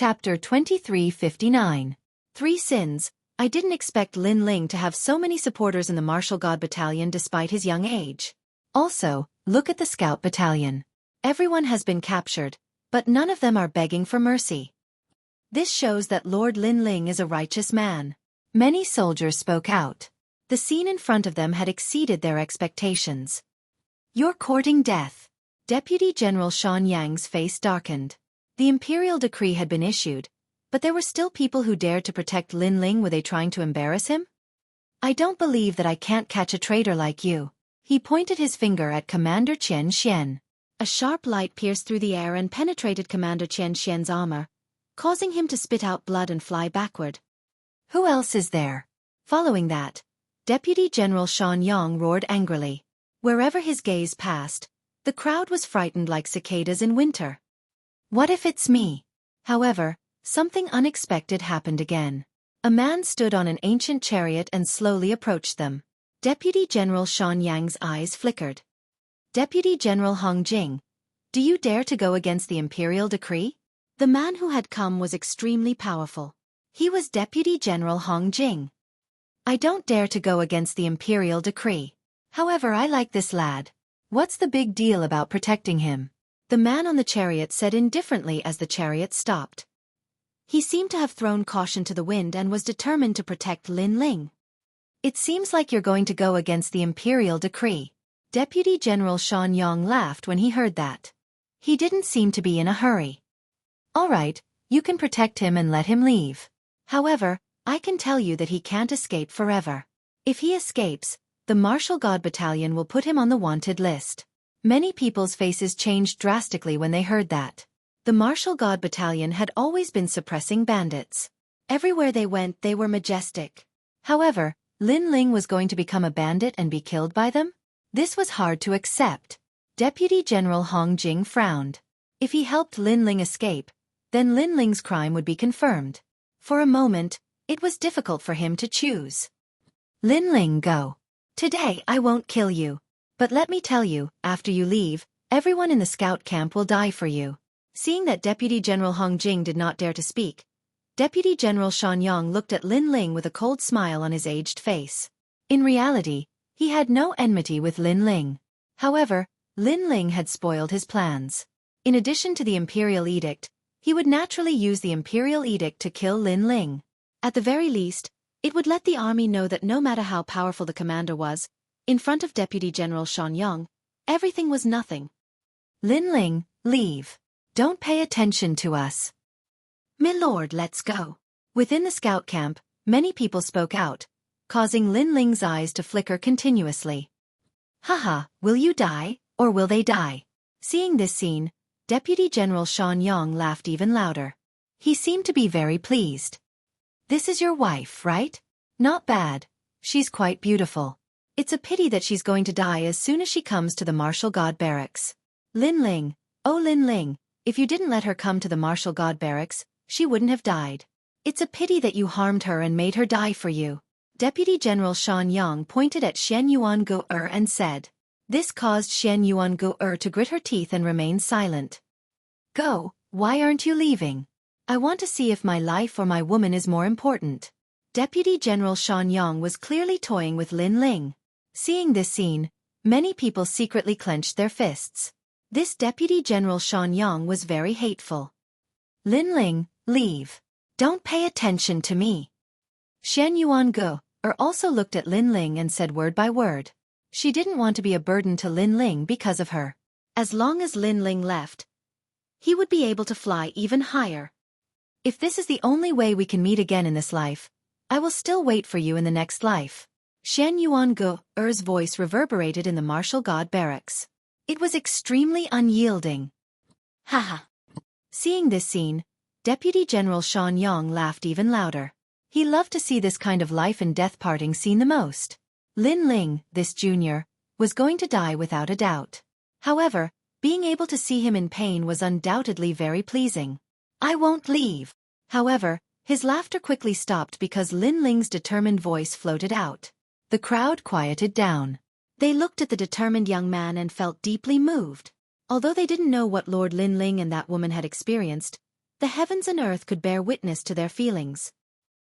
Chapter 2359. 3 Sins. I didn't expect Lin Ling to have so many supporters in the Martial God Battalion despite his young age. Also, look at the Scout Battalion. Everyone has been captured, but none of them are begging for mercy. This shows that Lord Lin Ling is a righteous man. Many soldiers spoke out. The scene in front of them had exceeded their expectations. You're courting death. Deputy General Shan Yang's face darkened. The imperial decree had been issued, but there were still people who dared to protect Lin Ling. Were they trying to embarrass him? I don't believe that I can't catch a traitor like you. He pointed his finger at Commander Qian Xian. A sharp light pierced through the air and penetrated Commander Qian Xian's armor, causing him to spit out blood and fly backward. Who else is there? Following that, Deputy General Shan Yang roared angrily. Wherever his gaze passed, the crowd was frightened like cicadas in winter. What if it's me? However, something unexpected happened again. A man stood on an ancient chariot and slowly approached them. Deputy General Shan Yang's eyes flickered. Deputy General Hong Jing, do you dare to go against the imperial decree? The man who had come was extremely powerful. He was Deputy General Hong Jing. I don't dare to go against the imperial decree. However, I like this lad. What's the big deal about protecting him? The man on the chariot said indifferently as the chariot stopped. He seemed to have thrown caution to the wind and was determined to protect Lin Ling. It seems like you're going to go against the imperial decree. Deputy General Shan Yang laughed when he heard that. He didn't seem to be in a hurry. All right, you can protect him and let him leave. However, I can tell you that he can't escape forever. If he escapes, the Martial God Battalion will put him on the wanted list. Many people's faces changed drastically when they heard that. The Martial God Battalion had always been suppressing bandits. Everywhere they went, they were majestic. However, Lin Ling was going to become a bandit and be killed by them? This was hard to accept. Deputy General Hong Jing frowned. If he helped Lin Ling escape, then Lin Ling's crime would be confirmed. For a moment, it was difficult for him to choose. Lin Ling, go. Today I won't kill you. But let me tell you, after you leave, everyone in the scout camp will die for you. Seeing that Deputy General Hong Jing did not dare to speak, Deputy General Shan Yang looked at Lin Ling with a cold smile on his aged face. In reality, he had no enmity with Lin Ling. However, Lin Ling had spoiled his plans. In addition to the Imperial Edict, he would naturally use the Imperial Edict to kill Lin Ling. At the very least, it would let the army know that no matter how powerful the commander was, in front of Deputy General Shan Yang, everything was nothing. Lin Ling, leave. Don't pay attention to us. My lord, let's go. Within the scout camp, many people spoke out, causing Lin Ling's eyes to flicker continuously. Haha, will you die, or will they die? Seeing this scene, Deputy General Shan Yang laughed even louder. He seemed to be very pleased. This is your wife, right? Not bad. She's quite beautiful. It's a pity that she's going to die as soon as she comes to the Martial God Barracks. Lin Ling, oh Lin Ling, if you didn't let her come to the Martial God Barracks, she wouldn't have died. It's a pity that you harmed her and made her die for you. Deputy General Shan Yang pointed at Shen Yuan Go-er and said. This caused Shen Yuan Go-er to grit her teeth and remain silent. Go, why aren't you leaving? I want to see if my life or my woman is more important. Deputy General Shan Yang was clearly toying with Lin Ling. Seeing this scene, many people secretly clenched their fists. This Deputy General Shan Yang was very hateful. Lin Ling, leave. Don't pay attention to me. Shen Yuan Go-er also looked at Lin Ling and said word by word. She didn't want to be a burden to Lin Ling because of her. As long as Lin Ling left, he would be able to fly even higher. If this is the only way we can meet again in this life, I will still wait for you in the next life. Shen Yuan Go-er's voice reverberated in the Martial God Barracks. It was extremely unyielding. Haha. Seeing this scene, Deputy General Shan Yang laughed even louder. He loved to see this kind of life and death parting scene the most. Lin Ling, this junior, was going to die without a doubt. However, being able to see him in pain was undoubtedly very pleasing. I won't leave. However, his laughter quickly stopped because Lin Ling's determined voice floated out. The crowd quieted down. They looked at the determined young man and felt deeply moved. Although they didn't know what Lord Lin Ling and that woman had experienced, The heavens and earth could bear witness to their feelings.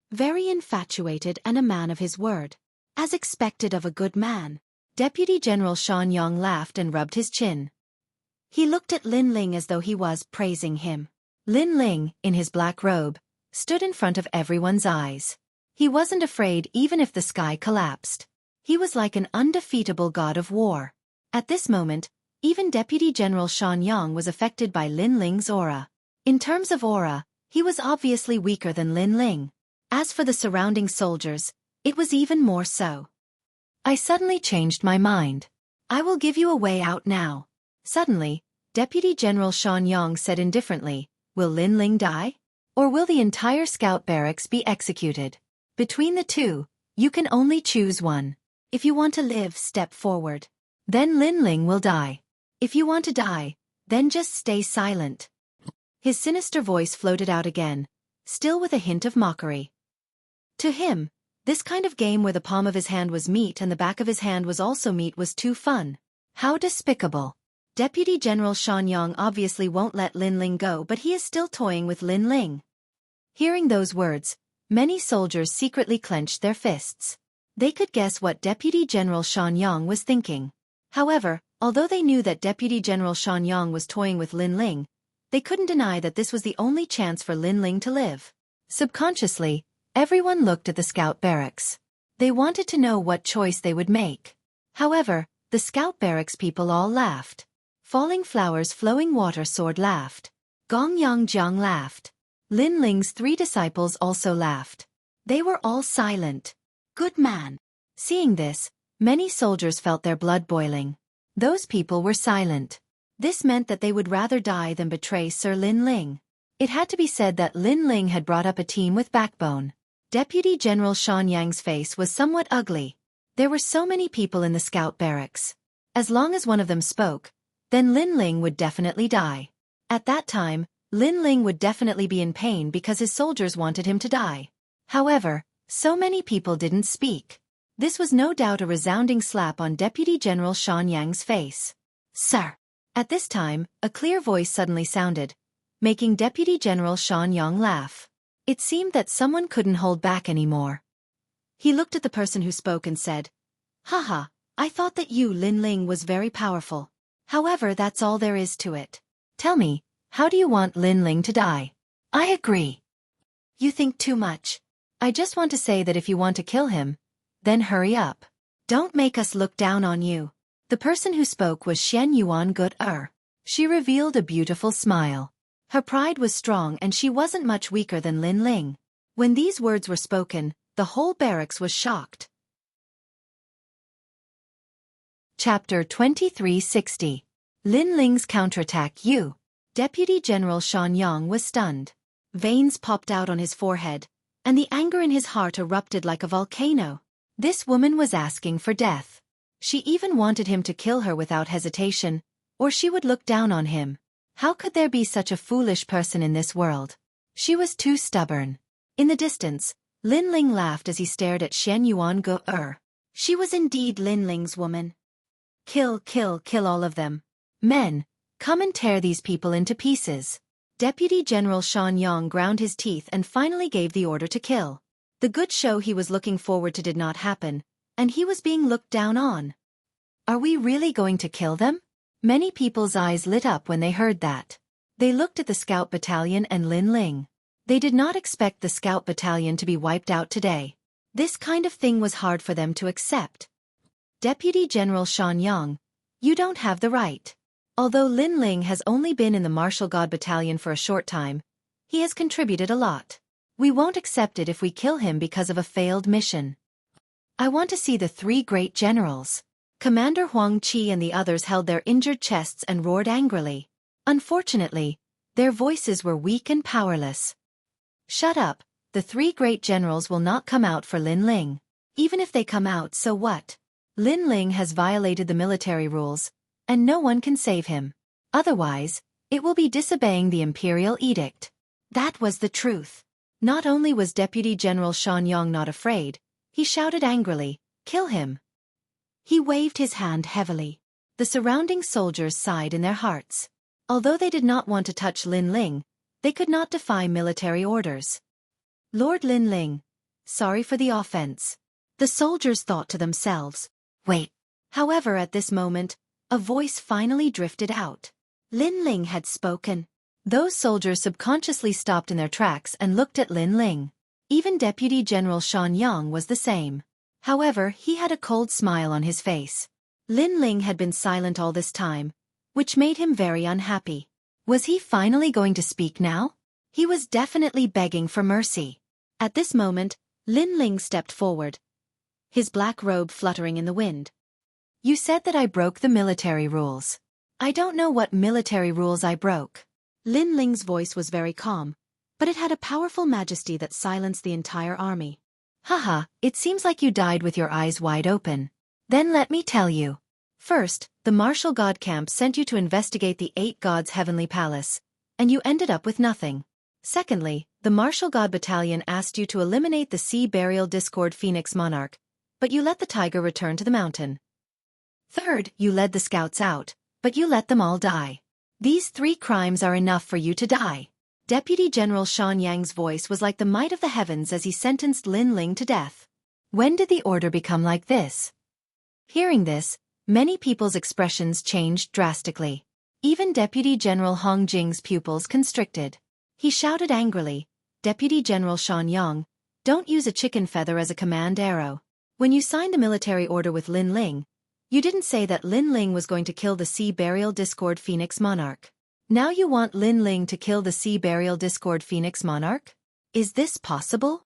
Very infatuated and a man of his word. As expected of a good man. Deputy General Shan Yong laughed and rubbed his chin. He looked at Lin Ling as though he was praising him. Lin Ling, in his black robe, stood in front of everyone's eyes. He wasn't afraid even if the sky collapsed. He was like an undefeatable god of war. At this moment, even Deputy General Shan Yong was affected by Lin Ling's aura. In terms of aura, he was obviously weaker than Lin Ling. As for the surrounding soldiers, it was even more so. I suddenly changed my mind. I will give you a way out now. Suddenly, Deputy General Shan Yong said indifferently, will Lin Ling die? Or will the entire scout barracks be executed? Between the two, you can only choose one. If you want to live, step forward. Then Lin Ling will die. If you want to die, then just stay silent. His sinister voice floated out again, still with a hint of mockery. To him, this kind of game where the palm of his hand was meat and the back of his hand was also meat was too fun. How despicable. Deputy General Shan Yong obviously won't let Lin Ling go, but he is still toying with Lin Ling. Hearing those words, many soldiers secretly clenched their fists. They could guess what Deputy General Shan Yong was thinking. However, although they knew that Deputy General Shan Yong was toying with Lin Ling, they couldn't deny that this was the only chance for Lin Ling to live. Subconsciously, everyone looked at the scout barracks. They wanted to know what choice they would make. However, the scout barracks people all laughed. Falling Flowers Flowing Water Sword laughed. Gong Yang Jiang laughed. Lin Ling's 3 disciples also laughed. They were all silent. Good man. Seeing this, many soldiers felt their blood boiling. Those people were silent. This meant that they would rather die than betray Sir Lin Ling. It had to be said that Lin Ling had brought up a team with backbone. Deputy General Shan Yang's face was somewhat ugly. There were so many people in the scout barracks. As long as one of them spoke, then Lin Ling would definitely die. At that time, Lin Ling would definitely be in pain because his soldiers wanted him to die. However, so many people didn't speak. This was no doubt a resounding slap on Deputy General Shan Yang's face. Sir! At this time, a clear voice suddenly sounded, making Deputy General Shan Yang laugh. It seemed that someone couldn't hold back anymore. He looked at the person who spoke and said, Haha, I thought that you, Lin Ling, was very powerful. However, that's all there is to it. Tell me, how do you want Lin Ling to die? I agree. You think too much. I just want to say that if you want to kill him, then hurry up. Don't make us look down on you. The person who spoke was Shen Yuan Gut-er. She revealed a beautiful smile. Her pride was strong and she wasn't much weaker than Lin Ling. When these words were spoken, the whole barracks was shocked. Chapter 2360. Lin Ling's counterattack. Deputy General Shan Yang was stunned. Veins popped out on his forehead, and the anger in his heart erupted like a volcano. This woman was asking for death. She even wanted him to kill her without hesitation, or she would look down on him. How could there be such a foolish person in this world? She was too stubborn. In the distance, Lin Ling laughed as he stared at Shen Yuan Ge-er. She was indeed Lin Ling's woman. Kill, kill, kill all of them. Men, come and tear these people into pieces. Deputy General Shan Yang ground his teeth and finally gave the order to kill. The good show he was looking forward to did not happen, and he was being looked down on. Are we really going to kill them? Many people's eyes lit up when they heard that. They looked at the scout battalion and Lin Ling. They did not expect the scout battalion to be wiped out today. This kind of thing was hard for them to accept. Deputy General Shan Yang, you don't have the right. Although Lin Ling has only been in the Martial God Battalion for a short time, he has contributed a lot. We won't accept it if we kill him because of a failed mission. I want to see the 3 great generals. Commander Huang Qi and the others held their injured chests and roared angrily. Unfortunately, their voices were weak and powerless. Shut up, the 3 great generals will not come out for Lin Ling. Even if they come out, so what? Lin Ling has violated the military rules, and no one can save him. Otherwise, it will be disobeying the imperial edict. That was the truth. Not only was Deputy General Shan Yang not afraid, he shouted angrily, "Kill him!" He waved his hand heavily. The surrounding soldiers sighed in their hearts. Although they did not want to touch Lin Ling, They could not defy military orders. Lord Lin Ling, sorry for the offense. The soldiers thought to themselves. Wait. However, at this moment, a voice finally drifted out. Lin Ling had spoken. Those soldiers subconsciously stopped in their tracks and looked at Lin Ling. Even Deputy General Shan Yang was the same. However, he had a cold smile on his face. Lin Ling had been silent all this time, which made him very unhappy. Was he finally going to speak now? He was definitely begging for mercy. At this moment, Lin Ling stepped forward, his black robe fluttering in the wind. You said that I broke the military rules. I don't know what military rules I broke. Lin Ling's voice was very calm, but it had a powerful majesty that silenced the entire army. Haha, it seems like you died with your eyes wide open. Then let me tell you. First, the martial god camp sent you to investigate the 8 gods' heavenly palace, and you ended up with nothing. Secondly, the martial god battalion asked you to eliminate the sea burial discord phoenix monarch, but you let the tiger return to the mountain. Third, you led the scouts out, but you let them all die. These 3 crimes are enough for you to die. Deputy General Shan Yang's voice was like the might of the heavens as he sentenced Lin Ling to death. When did the order become like this? Hearing this, many people's expressions changed drastically. Even Deputy General Hong Jing's pupils constricted. He shouted angrily, Deputy General Shan Yang, don't use a chicken feather as a command arrow. When you signed the military order with Lin Ling, you didn't say that Lin Ling was going to kill the sea burial discord phoenix monarch. Now you want Lin Ling to kill the sea burial discord phoenix monarch? Is this possible?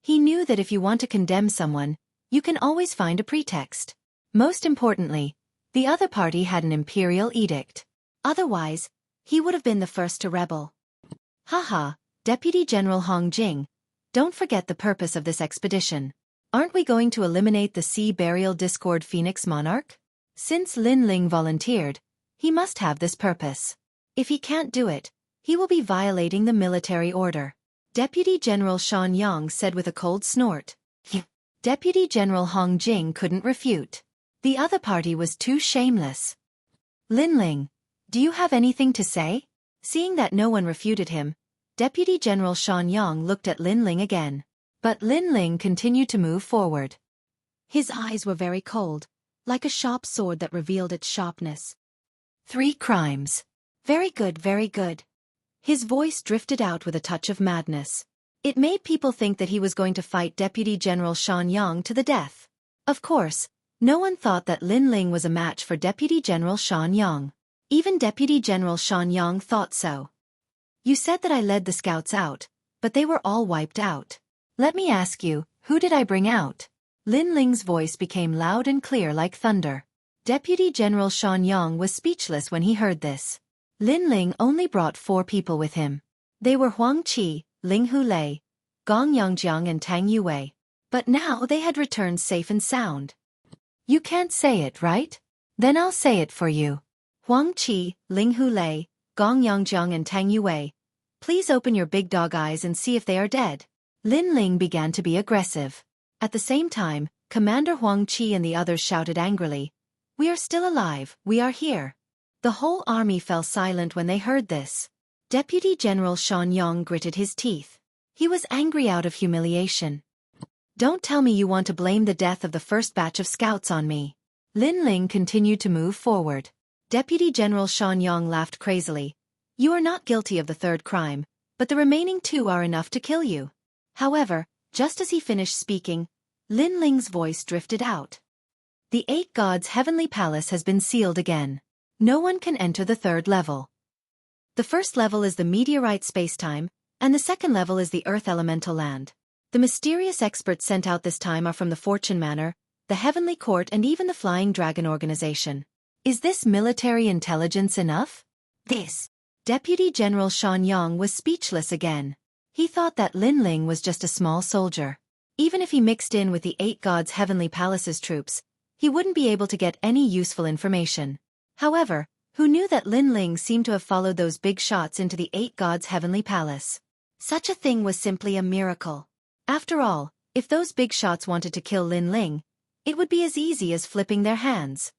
He knew that if you want to condemn someone, you can always find a pretext. Most importantly, the other party had an imperial edict. Otherwise, he would have been the first to rebel. Haha, Deputy General Hong Jing, don't forget the purpose of this expedition. Aren't we going to eliminate the sea burial discord phoenix monarch? Since Lin Ling volunteered, he must have this purpose. If he can't do it, he will be violating the military order. Deputy General Shan Yang said with a cold snort. Deputy General Hong Jing couldn't refute. The other party was too shameless. Lin Ling, do you have anything to say? Seeing that no one refuted him, Deputy General Shan Yang looked at Lin Ling again. But Lin Ling continued to move forward. His eyes were very cold, like a sharp sword that revealed its sharpness. 3 crimes. Very good, very good. His voice drifted out with a touch of madness. It made people think that he was going to fight Deputy General Shan Yang to the death. Of course, no one thought that Lin Ling was a match for Deputy General Shan Yang. Even Deputy General Shan Yang thought so. You said that I led the scouts out, but they were all wiped out. Let me ask you, who did I bring out? Lin Ling's voice became loud and clear like thunder. Deputy General Shan Yang was speechless when he heard this. Lin Ling only brought 4 people with him. They were Huang Qi, Ling Hulei, Gong Yangjiang and Tang Yue. But now they had returned safe and sound. You can't say it, right? Then I'll say it for you. Huang Qi, Ling Hulei, Gong Yangjiang and Tang Yue. Please open your big dog eyes and see if they are dead. Lin Ling began to be aggressive. At the same time, Commander Huang Qi and the others shouted angrily, We are still alive, we are here. The whole army fell silent when they heard this. Deputy General Shan Yang gritted his teeth. He was angry out of humiliation. Don't tell me you want to blame the death of the first batch of scouts on me. Lin Ling continued to move forward. Deputy General Shan Yang laughed crazily. You are not guilty of the 3rd crime, but the remaining 2 are enough to kill you. However, just as he finished speaking, Lin Ling's voice drifted out. The 8 gods' heavenly palace has been sealed again. No one can enter the 3rd level. The first level is the meteorite spacetime, and the second level is the earth elemental land. The mysterious experts sent out this time are from the Fortune Manor, the Heavenly Court and even the Flying Dragon organization. Is this military intelligence enough? This. Deputy General Shan Yang was speechless again. He thought that Lin Ling was just a small soldier. Even if he mixed in with the 8 gods' heavenly palace's troops, he wouldn't be able to get any useful information. However, who knew that Lin Ling seemed to have followed those big shots into the 8 gods' heavenly palace? Such a thing was simply a miracle. After all, if those big shots wanted to kill Lin Ling, it would be as easy as flipping their hands.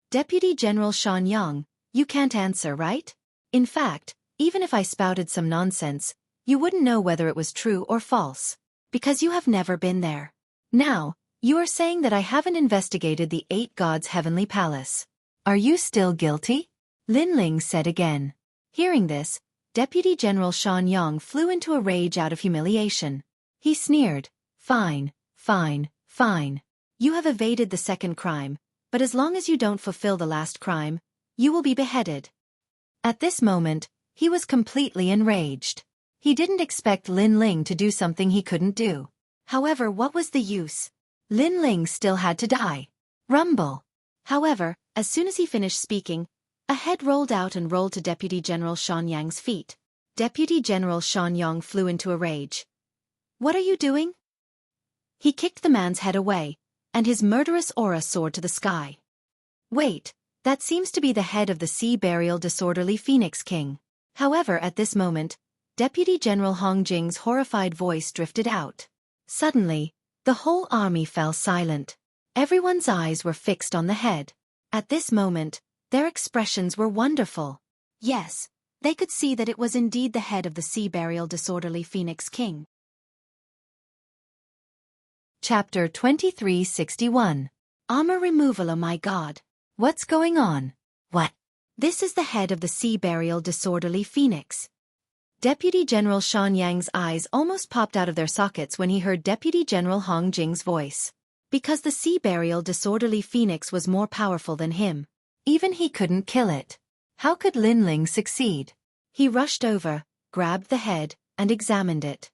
Deputy General Shan Yang, you can't answer, right? In fact, even if I spouted some nonsense, you wouldn't know whether it was true or false. Because you have never been there. Now, you are saying that I haven't investigated the 8 gods' heavenly palace. Are you still guilty? Lin Ling said again. Hearing this, Deputy General Shan Yang flew into a rage out of humiliation. He sneered, Fine, fine, fine. You have evaded the second crime, but as long as you don't fulfill the last crime, you will be beheaded. At this moment, he was completely enraged. He didn't expect Lin Ling to do something he couldn't do. However, what was the use? Lin Ling still had to die. Rumble. However, as soon as he finished speaking, a head rolled out and rolled to Deputy General Shan Yang's feet. Deputy General Shan Yang flew into a rage. What are you doing? He kicked the man's head away, and his murderous aura soared to the sky. Wait, that seems to be the head of the sea burial disorderly Phoenix King. However, at this moment, Deputy General Hong Jing's horrified voice drifted out. Suddenly, the whole army fell silent. Everyone's eyes were fixed on the head. At this moment, their expressions were wonderful. Yes, they could see that it was indeed the head of the sea burial disorderly Phoenix King. Chapter 2361. Armor removal. Oh my god. What's going on? What? This is the head of the sea burial disorderly Phoenix. Deputy General Shan Yang's eyes almost popped out of their sockets when he heard Deputy General Hong Jing's voice. Because the sea burial disorderly Phoenix was more powerful than him. Even he couldn't kill it. How could Lin Ling succeed? He rushed over, grabbed the head, and examined it.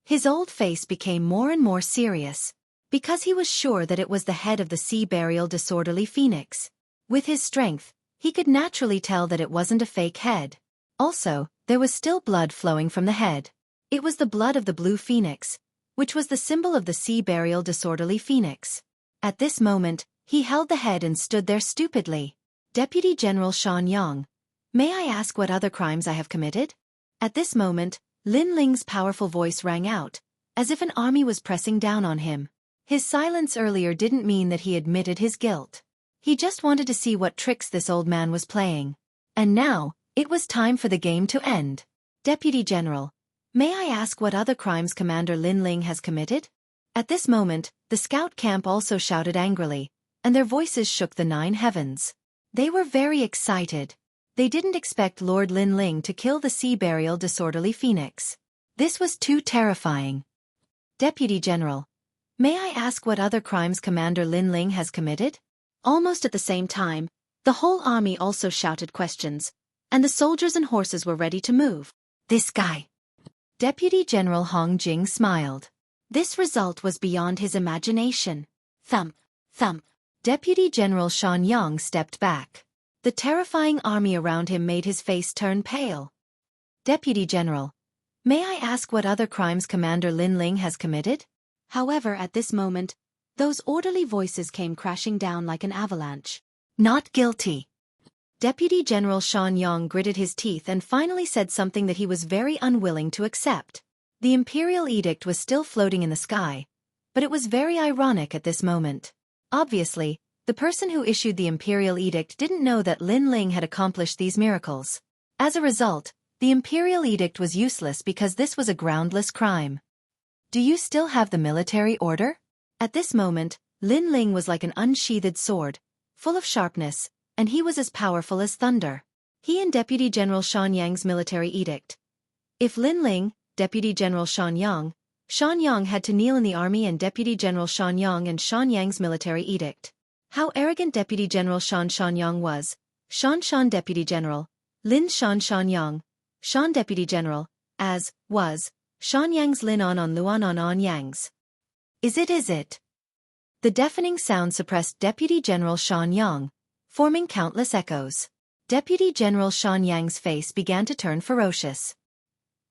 His old face became more and more serious, because he was sure that it was the head of the sea burial disorderly Phoenix. With his strength, he could naturally tell that it wasn't a fake head. Also, there was still blood flowing from the head. It was the blood of the blue phoenix, which was the symbol of the sea burial disorderly Phoenix. At this moment, he held the head and stood there stupidly. Deputy General Shan Yang, may I ask what other crimes I have committed? At this moment, Lin Ling's powerful voice rang out, as if an army was pressing down on him. His silence earlier didn't mean that he admitted his guilt. He just wanted to see what tricks this old man was playing. And now, it was time for the game to end. Deputy General, may I ask what other crimes Commander Lin Ling has committed? At this moment, the scout camp also shouted angrily, and their voices shook the 9 heavens. They were very excited. They didn't expect Lord Lin Ling to kill the sea burial disorderly Phoenix. This was too terrifying. Deputy General, may I ask what other crimes Commander Lin Ling has committed? Almost at the same time, the whole army also shouted questions, and the soldiers and horses were ready to move. This guy. Deputy General Hong Jing smiled. This result was beyond his imagination. Thump, thump. Deputy General Shan Yang stepped back. The terrifying army around him made his face turn pale. Deputy General, may I ask what other crimes Commander Lin Ling has committed? However, at this moment, those orderly voices came crashing down like an avalanche. Not guilty. Deputy General Shan Yang gritted his teeth and finally said something that he was very unwilling to accept. The imperial edict was still floating in the sky, but it was very ironic at this moment. Obviously, the person who issued the imperial edict didn't know that Lin Ling had accomplished these miracles. As a result, the imperial edict was useless because this was a groundless crime. Do you still have the military order? At this moment, Lin Ling was like an unsheathed sword, full of sharpness, and he was as powerful as thunder. He and Deputy General Shan Yang's military edict. If Lin Ling, Deputy General Shan Yang had to kneel in the army and Deputy General Shan Yang and Shan Yang's military edict. How arrogant Deputy General Shan Yang was. Shan Deputy General, Lin Shan Yang, Shan Deputy General, as, was, Shan Yang's Lin on Luan on Yang's. Is it? The deafening sound suppressed Deputy General Shan Yang, forming countless echoes. Deputy General Shan Yang's face began to turn ferocious.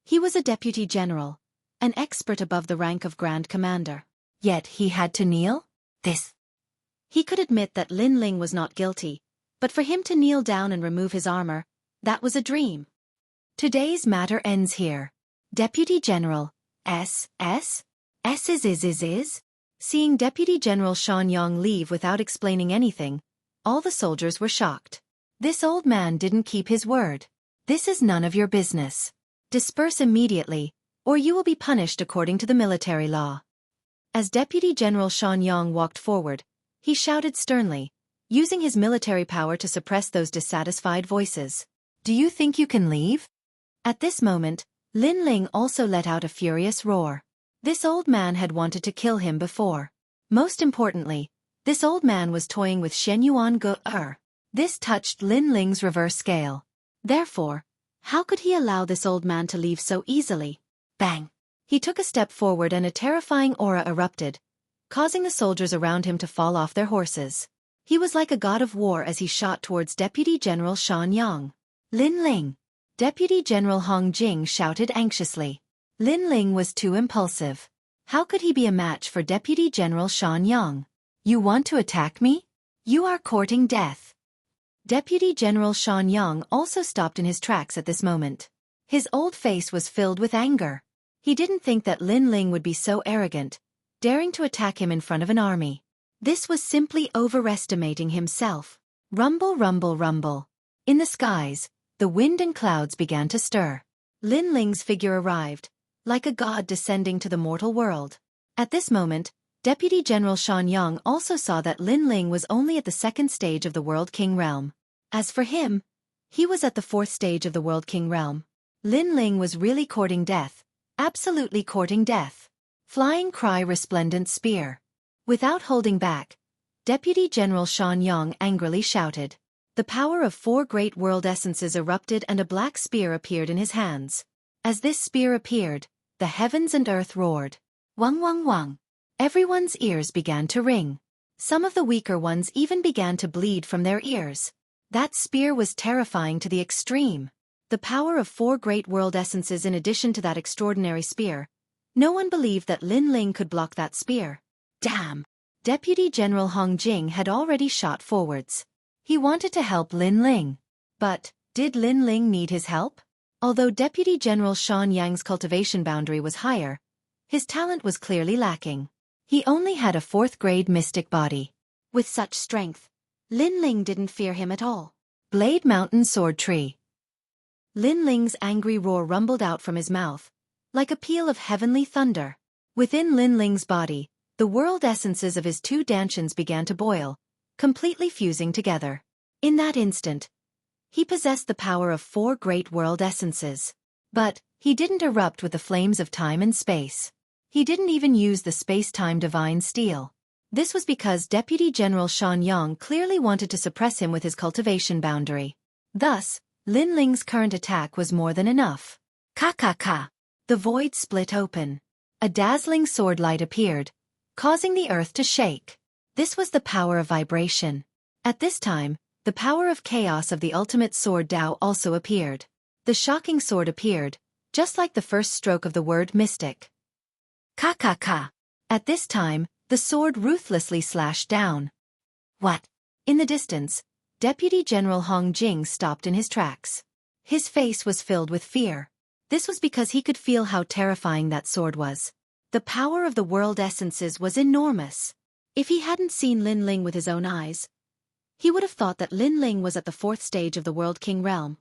He was a deputy general, an expert above the rank of Grand Commander. Yet he had to kneel? This. He could admit that Lin Ling was not guilty, but for him to kneel down and remove his armor, that was a dream. Today's matter ends here. Deputy General, is. Seeing Deputy General Shan Yang leave without explaining anything, all the soldiers were shocked. This old man didn't keep his word. This is none of your business. Disperse immediately, or you will be punished according to the military law. As Deputy General Shan Yang walked forward, he shouted sternly, using his military power to suppress those dissatisfied voices. Do you think you can leave? At this moment, Lin Ling also let out a furious roar. This old man had wanted to kill him before. Most importantly, this old man was toying with Shen Yuan Ge. This touched Lin Ling's reverse scale. Therefore, how could he allow this old man to leave so easily? Bang! He took a step forward and a terrifying aura erupted, causing the soldiers around him to fall off their horses. He was like a god of war as he shot towards Deputy General Shan Yang. Lin Ling! Deputy General Hong Jing shouted anxiously. Lin Ling was too impulsive. How could he be a match for Deputy General Shan Yang? You want to attack me? You are courting death. Deputy General Shan Yang also stopped in his tracks at this moment. His old face was filled with anger. He didn't think that Lin Ling would be so arrogant, daring to attack him in front of an army. This was simply overestimating himself. Rumble, rumble, rumble. In the skies, the wind and clouds began to stir. Lin Ling's figure arrived, like a god descending to the mortal world. At this moment, Deputy General Shan Yang also saw that Lin Ling was only at the second stage of the World King realm. As for him, he was at the fourth stage of the World King realm. Lin Ling was really courting death, absolutely courting death. Flying cry resplendent spear. Without holding back, Deputy General Shan Yang angrily shouted. The power of 4 great world essences erupted and a black spear appeared in his hands. As this spear appeared, the heavens and earth roared. Wang wang wang. Everyone's ears began to ring. Some of the weaker ones even began to bleed from their ears. That spear was terrifying to the extreme. The power of 4 great world essences in addition to that extraordinary spear. No one believed that Lin Ling could block that spear. Damn! Deputy General Hong Jing had already shot forwards. He wanted to help Lin Ling. But, did Lin Ling need his help? Although Deputy General Shan Yang's cultivation boundary was higher, his talent was clearly lacking. He only had a 4th-grade mystic body. With such strength, Lin Ling didn't fear him at all. Blade Mountain Sword Tree. Lin Ling's angry roar rumbled out from his mouth, like a peal of heavenly thunder. Within Lin Ling's body, the world essences of his 2 dantians began to boil, completely fusing together. In that instant, he possessed the power of 4 great world essences. But, he didn't erupt with the flames of time and space. He didn't even use the space-time divine steel. This was because Deputy General Shan Yang clearly wanted to suppress him with his cultivation boundary. Thus, Lin Ling's current attack was more than enough. Ka ka ka! The void split open. A dazzling sword light appeared, causing the earth to shake. This was the power of vibration. At this time, the power of chaos of the ultimate sword Tao also appeared. The shocking sword appeared, just like the first stroke of the word mystic. Ka ka ka! At this time, the sword ruthlessly slashed down. What? In the distance, Deputy General Hong Jing stopped in his tracks. His face was filled with fear. This was because he could feel how terrifying that sword was. The power of the world essences was enormous. If he hadn't seen Lin Ling with his own eyes, he would have thought that Lin Ling was at the 4th stage of the World King realm.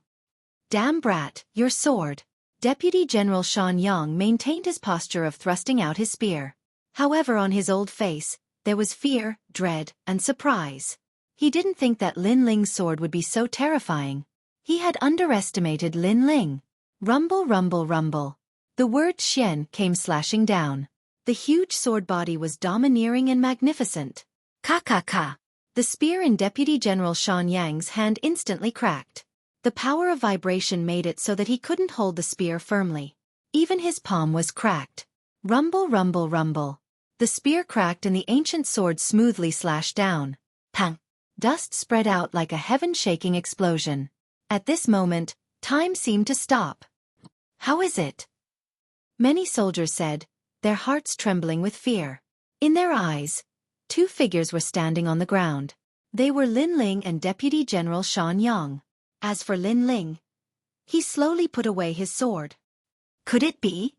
Damn brat, your sword! Deputy General Shan Yang maintained his posture of thrusting out his spear. However, on his old face, there was fear, dread, and surprise. He didn't think that Lin Ling's sword would be so terrifying. He had underestimated Lin Ling. Rumble, rumble, rumble. The word Xian came slashing down. The huge sword body was domineering and magnificent. Ka ka ka! The spear in Deputy General Shan Yang's hand instantly cracked. The power of vibration made it so that he couldn't hold the spear firmly. Even his palm was cracked. Rumble, rumble, rumble. The spear cracked and the ancient sword smoothly slashed down. Pang! Dust spread out like a heaven-shaking explosion. At this moment, time seemed to stop. How is it? Many soldiers said, their hearts trembling with fear. In their eyes, 2 figures were standing on the ground. They were Lin Ling and Deputy General Shan Yang. As for Lin Ling, he slowly put away his sword. Could it be?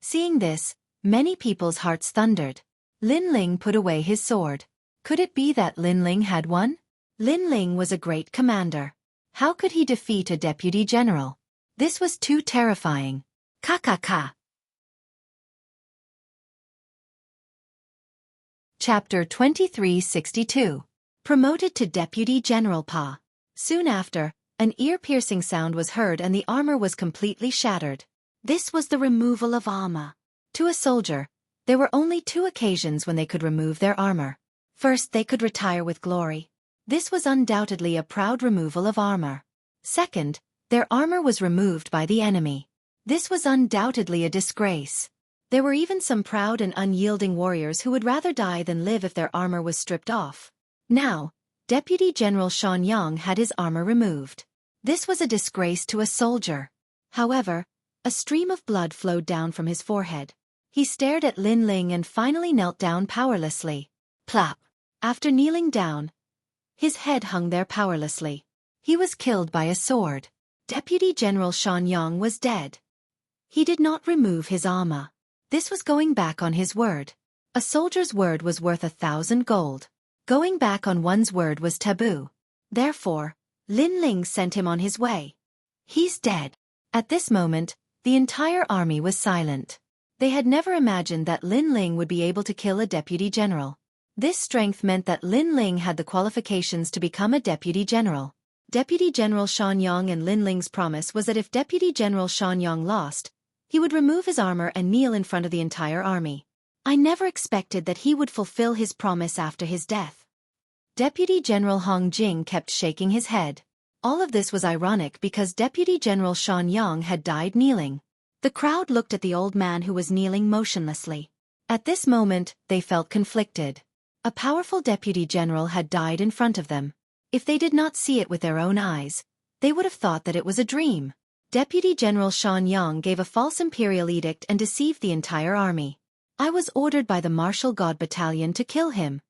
Seeing this, many people's hearts thundered. Lin Ling put away his sword. Could it be that Lin Ling had one? Lin Ling was a great commander. How could he defeat a deputy general? This was too terrifying. Ka ka ka. Chapter 2362. Promoted to Deputy General Pa. Soon after, an ear-piercing sound was heard and the armor was completely shattered. This was the removal of armor. To a soldier, there were only two occasions when they could remove their armor. First, they could retire with glory. This was undoubtedly a proud removal of armor. Second, their armor was removed by the enemy. This was undoubtedly a disgrace. There were even some proud and unyielding warriors who would rather die than live if their armor was stripped off. Now, Deputy General Xuanyang had his armor removed. This was a disgrace to a soldier. However, a stream of blood flowed down from his forehead. He stared at Lin Ling and finally knelt down powerlessly. Plop. After kneeling down, his head hung there powerlessly. He was killed by a sword. Deputy General Xuanyang was dead. He did not remove his armor. This was going back on his word. A soldier's word was worth 1,000 gold. Going back on one's word was taboo. Therefore, Lin Ling sent him on his way. He's dead. At this moment, the entire army was silent. They had never imagined that Lin Ling would be able to kill a deputy general. This strength meant that Lin Ling had the qualifications to become a deputy general. Deputy General Xuanyang and Lin Ling's promise was that if Deputy General Xuanyang lost, he would remove his armor and kneel in front of the entire army. I never expected that he would fulfill his promise after his death. Deputy General Hong Jing kept shaking his head. All of this was ironic because Deputy General Xuanyang had died kneeling. The crowd looked at the old man who was kneeling motionlessly. At this moment, they felt conflicted. A powerful deputy general had died in front of them. If they did not see it with their own eyes, they would have thought that it was a dream. Deputy General Xuanyang gave a false imperial edict and deceived the entire army. I was ordered by the Martial God Battalion to kill him.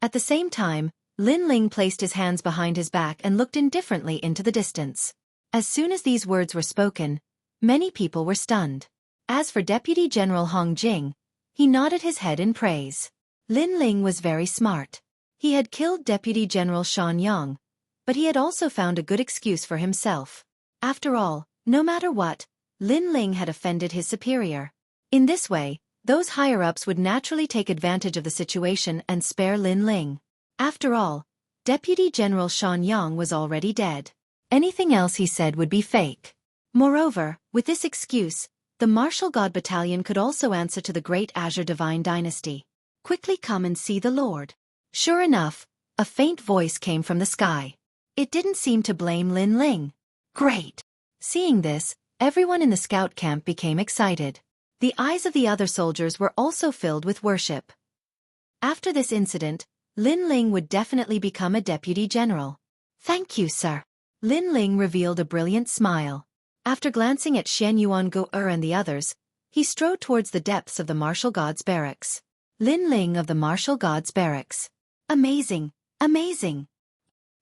At the same time, Lin Ling placed his hands behind his back and looked indifferently into the distance. As soon as these words were spoken, many people were stunned. As for Deputy General Hong Jing, he nodded his head in praise. Lin Ling was very smart. He had killed Deputy General Xuanyang, but he had also found a good excuse for himself. After all, no matter what, Lin Ling had offended his superior. In this way, those higher-ups would naturally take advantage of the situation and spare Lin Ling. After all, Deputy General Xuanyang was already dead. Anything else he said would be fake. Moreover, with this excuse, the Martial God Battalion could also answer to the Great Azure Divine Dynasty. Quickly come and see the Lord. Sure enough, a faint voice came from the sky. It didn't seem to blame Lin Ling. Great! Seeing this, everyone in the scout camp became excited. The eyes of the other soldiers were also filled with worship. After this incident, Lin Ling would definitely become a deputy general. Thank you, sir. Lin Ling revealed a brilliant smile. After glancing at Shen Yuan Go-er and the others, he strode towards the depths of the Martial Gods Barracks. Lin Ling of the Martial Gods Barracks. Amazing, amazing.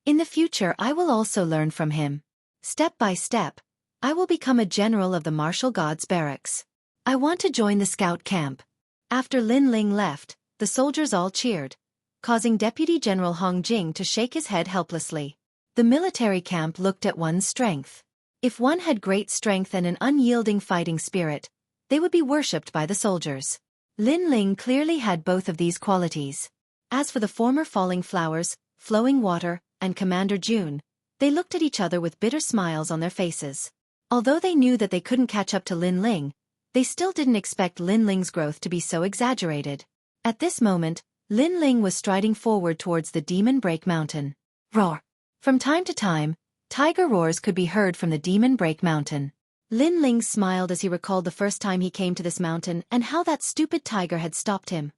In the future I will also learn from him. Step by step, I will become a general of the Martial Gods Barracks. I want to join the scout camp. After Lin Ling left, the soldiers all cheered, causing Deputy General Hong Jing to shake his head helplessly. The military camp looked at one's strength. If one had great strength and an unyielding fighting spirit, they would be worshipped by the soldiers. Lin Ling clearly had both of these qualities. As for the former Falling Flowers, Flowing Water, and Commander June, they looked at each other with bitter smiles on their faces. Although they knew that they couldn't catch up to Lin Ling, they still didn't expect Lin Ling's growth to be so exaggerated. At this moment, Lin Ling was striding forward towards the Demon Break Mountain. Roar! From time to time, tiger roars could be heard from the Demon Break Mountain. Lin Ling smiled as he recalled the first time he came to this mountain and how that stupid tiger had stopped him.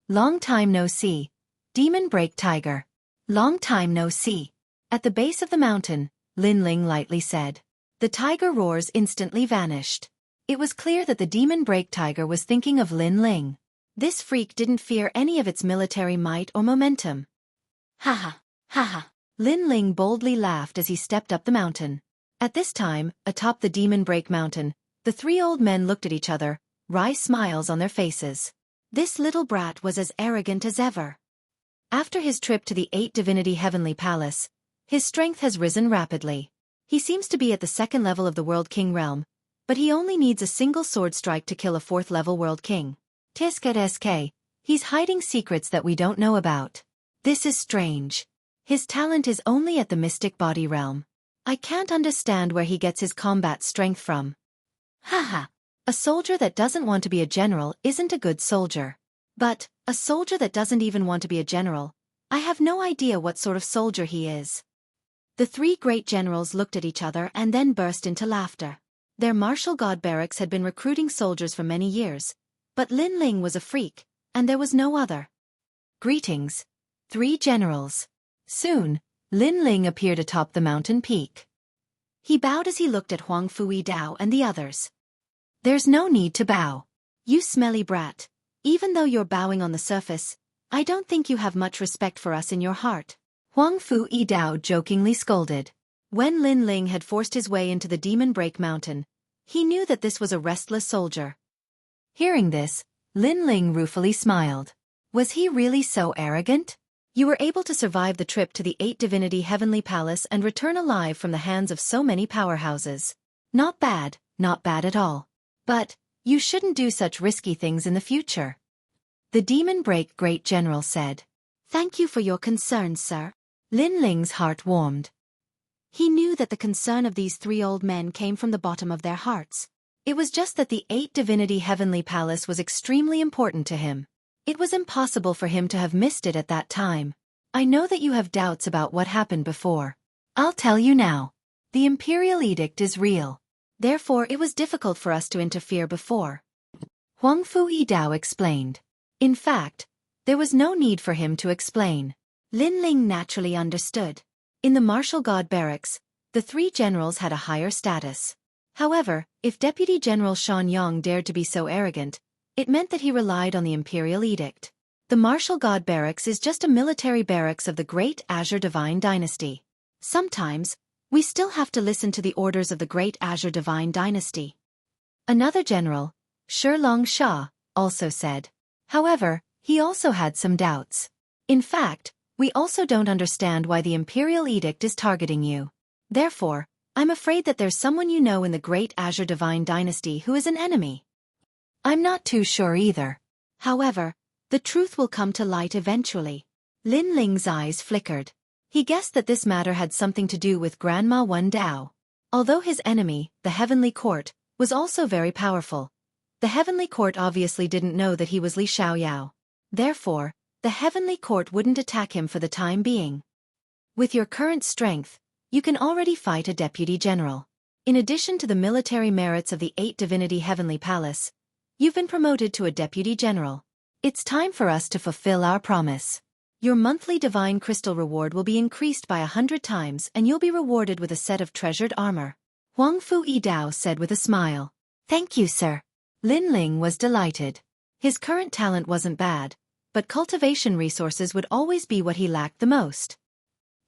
Long time no see. Demon Break Tiger. Long time no see. At the base of the mountain, Lin Ling lightly said. The tiger roars instantly vanished. It was clear that the Demon Break Tiger was thinking of Lin Ling. This freak didn't fear any of its military might or momentum. Ha ha, ha ha. Lin Ling boldly laughed as he stepped up the mountain. At this time, atop the Demon Break Mountain, the three old men looked at each other, wry smiles on their faces. This little brat was as arrogant as ever. After his trip to the 8 Divinity Heavenly Palace, his strength has risen rapidly. He seems to be at the second level of the World King realm, but he only needs a single sword strike to kill a fourth-level World King. Tisk, he's hiding secrets that we don't know about. This is strange. His talent is only at the mystic body realm. I can't understand where he gets his combat strength from. Haha. A soldier that doesn't want to be a general isn't a good soldier. But, a soldier that doesn't even want to be a general, I have no idea what sort of soldier he is. The three great generals looked at each other and then burst into laughter. Their martial god barracks had been recruiting soldiers for many years, but Lin Ling was a freak, and there was no other. Greetings, three generals. Soon, Lin Ling appeared atop the mountain peak. He bowed as he looked at Huang Fui Dao and the others. There's no need to bow. You smelly brat. Even though you're bowing on the surface, I don't think you have much respect for us in your heart. Huang Fui Dao jokingly scolded. When Lin Ling had forced his way into the Demon Break Mountain, he knew that this was a restless soldier. Hearing this, Lin Ling ruefully smiled. Was he really so arrogant? You were able to survive the trip to the 8 Divinity Heavenly Palace and return alive from the hands of so many powerhouses. Not bad at all. But, you shouldn't do such risky things in the future. The Demon Break Great General said. Thank you for your concern, sir. Lin Ling's heart warmed. He knew that the concern of these three old men came from the bottom of their hearts. It was just that the 8 Divinity Heavenly Palace was extremely important to him. It was impossible for him to have missed it at that time. I know that you have doubts about what happened before. I'll tell you now. The Imperial Edict is real. Therefore it was difficult for us to interfere before. Huang Fui Dao explained. In fact, there was no need for him to explain. Lin Ling naturally understood. In the martial god barracks, the three generals had a higher status. However, if Deputy General Shan Yang dared to be so arrogant, it meant that he relied on the Imperial Edict. The martial god barracks is just a military barracks of the Great Azure Divine Dynasty. Sometimes, we still have to listen to the orders of the Great Azure Divine Dynasty. Another general, Shilong Sha, also said. However, he also had some doubts. In fact, we also don't understand why the Imperial Edict is targeting you. Therefore, I'm afraid that there's someone you know in the Great Azure Divine Dynasty who is an enemy. I'm not too sure either. However, the truth will come to light eventually. Lin Ling's eyes flickered. He guessed that this matter had something to do with Grandma Wen Dao. Although his enemy, the Heavenly Court, was also very powerful, the Heavenly Court obviously didn't know that he was Li Xiaoyao. Therefore, the Heavenly Court wouldn't attack him for the time being. With your current strength, you can already fight a deputy general. In addition to the military merits of the 8 Divinity Heavenly Palace, you've been promoted to a deputy general. It's time for us to fulfill our promise. Your monthly divine crystal reward will be increased by 100 times and you'll be rewarded with a set of treasured armor. Huang Fui Dao said with a smile. Thank you, sir. Lin Ling was delighted. His current talent wasn't bad, but cultivation resources would always be what he lacked the most.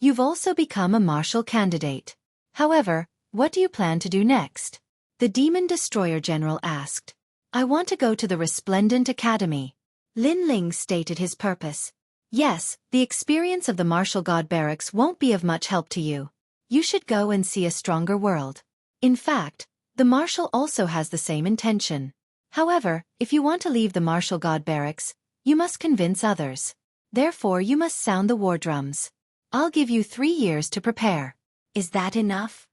You've also become a martial candidate. However, what do you plan to do next? The Demon Destroyer General asked. I want to go to the Resplendent Academy. Lin Ling stated his purpose. Yes, the experience of the martial god barracks won't be of much help to you. You should go and see a stronger world. In fact, the marshal also has the same intention. However, if you want to leave the martial god barracks, you must convince others. Therefore you must sound the war drums. I'll give you 3 years to prepare. Is that enough?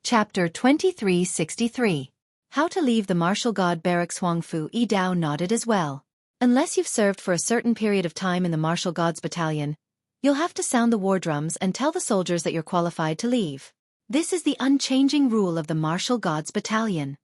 Chapter 2363. How to leave the martial god barracks. Huang Fui Dao nodded as well. Unless you've served for a certain period of time in the martial gods battalion, you'll have to sound the war drums and tell the soldiers that you're qualified to leave. This is the unchanging rule of the martial gods battalion.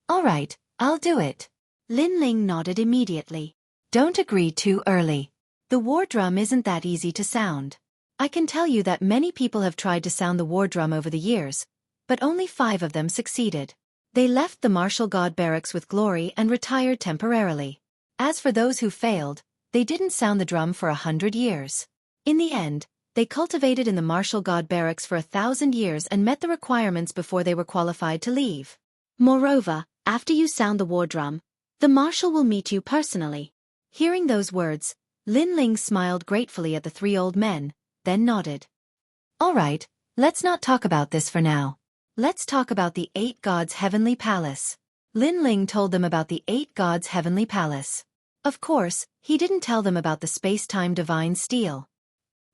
All right, I'll do it. Lin Ling nodded immediately. Don't agree too early. The war drum isn't that easy to sound. I can tell you that many people have tried to sound the war drum over the years, but only 5 of them succeeded. They left the martial god barracks with glory and retired temporarily. As for those who failed, they didn't sound the drum for 100 years. In the end, they cultivated in the martial god barracks for 1,000 years and met the requirements before they were qualified to leave. Moreover, after you sound the war drum, the marshal will meet you personally. Hearing those words, Lin Ling smiled gratefully at the three old men, then nodded. All right, let's not talk about this for now. Let's talk about the 8 gods' heavenly palace. Lin Ling told them about the 8 gods' heavenly palace. Of course, he didn't tell them about the space-time divine steel.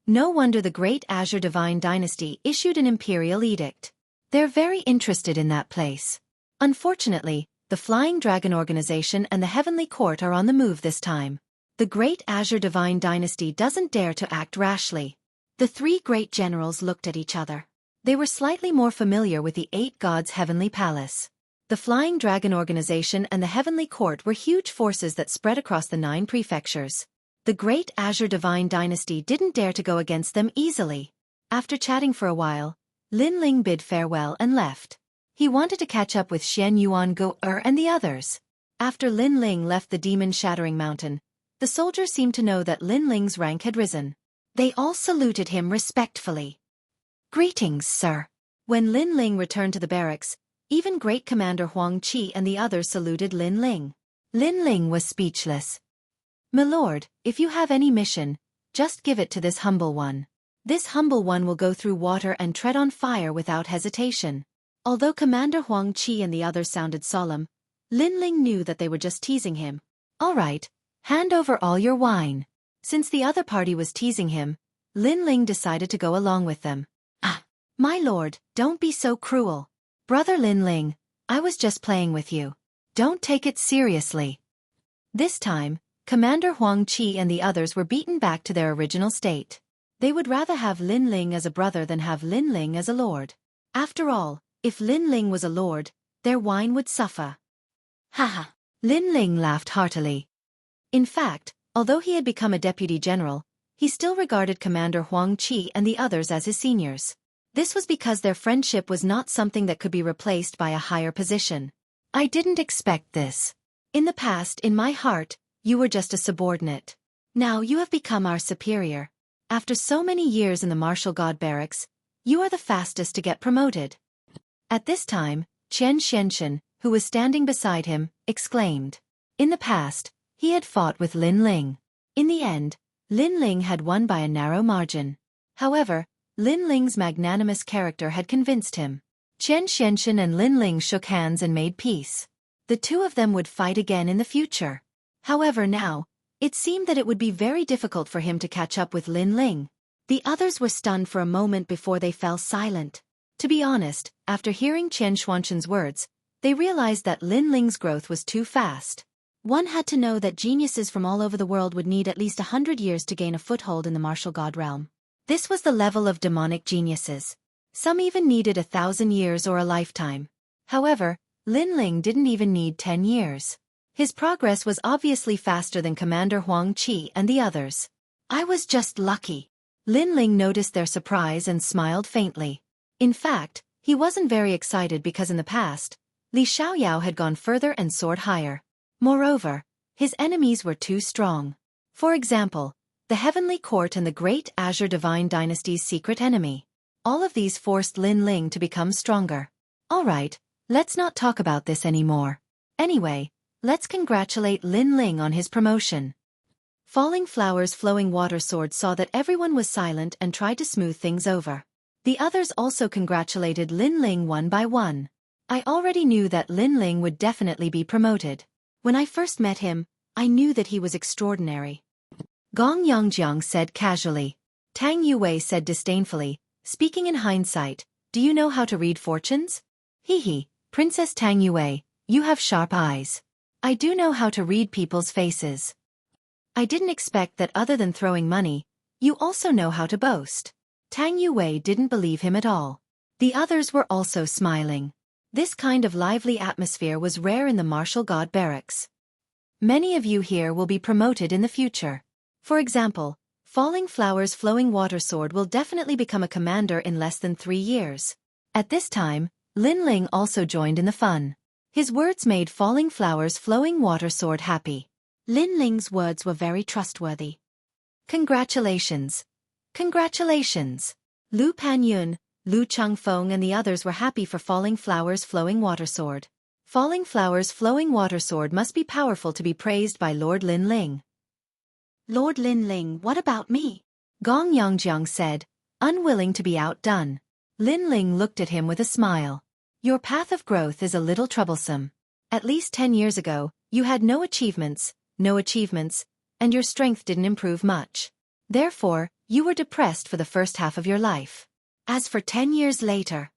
No wonder the great Azure Divine Dynasty issued an imperial edict. They're very interested in that place. Unfortunately, the Flying Dragon Organization and the Heavenly Court are on the move this time. The great Azure Divine Dynasty doesn't dare to act rashly. The 3 great generals looked at each other. They were slightly more familiar with the 8 gods' heavenly palace. The Flying Dragon Organization and the Heavenly Court were huge forces that spread across the 9 prefectures. The great Azure Divine Dynasty didn't dare to go against them easily. After chatting for a while, Lin Ling bid farewell and left. He wanted to catch up with Shen Yuan Go and the others. After Lin Ling left the demon-shattering mountain, the soldiers seemed to know that Lin Ling's rank had risen. They all saluted him respectfully. Greetings, sir. When Lin Ling returned to the barracks, even Great Commander Huang Qi and the others saluted Lin Ling. Lin Ling was speechless. My lord, if you have any mission, just give it to this humble one. This humble one will go through water and tread on fire without hesitation. Although Commander Huang Qi and the others sounded solemn, Lin Ling knew that they were just teasing him. All right, hand over all your wine. Since the other party was teasing him, Lin Ling decided to go along with them. My lord, don't be so cruel. Brother Lin Ling, I was just playing with you. Don't take it seriously. This time, Commander Huang Qi and the others were beaten back to their original state. They would rather have Lin Ling as a brother than have Lin Ling as a lord. After all, if Lin Ling was a lord, their wine would suffer. Haha. Lin Ling laughed heartily. In fact, although he had become a deputy general, he still regarded Commander Huang Qi and the others as his seniors. This was because their friendship was not something that could be replaced by a higher position. I didn't expect this. In the past, in my heart, you were just a subordinate. Now you have become our superior. After so many years in the martial god barracks, you are the fastest to get promoted. At this time, Chen Xianxian, who was standing beside him, exclaimed. In the past, he had fought with Lin Ling. In the end, Lin Ling had won by a narrow margin. However, Lin Ling's magnanimous character had convinced him. Chen Xianxian and Lin Ling shook hands and made peace. The two of them would fight again in the future. However now, it seemed that it would be very difficult for him to catch up with Lin Ling. The others were stunned for a moment before they fell silent. To be honest, after hearing Chen Xuanxian's words, they realized that Lin Ling's growth was too fast. One had to know that geniuses from all over the world would need at least 100 years to gain a foothold in the martial god realm. This was the level of demonic geniuses. Some even needed 1,000 years or a lifetime. However, Lin Ling didn't even need 10 years. His progress was obviously faster than Commander Huang Qi and the others. I was just lucky. Lin Ling noticed their surprise and smiled faintly. In fact, he wasn't very excited because in the past, Li Xiaoyao had gone further and soared higher. Moreover, his enemies were too strong. For example, the Heavenly Court and the Great Azure Divine Dynasty's secret enemy. All of these forced Lin Ling to become stronger. All right, let's not talk about this anymore. Anyway, let's congratulate Lin Ling on his promotion. Falling Flowers Flowing Water Sword saw that everyone was silent and tried to smooth things over. The others also congratulated Lin Ling one by one. I already knew that Lin Ling would definitely be promoted. When I first met him, I knew that he was extraordinary. Gong Yongjiang said casually. Tang Yuwei said disdainfully, speaking in hindsight, do you know how to read fortunes? Hee, Princess Tang Yuwei, you have sharp eyes. I do know how to read people's faces. I didn't expect that other than throwing money, you also know how to boast. Tang Yuwei didn't believe him at all. The others were also smiling. This kind of lively atmosphere was rare in the martial god barracks. Many of you here will be promoted in the future. For example, Falling Flowers Flowing Water Sword will definitely become a commander in less than 3 years. At this time, Lin Ling also joined in the fun. His words made Falling Flowers Flowing Water Sword happy. Lin Ling's words were very trustworthy. Congratulations. Congratulations. Lu Panyun, Lu Changfeng and the others were happy for Falling Flowers Flowing Water Sword. Falling Flowers Flowing Water Sword must be powerful to be praised by Lord Lin Ling. Lord Lin Ling, what about me? Gong Yongjiang said, unwilling to be outdone. Lin Ling looked at him with a smile. Your path of growth is a little troublesome. At least 10 years ago, you had no achievements, and your strength didn't improve much. Therefore, you were depressed for the first half of your life. As for 10 years later,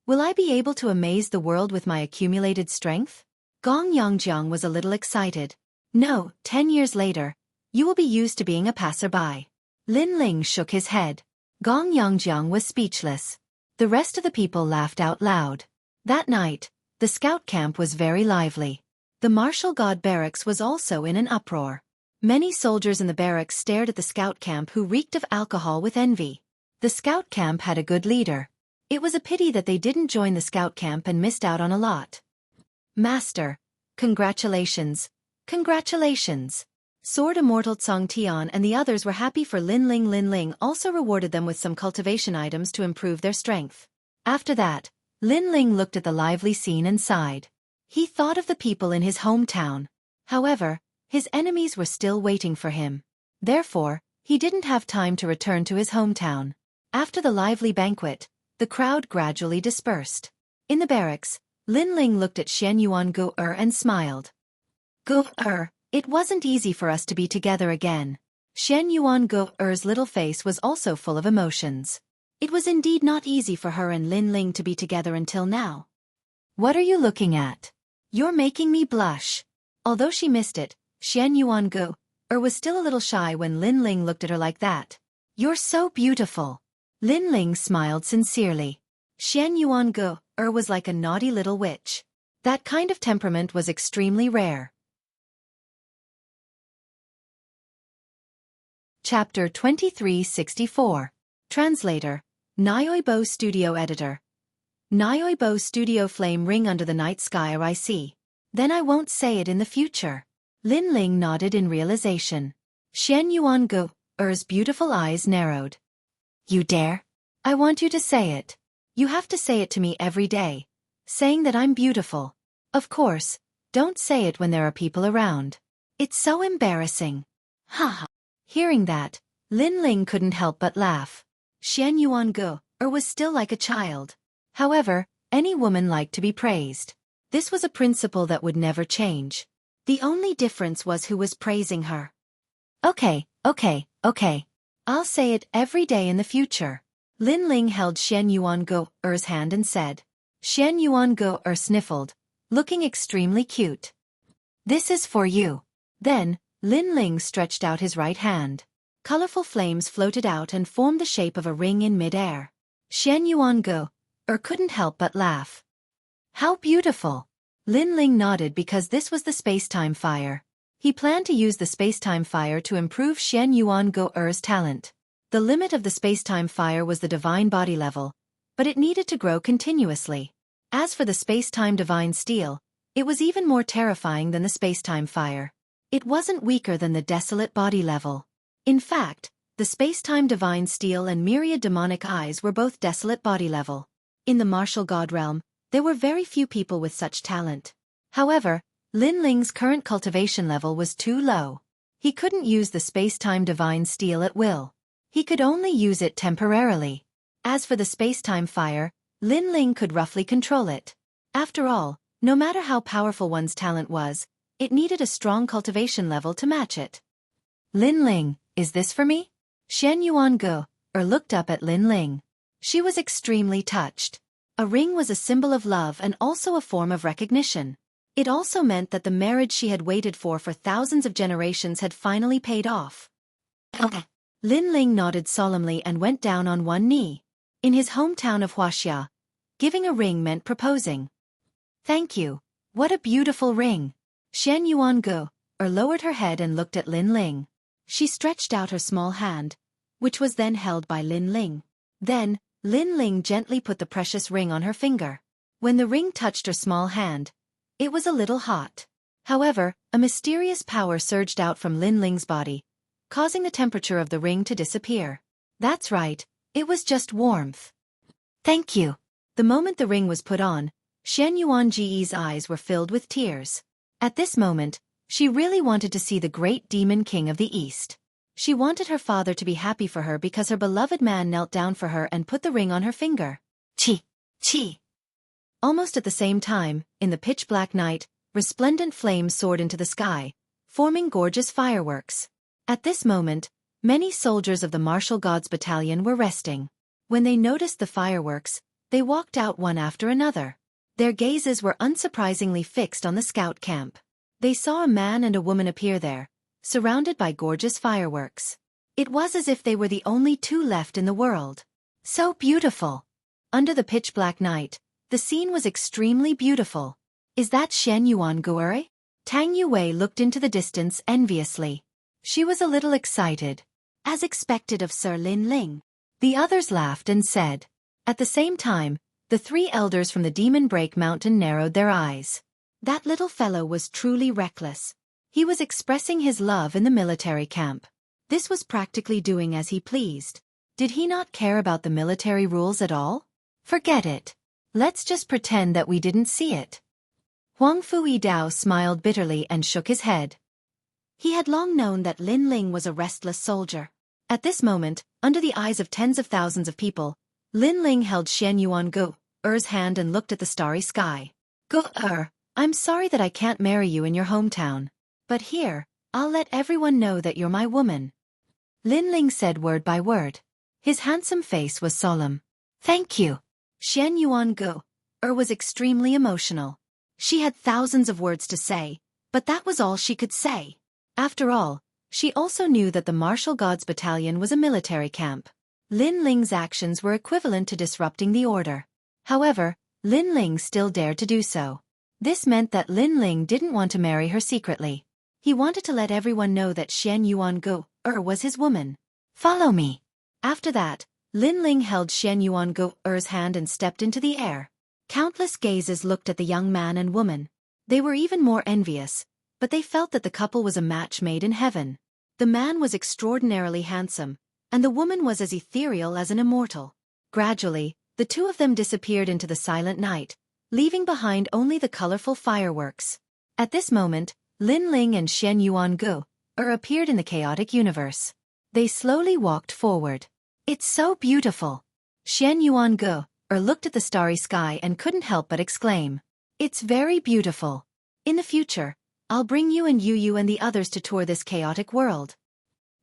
will I be able to amaze the world with my accumulated strength? Gong Yongjiang was a little excited. No, 10 years later, you will be used to being a passerby. Lin Ling shook his head. Gong Yongjiang was speechless. The rest of the people laughed out loud. That night, the scout camp was very lively. The martial god barracks was also in an uproar. Many soldiers in the barracks stared at the scout camp who reeked of alcohol with envy. The scout camp had a good leader. It was a pity that they didn't join the scout camp and missed out on a lot. Master, congratulations. Congratulations. Sword Immortal Tsang Tian and the others were happy for Lin Ling. Lin Ling also rewarded them with some cultivation items to improve their strength. After that, Lin Ling looked at the lively scene and sighed. He thought of the people in his hometown. However, his enemies were still waiting for him. Therefore, he didn't have time to return to his hometown. After the lively banquet, the crowd gradually dispersed. In the barracks, Lin Ling looked at Shen Yuan Gu-er and smiled. Gu-er, it wasn't easy for us to be together again. Shen Yuan Gu-er's little face was also full of emotions. It was indeed not easy for her and Lin Ling to be together until now. What are you looking at? You're making me blush. Although she missed it, Shen Yuan Gu-er was still a little shy when Lin Ling looked at her like that. You're so beautiful. Lin Ling smiled sincerely. Shen Yuan Gu-er was like a naughty little witch. That kind of temperament was extremely rare. Chapter 2364. Translator. Nyoibo Studio Editor. Nyoibo Studio Flame ring under the night sky I see. Then I won't say it in the future. Lin Ling nodded in realization. Shen Yuan Gu-er's beautiful eyes narrowed. You dare? I want you to say it. You have to say it to me every day. Saying that I'm beautiful. Of course, don't say it when there are people around. It's so embarrassing. Ha. Hearing that, Lin Ling couldn't help but laugh. Shen Yuan Gu-er was still like a child. However, any woman liked to be praised. This was a principle that would never change. The only difference was who was praising her. Okay. I'll say it every day in the future. Lin Ling held Shen Yuan Gu-er's hand and said. Shen Yuan Gu-er sniffled, looking extremely cute. This is for you. Then, Lin Ling stretched out his right hand. Colorful flames floated out and formed the shape of a ring in mid-air. Shen Yuan Gu-er couldn't help but laugh. How beautiful! Lin Ling nodded because this was the space-time fire. He planned to use the space-time fire to improve Shen Yuan Gu-er's talent. The limit of the space-time fire was the divine body level, but it needed to grow continuously. As for the space-time divine steel, it was even more terrifying than the space-time fire. It wasn't weaker than the desolate body level. In fact, the space-time divine steel and myriad demonic eyes were both desolate body level. In the martial god realm, there were very few people with such talent. However, Lin Ling's current cultivation level was too low. He couldn't use the space-time divine steel at will. He could only use it temporarily. As for the space-time fire, Lin Ling could roughly control it. After all, no matter how powerful one's talent was, it needed a strong cultivation level to match it. Lin Ling, is this for me? Shen Yuan Gu-er looked up at Lin Ling. She was extremely touched. A ring was a symbol of love and also a form of recognition. It also meant that the marriage she had waited for thousands of generations had finally paid off. Lin Ling nodded solemnly and went down on one knee. In his hometown of Huaxia, giving a ring meant proposing. Thank you. What a beautiful ring. Shen Yuan Gu-er lowered her head and looked at Lin Ling. She stretched out her small hand, which was then held by Lin Ling. Then, Lin Ling gently put the precious ring on her finger. When the ring touched her small hand, it was a little hot. However, a mysterious power surged out from Lin Ling's body, causing the temperature of the ring to disappear. That's right, it was just warmth. Thank you. The moment the ring was put on, Shen Yuan Ji's eyes were filled with tears. At this moment, She really wanted to see the great demon king of the East. She wanted her father to be happy for her because her beloved man knelt down for her and put the ring on her finger. Chi! Chi! Almost at the same time, in the pitch-black night, resplendent flames soared into the sky, forming gorgeous fireworks. At this moment, many soldiers of the martial gods battalion were resting. When they noticed the fireworks, they walked out one after another. Their gazes were unsurprisingly fixed on the scout camp. They saw a man and a woman appear there, surrounded by gorgeous fireworks. It was as if they were the only two left in the world. So beautiful! Under the pitch-black night, the scene was extremely beautiful. Is that Shen Yuan Guori? Tang Yue looked into the distance enviously. She was a little excited. As expected of Sir Lin Ling. The others laughed and said. At the same time, the three elders from the Demon Break Mountain narrowed their eyes. That little fellow was truly reckless. He was expressing his love in the military camp. This was practically doing as he pleased. Did he not care about the military rules at all? Forget it. Let's just pretend that we didn't see it. Huang Fui Dao smiled bitterly and shook his head. He had long known that Lin Ling was a restless soldier. At this moment, under the eyes of tens of thousands of people, Lin Ling held Shen Yuan Gu's hand and looked at the starry sky. Gu-er, I'm sorry that I can't marry you in your hometown. But here, I'll let everyone know that you're my woman. Lin Ling said word by word. His handsome face was solemn. Thank you. Shen Yuan Gu was extremely emotional. She had thousands of words to say, but that was all she could say. After all, she also knew that the Martial Gods Battalion was a military camp. Lin Ling's actions were equivalent to disrupting the order. However, Lin Ling still dared to do so. This meant that Lin Ling didn't want to marry her secretly. He wanted to let everyone know that Shen Yuan Gu was his woman. Follow me. After that, Lin Ling held Shen Yuan Gu's hand and stepped into the air. Countless gazes looked at the young man and woman. They were even more envious, but they felt that the couple was a match made in heaven. The man was extraordinarily handsome, and the woman was as ethereal as an immortal. Gradually, the two of them disappeared into the silent night, leaving behind only the colorful fireworks. At this moment, Lin Ling and Shen Yuan Gu appeared in the chaotic universe. They slowly walked forward. It's so beautiful. Shen Yuan Gu looked at the starry sky and couldn't help but exclaim. It's very beautiful. In the future, I'll bring you and the others to tour this chaotic world.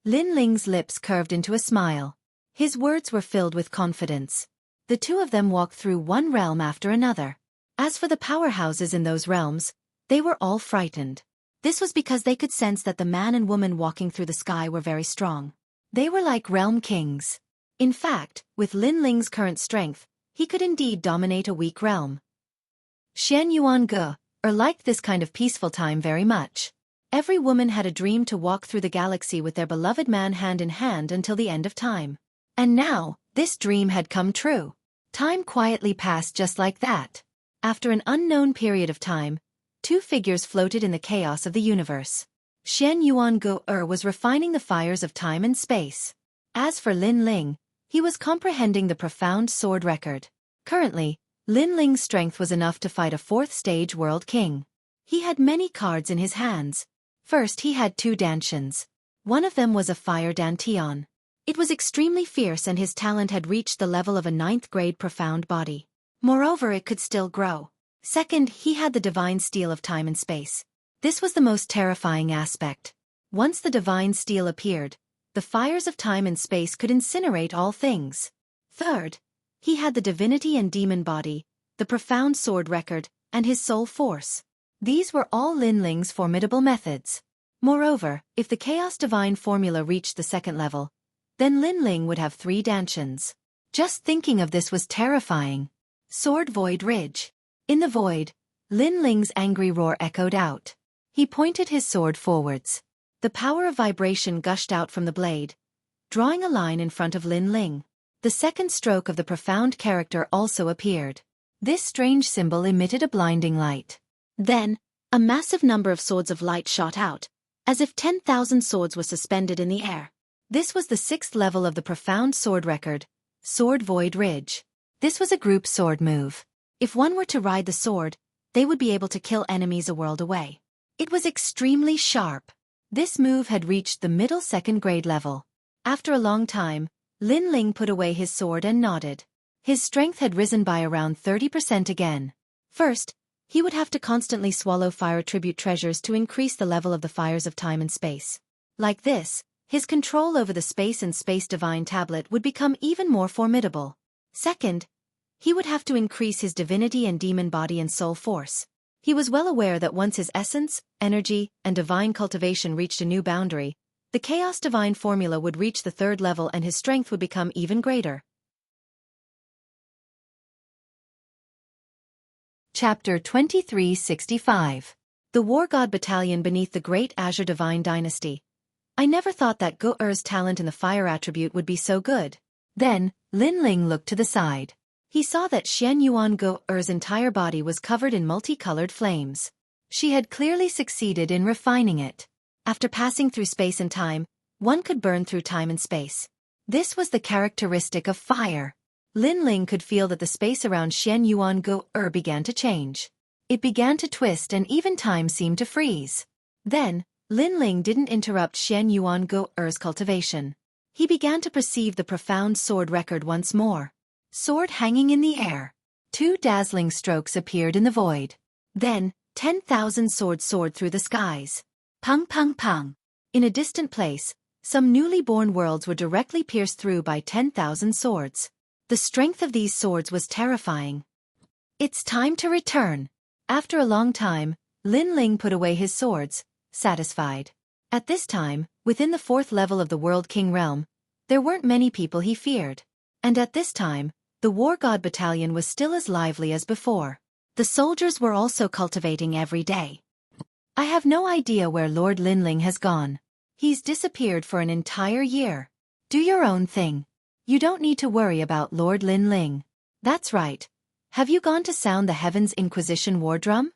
Lin Ling's lips curved into a smile. His words were filled with confidence. The two of them walked through one realm after another. As for the powerhouses in those realms, they were all frightened. This was because they could sense that the man and woman walking through the sky were very strong. They were like realm kings. In fact, with Lin Ling's current strength, he could indeed dominate a weak realm. Shen Yuan Gu liked this kind of peaceful time very much. Every woman had a dream to walk through the galaxy with their beloved man hand in hand until the end of time. And now, this dream had come true. Time quietly passed just like that. After an unknown period of time, two figures floated in the chaos of the universe. Shen Yuan Gu was refining the fires of time and space. As for Lin Ling, he was comprehending the profound sword record. Currently, Lin Ling's strength was enough to fight a fourth-stage world king. He had many cards in his hands. First he had two Dantians. One of them was a fire Dantian. It was extremely fierce and his talent had reached the level of a 9th-grade profound body. Moreover, it could still grow. Second, he had the divine steel of time and space. This was the most terrifying aspect. Once the divine steel appeared, the fires of time and space could incinerate all things. Third, he had the divinity and demon body, the profound sword record, and his soul force. These were all Lin Ling's formidable methods. Moreover, if the Chaos Divine formula reached the second level, then Lin Ling would have 3 Dantians. Just thinking of this was terrifying. Sword Void Ridge. In the void, Lin Ling's angry roar echoed out. He pointed his sword forwards. The power of vibration gushed out from the blade, drawing a line in front of Lin Ling. The second stroke of the profound character also appeared. This strange symbol emitted a blinding light. Then, a massive number of swords of light shot out, as if 10,000 swords were suspended in the air. This was the 6th level of the profound sword record, Sword Void Ridge. This was a group sword move. If one were to ride the sword, they would be able to kill enemies a world away. It was extremely sharp. This move had reached the middle second grade level. After a long time, Lin Ling put away his sword and nodded. His strength had risen by around 30% again. First, he would have to constantly swallow fire tribute treasures to increase the level of the fires of time and space. Like this, his control over the space and space divine tablet would become even more formidable. Second, he would have to increase his divinity and demon body and soul force. He was well aware that once his essence, energy, and divine cultivation reached a new boundary, the chaos divine formula would reach the third level and his strength would become even greater. Chapter 2365. The War God Battalion beneath the Great Azure Divine Dynasty. I never thought that Ge-Er's talent in the fire attribute would be so good. Then, Lin Ling looked to the side. He saw that Xian Yuan Ge-Er's entire body was covered in multicolored flames. She had clearly succeeded in refining it. After passing through space and time, one could burn through time and space. This was the characteristic of fire. Lin Ling could feel that the space around Xian Yuan Ge-Er began to change. It began to twist and even time seemed to freeze. Then, Lin Ling didn't interrupt Xian Yuan Ge-Er's cultivation. He began to perceive the profound sword record once more. Sword hanging in the air. 2 dazzling strokes appeared in the void. Then, 10,000 swords soared through the skies. Pang pang pang. In a distant place, some newly born worlds were directly pierced through by 10,000 swords. The strength of these swords was terrifying. It's time to return. After a long time, Lin Ling put away his swords, satisfied. At this time, within the 4th level of the World King realm, there weren't many people he feared. And at this time, the War God Battalion was still as lively as before. The soldiers were also cultivating every day. I have no idea where Lord Lin Ling has gone. He's disappeared for an entire year. Do your own thing. You don't need to worry about Lord Lin Ling. That's right. Have you gone to sound the Heaven's Inquisition war drum?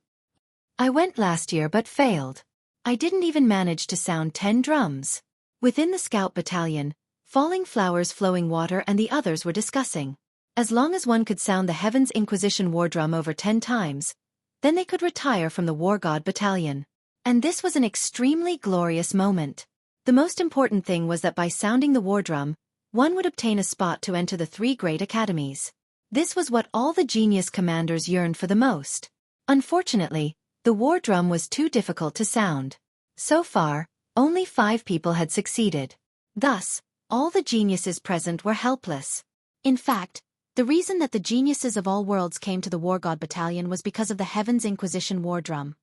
I went last year but failed. I didn't even manage to sound 10 drums. Within the scout battalion, Falling Flowers, Flowing Water and the others were discussing. As long as one could sound the Heaven's Inquisition war drum over 10 times, then they could retire from the War God Battalion. And this was an extremely glorious moment. The most important thing was that by sounding the war drum, one would obtain a spot to enter the 3 great academies. This was what all the genius commanders yearned for the most. Unfortunately, the war drum was too difficult to sound. So far, only 5 people had succeeded. Thus, all the geniuses present were helpless. In fact, the reason that the geniuses of all worlds came to the War God Battalion was because of the Heaven's Inquisition war drum.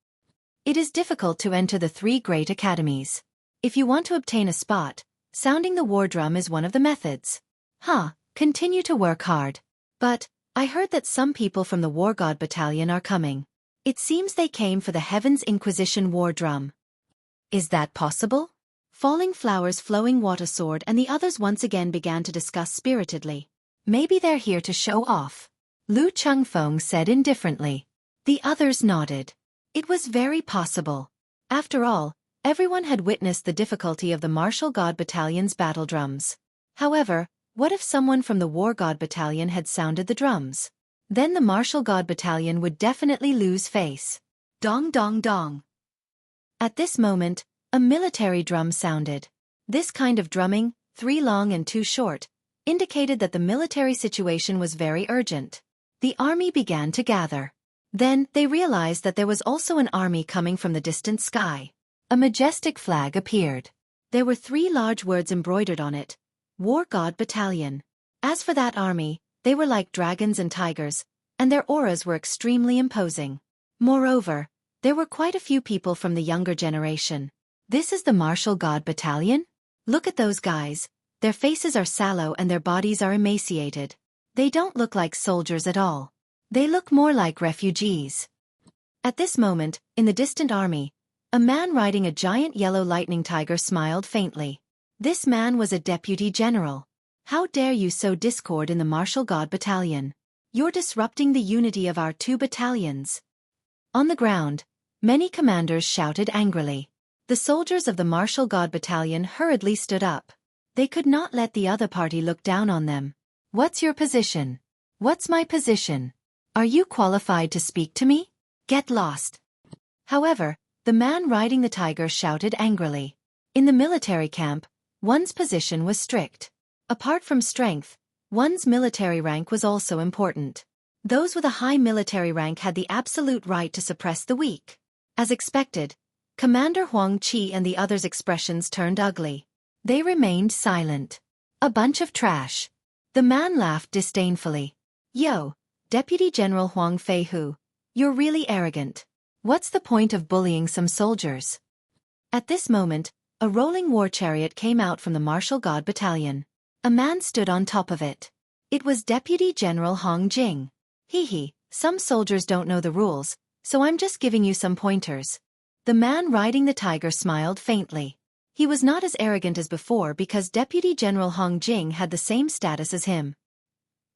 It is difficult to enter the 3 great academies. If you want to obtain a spot, sounding the war drum is one of the methods. Continue to work hard. But, I heard that some people from the War God Battalion are coming. It seems they came for the Heaven's Inquisition war drum. Is that possible? Falling Flowers, Flowing Water Sword and the others once again began to discuss spiritedly. Maybe they're here to show off. Lu Chengfeng said indifferently. The others nodded. It was very possible. After all, everyone had witnessed the difficulty of the Martial God Battalion's battle drums. However, what if someone from the War God Battalion had sounded the drums? Then the Martial God Battalion would definitely lose face. Dong dong dong. At this moment, a military drum sounded. This kind of drumming, 3 long and 2 short, indicated that the military situation was very urgent. The army began to gather. Then, they realized that there was also an army coming from the distant sky. A majestic flag appeared. There were 3 large words embroidered on it. War God Battalion. As for that army, they were like dragons and tigers, and their auras were extremely imposing. Moreover, there were quite a few people from the younger generation. This is the Martial God Battalion? Look at those guys. Their faces are sallow and their bodies are emaciated. They don't look like soldiers at all. They look more like refugees. At this moment, in the distant army, a man riding a giant yellow lightning tiger smiled faintly. This man was a deputy general. How dare you sow discord in the Martial God Battalion? You're disrupting the unity of our 2 battalions. On the ground, many commanders shouted angrily. The soldiers of the Martial God Battalion hurriedly stood up. They could not let the other party look down on them. What's your position? What's my position? Are you qualified to speak to me? Get lost. However, The man riding the tiger shouted angrily. In the military camp, one's position was strict. Apart from strength, one's military rank was also important. Those with a high military rank had the absolute right to suppress the weak. As expected, Commander Xueqi and the others' expressions turned ugly. They remained silent. A bunch of trash. The man laughed disdainfully. Yo, Deputy General Huang Feihu, you're really arrogant. What's the point of bullying some soldiers? At this moment, a rolling war chariot came out from the Martial God Battalion. A man stood on top of it. It was Deputy General Hong Jing. Hee, some soldiers don't know the rules, so I'm just giving you some pointers. The man riding the tiger smiled faintly. He was not as arrogant as before because Deputy General Hong Jing had the same status as him.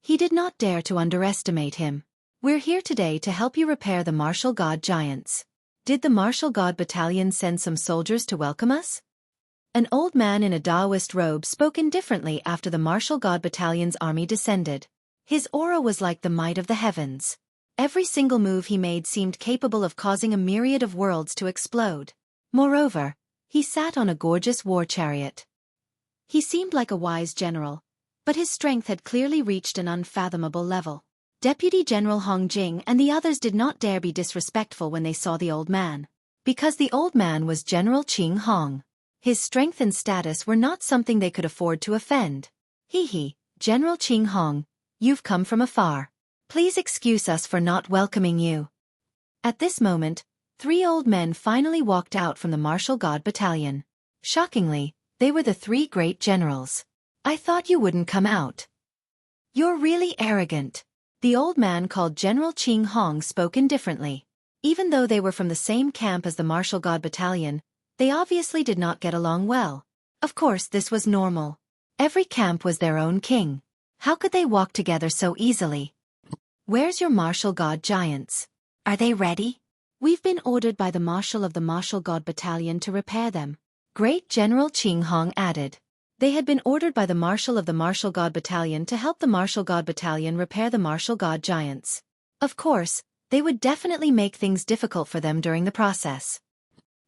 He did not dare to underestimate him. We're here today to help you repair the Martial God Giants. Did the Martial God Battalion send some soldiers to welcome us? An old man in a Taoist robe spoke indifferently after the Martial God Battalion's army descended. His aura was like the might of the heavens. Every single move he made seemed capable of causing a myriad of worlds to explode. Moreover, he sat on a gorgeous war chariot. He seemed like a wise general, but his strength had clearly reached an unfathomable level. Deputy General Hong Jing and the others did not dare be disrespectful when they saw the old man. Because the old man was General Qing Hong. His strength and status were not something they could afford to offend. Hee, General Qing Hong, you've come from afar. Please excuse us for not welcoming you. At this moment, 3 old men finally walked out from the Martial God Battalion. Shockingly, they were the 3 great generals. I thought you wouldn't come out. You're really arrogant. The old man called General Qing Hong spoke indifferently. Even though they were from the same camp as the Martial God Battalion, they obviously did not get along well. Of course, this was normal. Every camp was their own king. How could they walk together so easily? Where's your Martial God Giants? Are they ready? We've been ordered by the Marshal of the Martial God Battalion to repair them. Great General Qing Hong added. They had been ordered by the Marshal of the Martial God Battalion to help the Martial God Battalion repair the Martial God Giants. Of course, they would definitely make things difficult for them during the process.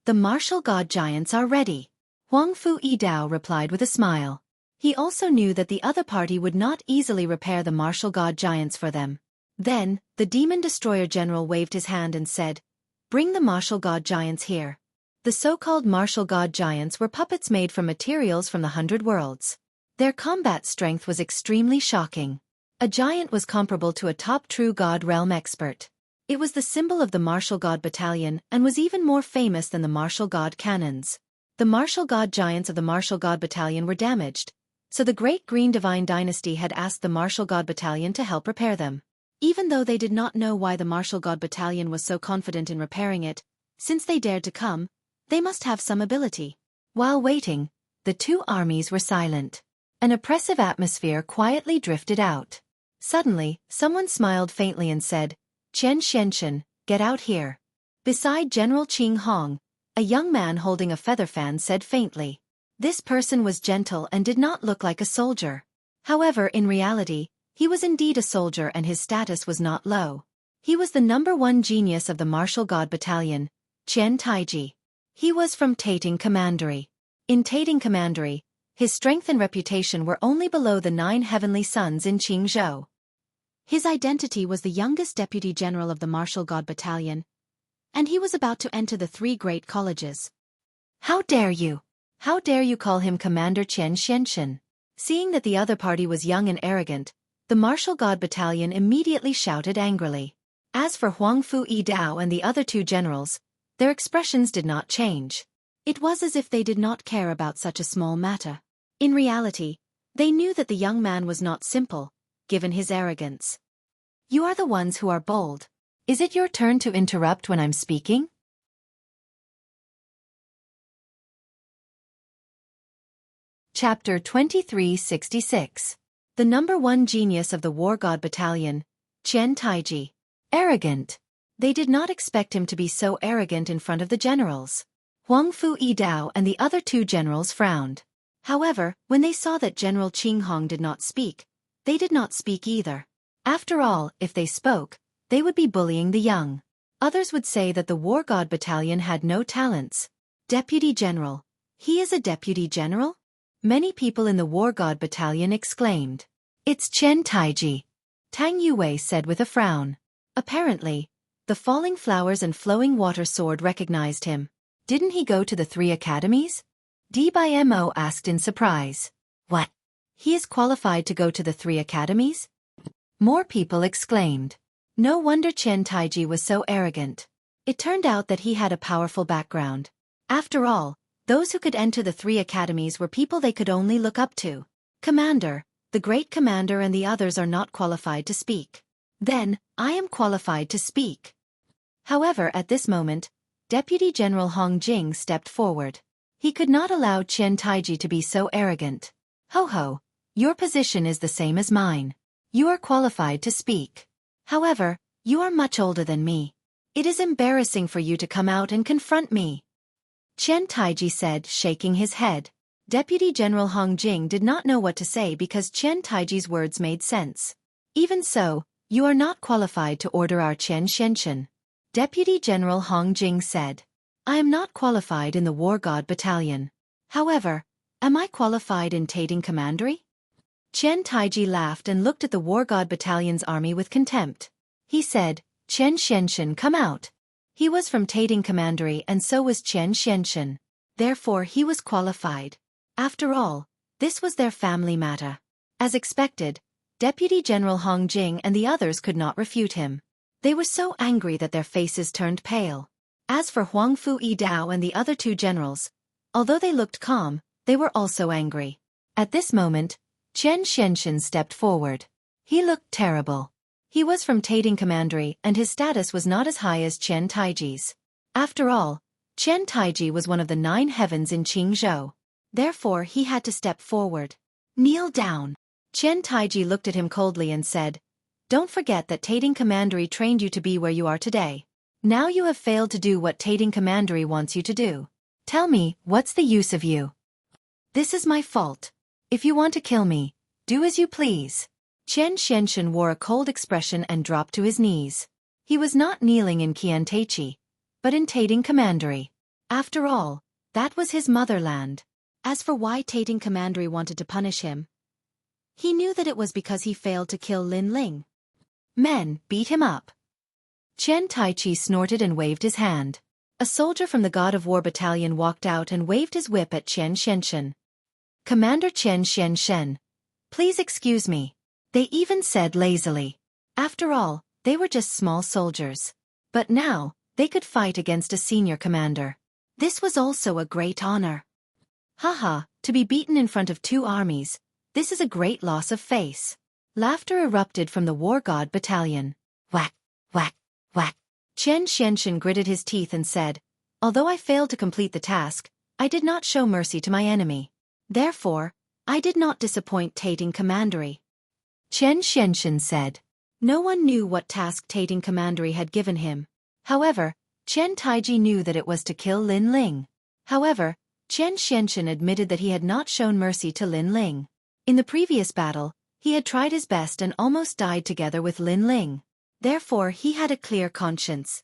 The Martial God Giants are ready. Huang Fu Yidao replied with a smile. He also knew that the other party would not easily repair the Martial God Giants for them. Then, the Demon Destroyer General waved his hand and said, "Bring the Martial God Giants here." The so-called Martial God Giants were puppets made from materials from the 100 Worlds. Their combat strength was extremely shocking. A giant was comparable to a top true God realm expert. It was the symbol of the Martial God Battalion and was even more famous than the Martial God cannons. The Martial God Giants of the Martial God Battalion were damaged, so the Great Green Divine Dynasty had asked the Martial God Battalion to help repair them. Even though they did not know why the Martial God Battalion was so confident in repairing it, since they dared to come, they must have some ability. While waiting, the 2 armies were silent. An oppressive atmosphere quietly drifted out. Suddenly, someone smiled faintly and said, "Chen Xianchen, get out here." Beside General Qing Hong, a young man holding a feather fan said faintly. This person was gentle and did not look like a soldier. However, in reality, he was indeed a soldier and his status was not low. He was the #1 genius of the Martial God Battalion, Qian Taiji. He was from Tating Commandery. In Tating Commandery, his strength and reputation were only below the 9 heavenly sons in Qingzhou. His identity was the youngest deputy general of the Martial God Battalion, and he was about to enter the 3 great colleges. How dare you? How dare you call him Commander Chen Xianchen? Seeing that the other party was young and arrogant, the Martial God Battalion immediately shouted angrily. As for Huang Fu Yidao and the other 2 generals, their expressions did not change. It was as if they did not care about such a small matter. In reality, they knew that the young man was not simple, given his arrogance. You are the ones who are bold. Is it your turn to interrupt when I'm speaking? Chapter 2366. The #1 genius of the War God Battalion, Qian Taiji. Arrogant. They did not expect him to be so arrogant in front of the generals. Huang Fu Yidao and the other 2 generals frowned. However, when they saw that General Qing Hong did not speak, they did not speak either. After all, if they spoke, they would be bullying the young. Others would say that the War God Battalion had no talents. Deputy General. He is a Deputy General? Many people in the War God Battalion exclaimed. It's Chen Taiji. Tang Yue said with a frown. Apparently, the Falling Flowers and Flowing Water Sword recognized him. Didn't he go to the 3 academies? D by Mo asked in surprise. What? He is qualified to go to the 3 academies? More people exclaimed. No wonder Chen Taiji was so arrogant. It turned out that he had a powerful background. After all, those who could enter the 3 academies were people they could only look up to. Commander, the great commander and the others are not qualified to speak. Then, I am qualified to speak. However, at this moment, Deputy General Hong Jing stepped forward. He could not allow Chen Taiji to be so arrogant. Ho ho, your position is the same as mine. You are qualified to speak. However, you are much older than me. It is embarrassing for you to come out and confront me. Chen Taiji said, shaking his head. Deputy General Hong Jing did not know what to say because Chen Taiji's words made sense. Even so, you are not qualified to order our Chen Shenshen. Deputy General Hong Jing said. I am not qualified in the War God Battalion. However, am I qualified in Tating Commandery? Chen Taiji laughed and looked at the War God Battalion's army with contempt. He said, Chen Shenshen, come out. He was from Tating Commandery and so was Chen Shenshen. Therefore he was qualified. After all, this was their family matter. As expected, Deputy General Hong Jing and the others could not refute him. They were so angry that their faces turned pale. As for Huang Fu Yidao and the other 2 generals, although they looked calm, they were also angry. At this moment, Chen Shenshen stepped forward. He looked terrible. He was from Tating Commandery and his status was not as high as Chen Taiji's. After all, Chen Taiji was one of the 9 heavens in Qingzhou. Therefore he had to step forward. Kneel down. Chen Taiji looked at him coldly and said, Don't forget that Tating Commandery trained you to be where you are today. Now you have failed to do what Tating Commandery wants you to do. Tell me, what's the use of you? This is my fault. If you want to kill me, do as you please. Chen Shenshen wore a cold expression and dropped to his knees. He was not kneeling in Qiantaichi, but in Tating Commandery. After all, that was his motherland. As for why Tating Commandery wanted to punish him, he knew that it was because he failed to kill Lin Ling. Men, beat him up. Chen Taichi snorted and waved his hand. A soldier from the God of War Battalion walked out and waved his whip at Chen Shenshen. Commander Chen Shenshen, please excuse me. They even said lazily. After all, they were just small soldiers. But now, they could fight against a senior commander. This was also a great honor. Haha, to be beaten in front of 2 armies, this is a great loss of face. Laughter erupted from the War God Battalion. Whack, whack, whack. Chen Shenshen gritted his teeth and said, Although I failed to complete the task, I did not show mercy to my enemy. Therefore, I did not disappoint Tating Commandery. Chen Shenshen said. No one knew what task Tating Commandery had given him. However, Chen Taiji knew that it was to kill Lin Ling. However, Chen Shenshen admitted that he had not shown mercy to Lin Ling. In the previous battle, he had tried his best and almost died together with Lin Ling. Therefore he had a clear conscience.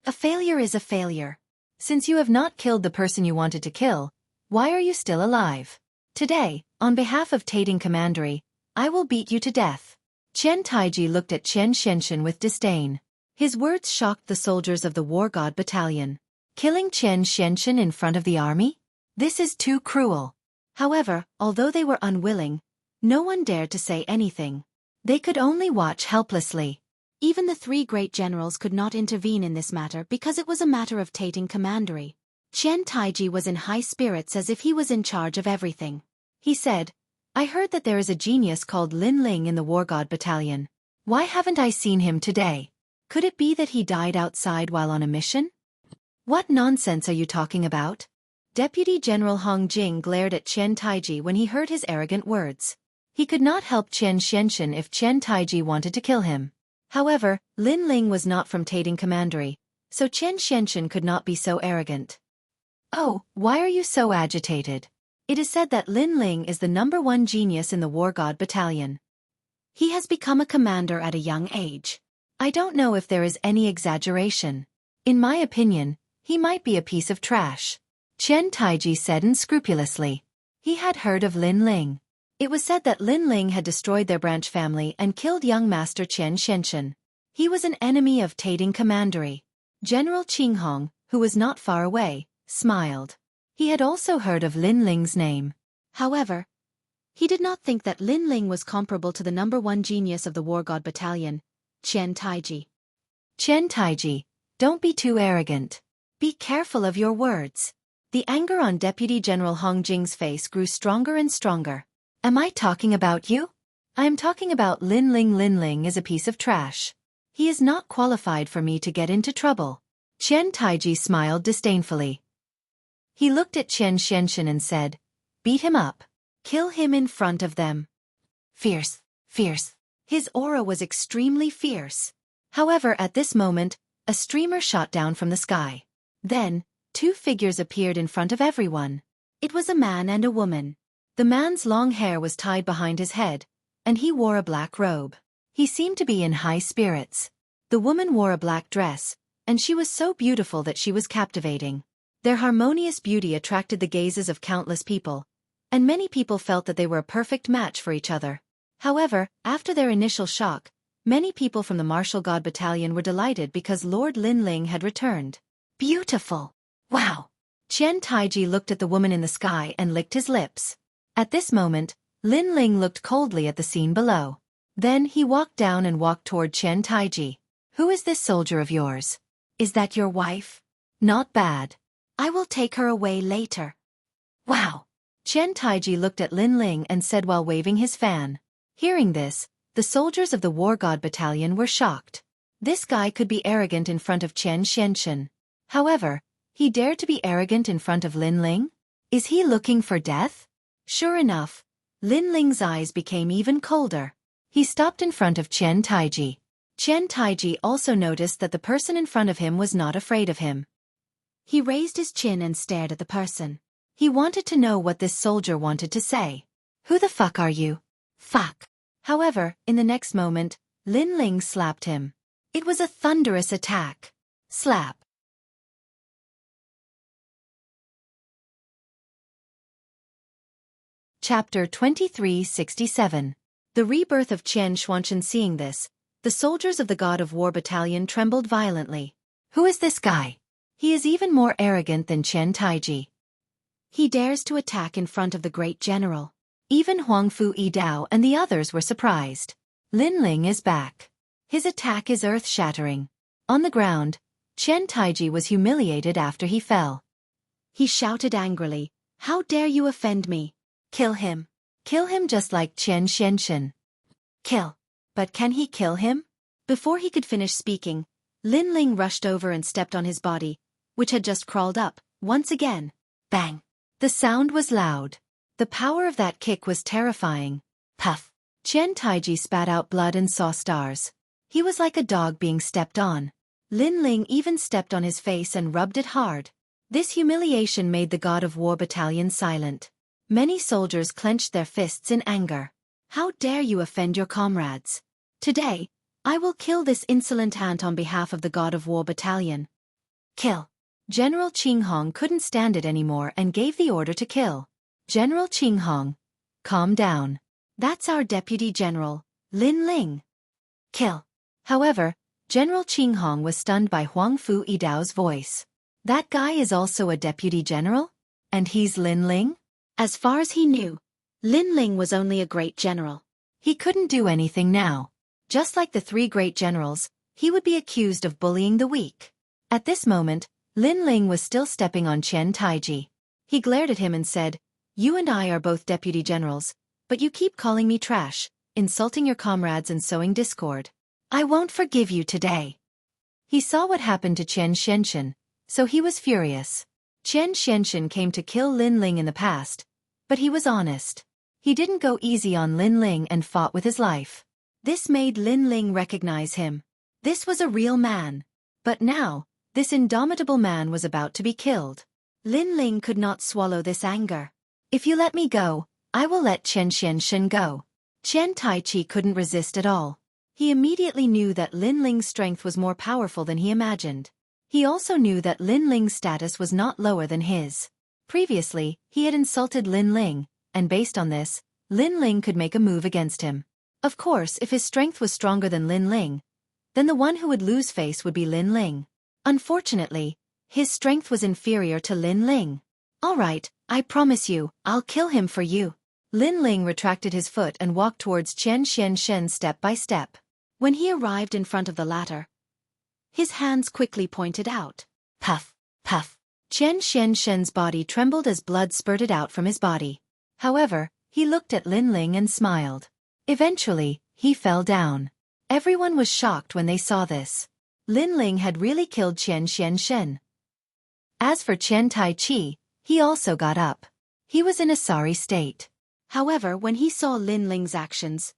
A failure is a failure. Since you have not killed the person you wanted to kill, why are you still alive? Today, on behalf of Tating Commandery, I will beat you to death. Chen Taiji looked at Chen Shenshen with disdain. His words shocked the soldiers of the War God Battalion. Killing Chen Shenshen in front of the army? This is too cruel. However, although they were unwilling, no one dared to say anything. They could only watch helplessly. Even the 3 great generals could not intervene in this matter because it was a matter of Tating Commandery. Chen Taiji was in high spirits as if he was in charge of everything. He said, I heard that there is a genius called Lin Ling in the War God Battalion. Why haven't I seen him today? Could it be that he died outside while on a mission? What nonsense are you talking about? Deputy General Hong Jing glared at Chen Taiji when he heard his arrogant words. He could not help Chen Shenshen if Chen Taiji wanted to kill him. However, Lin Ling was not from Tating Commandery, so Chen Shenshen could not be so arrogant. Oh, why are you so agitated? It is said that Lin Ling is the #1 genius in the War God Battalion. He has become a commander at a young age. I don't know if there is any exaggeration. In my opinion, he might be a piece of trash. Chen Taiji said unscrupulously. He had heard of Lin Ling. It was said that Lin Ling had destroyed their branch family and killed young master Chen Xianxian. He was an enemy of Taiding Commandery. General Qinghong, who was not far away, smiled. He had also heard of Lin Ling's name. However, he did not think that Lin Ling was comparable to the #1 genius of the War God Battalion, Chen Taiji. Chen Taiji, don't be too arrogant. Be careful of your words. The anger on Deputy General Hong Jing's face grew stronger and stronger. Am I talking about you? I am talking about Lin Ling. Lin Ling is a piece of trash. He is not qualified for me to get into trouble. Chen Taiji smiled disdainfully. He looked at Chen Xianxian and said, beat him up. Kill him in front of them. Fierce, fierce. His aura was extremely fierce. However, at this moment, a streamer shot down from the sky. Then, two figures appeared in front of everyone. It was a man and a woman. The man's long hair was tied behind his head, and he wore a black robe. He seemed to be in high spirits. The woman wore a black dress, and she was so beautiful that she was captivating. Their harmonious beauty attracted the gazes of countless people, and many people felt that they were a perfect match for each other. However, after their initial shock, many people from the Martial God Battalion were delighted because Lord Lin Ling had returned. Beautiful! Wow! Chen Taiji looked at the woman in the sky and licked his lips. At this moment, Lin Ling looked coldly at the scene below. Then he walked down and walked toward Chen Taiji. Who is this soldier of yours? Is that your wife? Not bad. I will take her away later. Wow! Chen Taiji looked at Lin Ling and said while waving his fan. Hearing this, the soldiers of the War God Battalion were shocked. This guy could be arrogant in front of Chen Xianxian. However, he dared to be arrogant in front of Lin Ling? Is he looking for death? Sure enough, Lin Ling's eyes became even colder. He stopped in front of Chen Taiji. Chen Taiji also noticed that the person in front of him was not afraid of him. He raised his chin and stared at the person. He wanted to know what this soldier wanted to say. Who the fuck are you? Fuck. However, in the next moment, Lin Ling slapped him. It was a thunderous attack. Slap. Chapter 2367. The rebirth of Chen Xuanchen. Seeing this, the soldiers of the God of War Battalion trembled violently. Who is this guy? He is even more arrogant than Chen Taiji. He dares to attack in front of the great general. Even Huang Fu Yidao and the others were surprised. Lin Ling is back. His attack is earth-shattering. On the ground, Chen Taiji was humiliated after he fell. He shouted angrily, "How dare you offend me? Kill him. Kill him just like Chen Xianxian." Kill. But can he kill him? Before he could finish speaking, Lin Ling rushed over and stepped on his body, which had just crawled up, once again. Bang! The sound was loud. The power of that kick was terrifying. Puff! Chen Taiji spat out blood and saw stars. He was like a dog being stepped on. Lin Ling even stepped on his face and rubbed it hard. This humiliation made the God of War Battalion silent. Many soldiers clenched their fists in anger. How dare you offend your comrades? Today, I will kill this insolent ant on behalf of the God of War Battalion. Kill. General Qinghong couldn't stand it anymore and gave the order to kill. General Qinghong, calm down. That's our deputy general, Lin Ling. Kill. However, General Qinghong was stunned by Huang Fu Yidao's voice. That guy is also a deputy general? And he's Lin Ling? As far as he knew, Lin Ling was only a great general. He couldn't do anything now. Just like the three great generals, he would be accused of bullying the weak. At this moment, Lin Ling was still stepping on Chen Taiji. He glared at him and said, "You and I are both deputy generals, but you keep calling me trash, insulting your comrades and sowing discord. I won't forgive you today." He saw what happened to Chen Xianxian, so he was furious. Chen Xianxian came to kill Lin Ling in the past, but he was honest. He didn't go easy on Lin Ling and fought with his life. This made Lin Ling recognize him. This was a real man. But now, this indomitable man was about to be killed. Lin Ling could not swallow this anger. "If you let me go, I will let Chen Xianxian go." Chen Taichi couldn't resist at all. He immediately knew that Lin Ling's strength was more powerful than he imagined. He also knew that Lin Ling's status was not lower than his. Previously, he had insulted Lin Ling, and based on this, Lin Ling could make a move against him. Of course, if his strength was stronger than Lin Ling, then the one who would lose face would be Lin Ling. Unfortunately, his strength was inferior to Lin Ling. Alright, I promise you, I'll kill him for you. Lin Ling retracted his foot and walked towards Chen Xianshen step by step. When he arrived in front of the latter, his hands quickly pointed out. Puff, puff. Chen Xianshen's body trembled as blood spurted out from his body. However, he looked at Lin Ling and smiled. Eventually, he fell down. Everyone was shocked when they saw this. Lin Ling had really killed Chen Xianshen. As for Chen Taichi, he also got up. He was in a sorry state. However, when he saw Lin Ling's actions,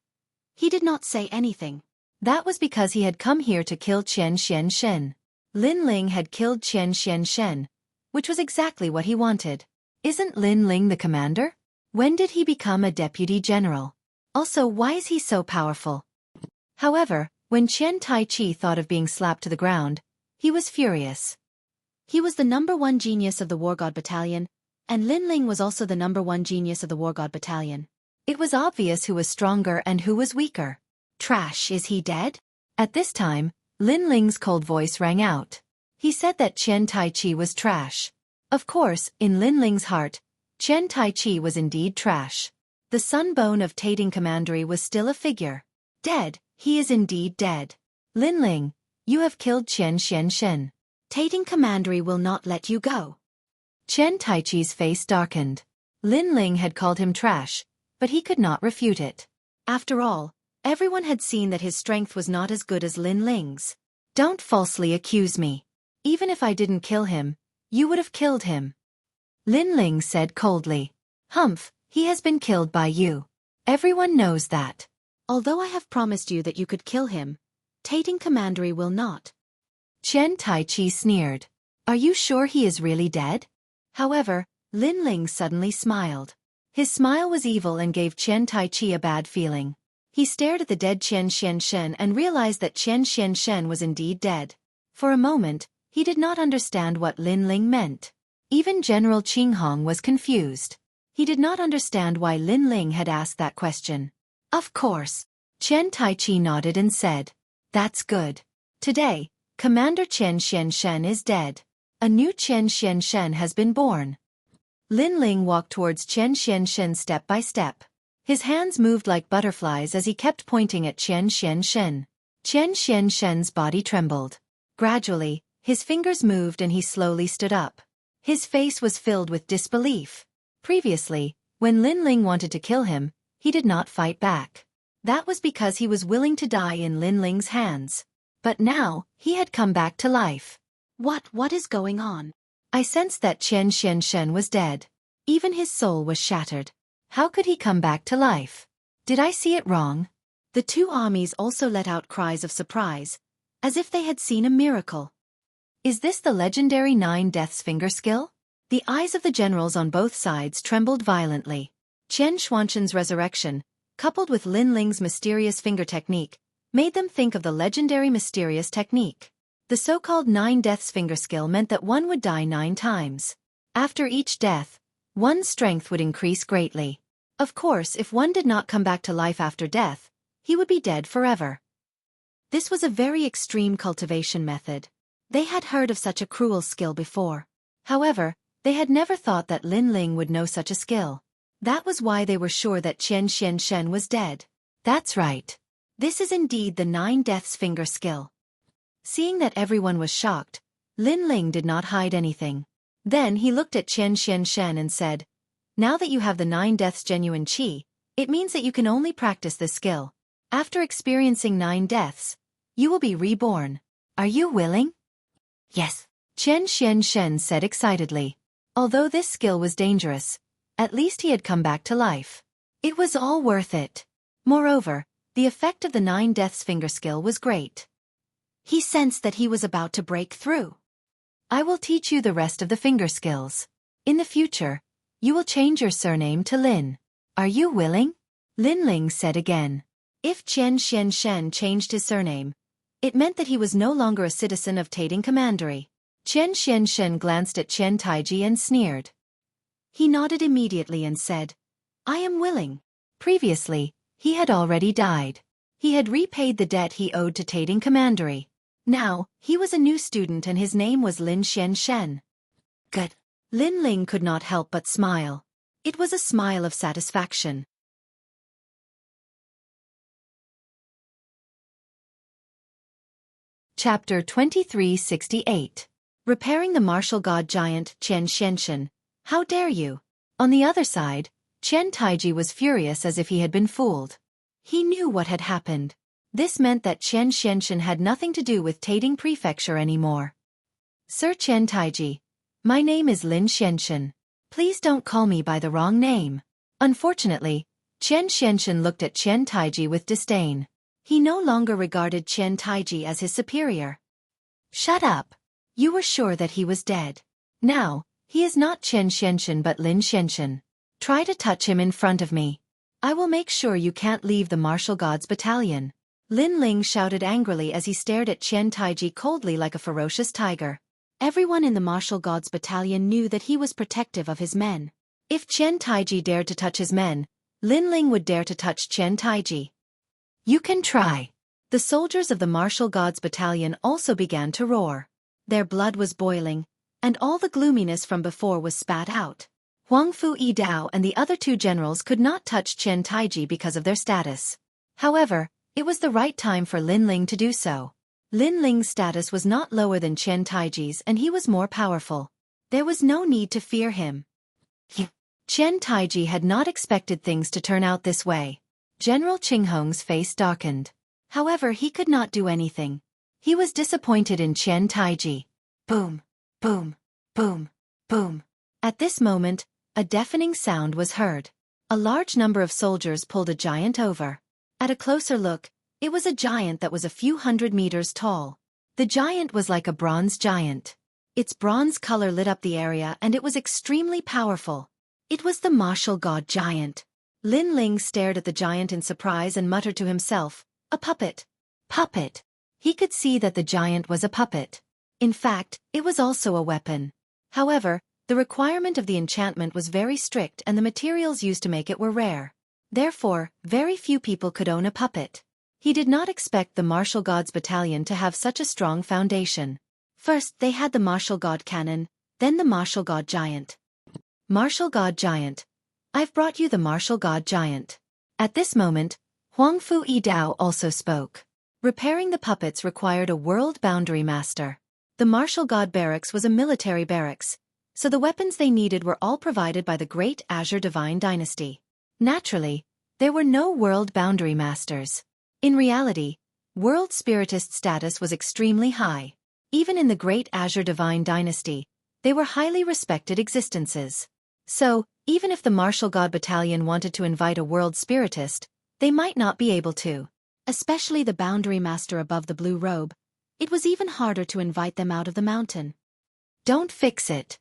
he did not say anything. That was because he had come here to kill Chen Xianshen. Lin Ling had killed Chen Xianshen, which was exactly what he wanted. Isn't Lin Ling the commander? When did he become a deputy general? Also, why is he so powerful? However, when Chen Taichi thought of being slapped to the ground, he was furious. He was the #1 genius of the War God Battalion, and Lin Ling was also the #1 genius of the War God Battalion. It was obvious who was stronger and who was weaker. Trash, is he dead? At this time, Lin Ling's cold voice rang out. He said that Chen Taichi was trash. Of course, in Lin Ling's heart, Chen Taichi was indeed trash. The sunbone of Tating Commandery was still a figure. Dead, he is indeed dead. Lin Ling, you have killed Chen Xianshen. Tating Commandery will not let you go. Chen Taichi's face darkened. Lin Ling had called him trash, but he could not refute it. After all, everyone had seen that his strength was not as good as Lin Ling's. Don't falsely accuse me. Even if I didn't kill him, you would have killed him. Lin Ling said coldly. Humph, he has been killed by you. Everyone knows that. Although I have promised you that you could kill him, Tating Commandery will not. Chen Taichi sneered. Are you sure he is really dead? However, Lin Ling suddenly smiled. His smile was evil and gave Chen Taichi a bad feeling. He stared at the dead Chen Xianshen and realized that Chen Xianshen was indeed dead. For a moment, he did not understand what Lin Ling meant. Even General Qinghong was confused. He did not understand why Lin Ling had asked that question. Of course. Chen Taichi nodded and said, That's good. Today, Commander Chen Xianshen is dead. A new Chen Xianshen has been born. Lin Ling walked towards Chen Xianshen step by step. His hands moved like butterflies as he kept pointing at Chen Xianshen. Chen Xianshen's body trembled. Gradually, his fingers moved and he slowly stood up. His face was filled with disbelief. Previously, when Lin Ling wanted to kill him, he did not fight back. That was because he was willing to die in Lin Ling's hands. But now, he had come back to life. What is going on? I sensed that Chen Xianshen was dead. Even his soul was shattered. How could he come back to life? Did I see it wrong? The two armies also let out cries of surprise, as if they had seen a miracle. Is this the legendary 9 Deaths finger skill? The eyes of the generals on both sides trembled violently. Chen Xuanshen's resurrection, coupled with Lin Ling's mysterious finger technique, made them think of the legendary mysterious technique. The so-called 9 Deaths finger skill meant that one would die 9 times. After each death, one's strength would increase greatly. Of course, if one did not come back to life after death, he would be dead forever. This was a very extreme cultivation method. They had heard of such a cruel skill before. However, they had never thought that Lin Ling would know such a skill. That was why they were sure that Chen Xianshen was dead. That's right. This is indeed the 9 Deaths finger skill. Seeing that everyone was shocked, Lin Ling did not hide anything. Then he looked at Chen Xianshen and said, Now that you have the 9 Deaths genuine qi, it means that you can only practice this skill. After experiencing 9 deaths, you will be reborn. Are you willing? Yes, Chen Xianshen said excitedly. Although this skill was dangerous, at least he had come back to life. It was all worth it. Moreover, the effect of the 9 Deaths finger skill was great. He sensed that he was about to break through. I will teach you the rest of the finger skills. In the future, you will change your surname to Lin. Are you willing? Lin Ling said again. If Qian Xianshen changed his surname, it meant that he was no longer a citizen of Tating Commandery. Qian Xianshen glanced at Qian Taiji and sneered. He nodded immediately and said, I am willing. Previously, he had already died. He had repaid the debt he owed to Tating Commandery. Now, he was a new student and his name was Lin Xianshen. Good. Lin Ling could not help but smile. It was a smile of satisfaction. Chapter 2368. Repairing the martial god giant Qian Xianshen. How dare you? On the other side, Qian Taiji was furious as if he had been fooled. He knew what had happened. This meant that Qian Xianshen had nothing to do with Tating Prefecture anymore. Sir Qian Taiji, my name is Lin Xianshen. Please don't call me by the wrong name. Unfortunately, Qian Xianshen looked at Qian Taiji with disdain. He no longer regarded Qian Taiji as his superior. Shut up. You were sure that he was dead. Now, he is not Qian Xianshen but Lin Xianshen. Try to touch him in front of me. I will make sure you can't leave the martial gods battalion. Lin Ling shouted angrily as he stared at Qian Taiji coldly like a ferocious tiger. Everyone in the martial gods battalion knew that he was protective of his men. If Qian Taiji dared to touch his men, Lin Ling would dare to touch Qian Taiji. You can try. The soldiers of the martial gods battalion also began to roar. Their blood was boiling, and all the gloominess from before was spat out. Huang Fu Yidao and the other two generals could not touch Qian Taiji because of their status. However, it was the right time for Lin Ling to do so. Lin Ling's status was not lower than Qian Taiji's and he was more powerful. There was no need to fear him. Qian Taiji had not expected things to turn out this way. General Qinghong's face darkened. However, he could not do anything. He was disappointed in Qian Taiji. Boom, boom, boom, boom. At this moment, a deafening sound was heard. A large number of soldiers pulled a giant over. At a closer look, it was a giant that was a few hundred meters tall. The giant was like a bronze giant. Its bronze color lit up the area and it was extremely powerful. It was the martial god giant. Lin Ling stared at the giant in surprise and muttered to himself, a puppet. Puppet. He could see that the giant was a puppet. In fact, it was also a weapon. However, the requirement of the enchantment was very strict and the materials used to make it were rare. Therefore, very few people could own a puppet. He did not expect the martial gods battalion to have such a strong foundation. First, they had the martial god cannon, then the martial god giant. Martial god giant. I've brought you the martial god giant. At this moment, Huang Fu Yidao also spoke. Repairing the puppets required a world boundary master. The martial god barracks was a military barracks, so the weapons they needed were all provided by the great Azure Divine Dynasty. Naturally, there were no world boundary masters. In reality, world spiritist status was extremely high. Even in the great Azure Divine Dynasty, they were highly respected existences. So, even if the martial god battalion wanted to invite a world spiritist, they might not be able to. Especially the boundary master above the blue robe. It was even harder to invite them out of the mountain. Don't fix it.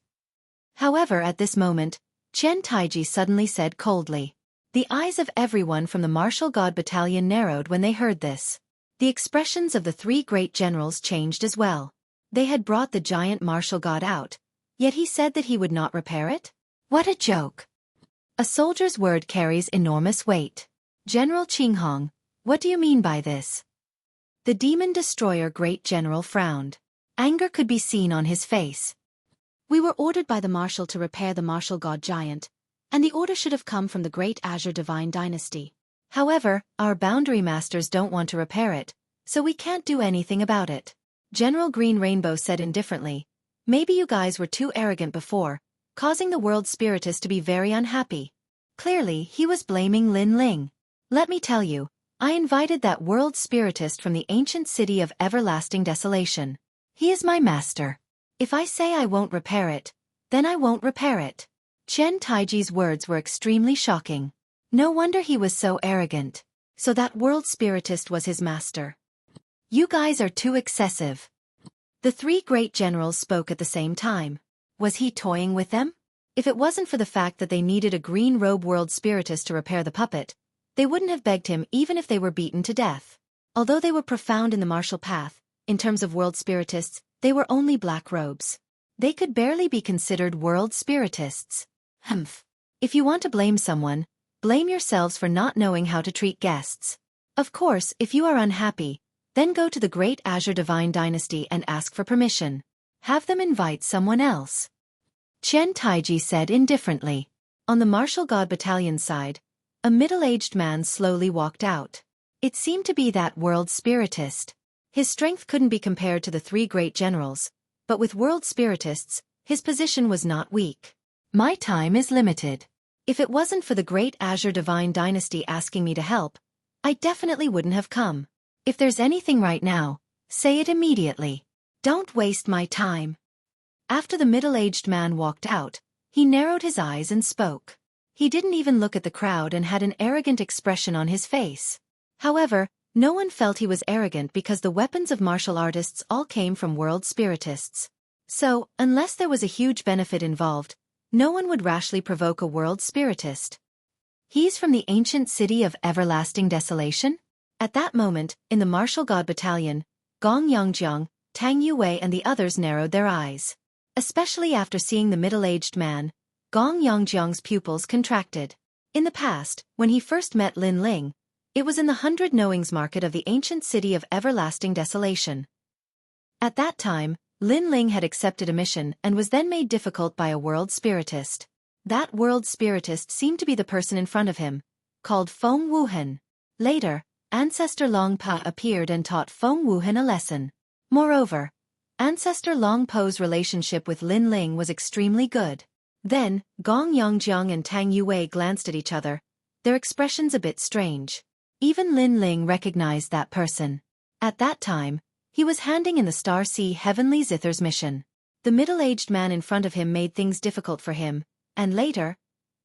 However, at this moment, Qian Taiji suddenly said coldly. The eyes of everyone from the martial god battalion narrowed when they heard this. The expressions of the three great generals changed as well. They had brought the giant martial god out, yet he said that he would not repair it? What a joke! A soldier's word carries enormous weight. General Qinghong, what do you mean by this? The demon destroyer great general frowned. Anger could be seen on his face. We were ordered by the marshal to repair the martial god giant, and the order should have come from the great Azure Divine Dynasty. However, our boundary masters don't want to repair it, so we can't do anything about it. General Green Rainbow said indifferently, maybe you guys were too arrogant before, causing the world spiritist to be very unhappy. Clearly, he was blaming Lin Ling. Let me tell you, I invited that world spiritist from the ancient city of everlasting desolation. He is my master. If I say I won't repair it, then I won't repair it. Qian Taiji's words were extremely shocking. No wonder he was so arrogant. So that world spiritist was his master. You guys are too excessive. The three great generals spoke at the same time. Was he toying with them? If it wasn't for the fact that they needed a green robe world spiritist to repair the puppet, They wouldn't have begged him even if they were beaten to death. Although they were profound in the martial path, in terms of world spiritists, they were only black robes. They could barely be considered world spiritists. Humph. If you want to blame someone, blame yourselves for not knowing how to treat guests. Of course, if you are unhappy, then go to the Great Azure Divine Dynasty and ask for permission. Have them invite someone else. Chen Taiji said indifferently. On the Martial God Battalion side, a middle-aged man slowly walked out. It seemed to be that world spiritist. His strength couldn't be compared to the three great generals, but with world spiritists, his position was not weak. My time is limited. If it wasn't for the Great Azure Divine Dynasty asking me to help, I definitely wouldn't have come. If there's anything right now, say it immediately. Don't waste my time. After the middle-aged man walked out, he narrowed his eyes and spoke. He didn't even look at the crowd and had an arrogant expression on his face. However, no one felt he was arrogant because the weapons of martial artists all came from world spiritists. So, unless there was a huge benefit involved, no one would rashly provoke a world spiritist. He's from the ancient city of everlasting desolation? At that moment, in the Martial God Battalion, Gong Yongjiang, Tang Yue and the others narrowed their eyes. Especially after seeing the middle-aged man, Gong Yongjiang's pupils contracted. In the past, when he first met Lin Ling, it was in the 100 Knowings market of the ancient city of everlasting desolation. At that time, Lin Ling had accepted a mission and was then made difficult by a world spiritist. That world spiritist seemed to be the person in front of him, called Feng Wuhan. Later, Ancestor Long Pa appeared and taught Feng Wuhan a lesson. Moreover, Ancestor Long Po's relationship with Lin Ling was extremely good. Then, Gong Yongjiang and Tang Yue glanced at each other, their expressions a bit strange. Even Lin Ling recognized that person. At that time, he was handing in the Star Sea Heavenly Zither's mission. The middle-aged man in front of him made things difficult for him, and later,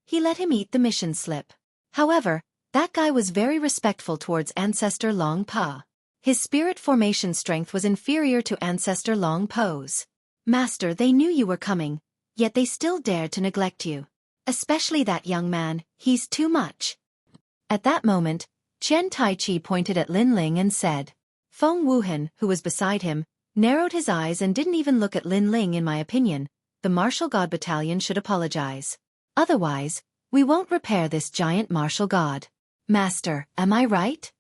he let him eat the mission slip. However, that guy was very respectful towards Ancestor Long Pa. His spirit formation strength was inferior to Ancestor Long Po's. Master, they knew you were coming, yet they still dared to neglect you. Especially that young man, he's too much. At that moment, Chen Taichi pointed at Lin Ling and said. Feng Wuhan, who was beside him, narrowed his eyes and didn't even look at Lin Ling. In my opinion, the Martial God Battalion should apologize. Otherwise, we won't repair this giant martial god. Master, am I right?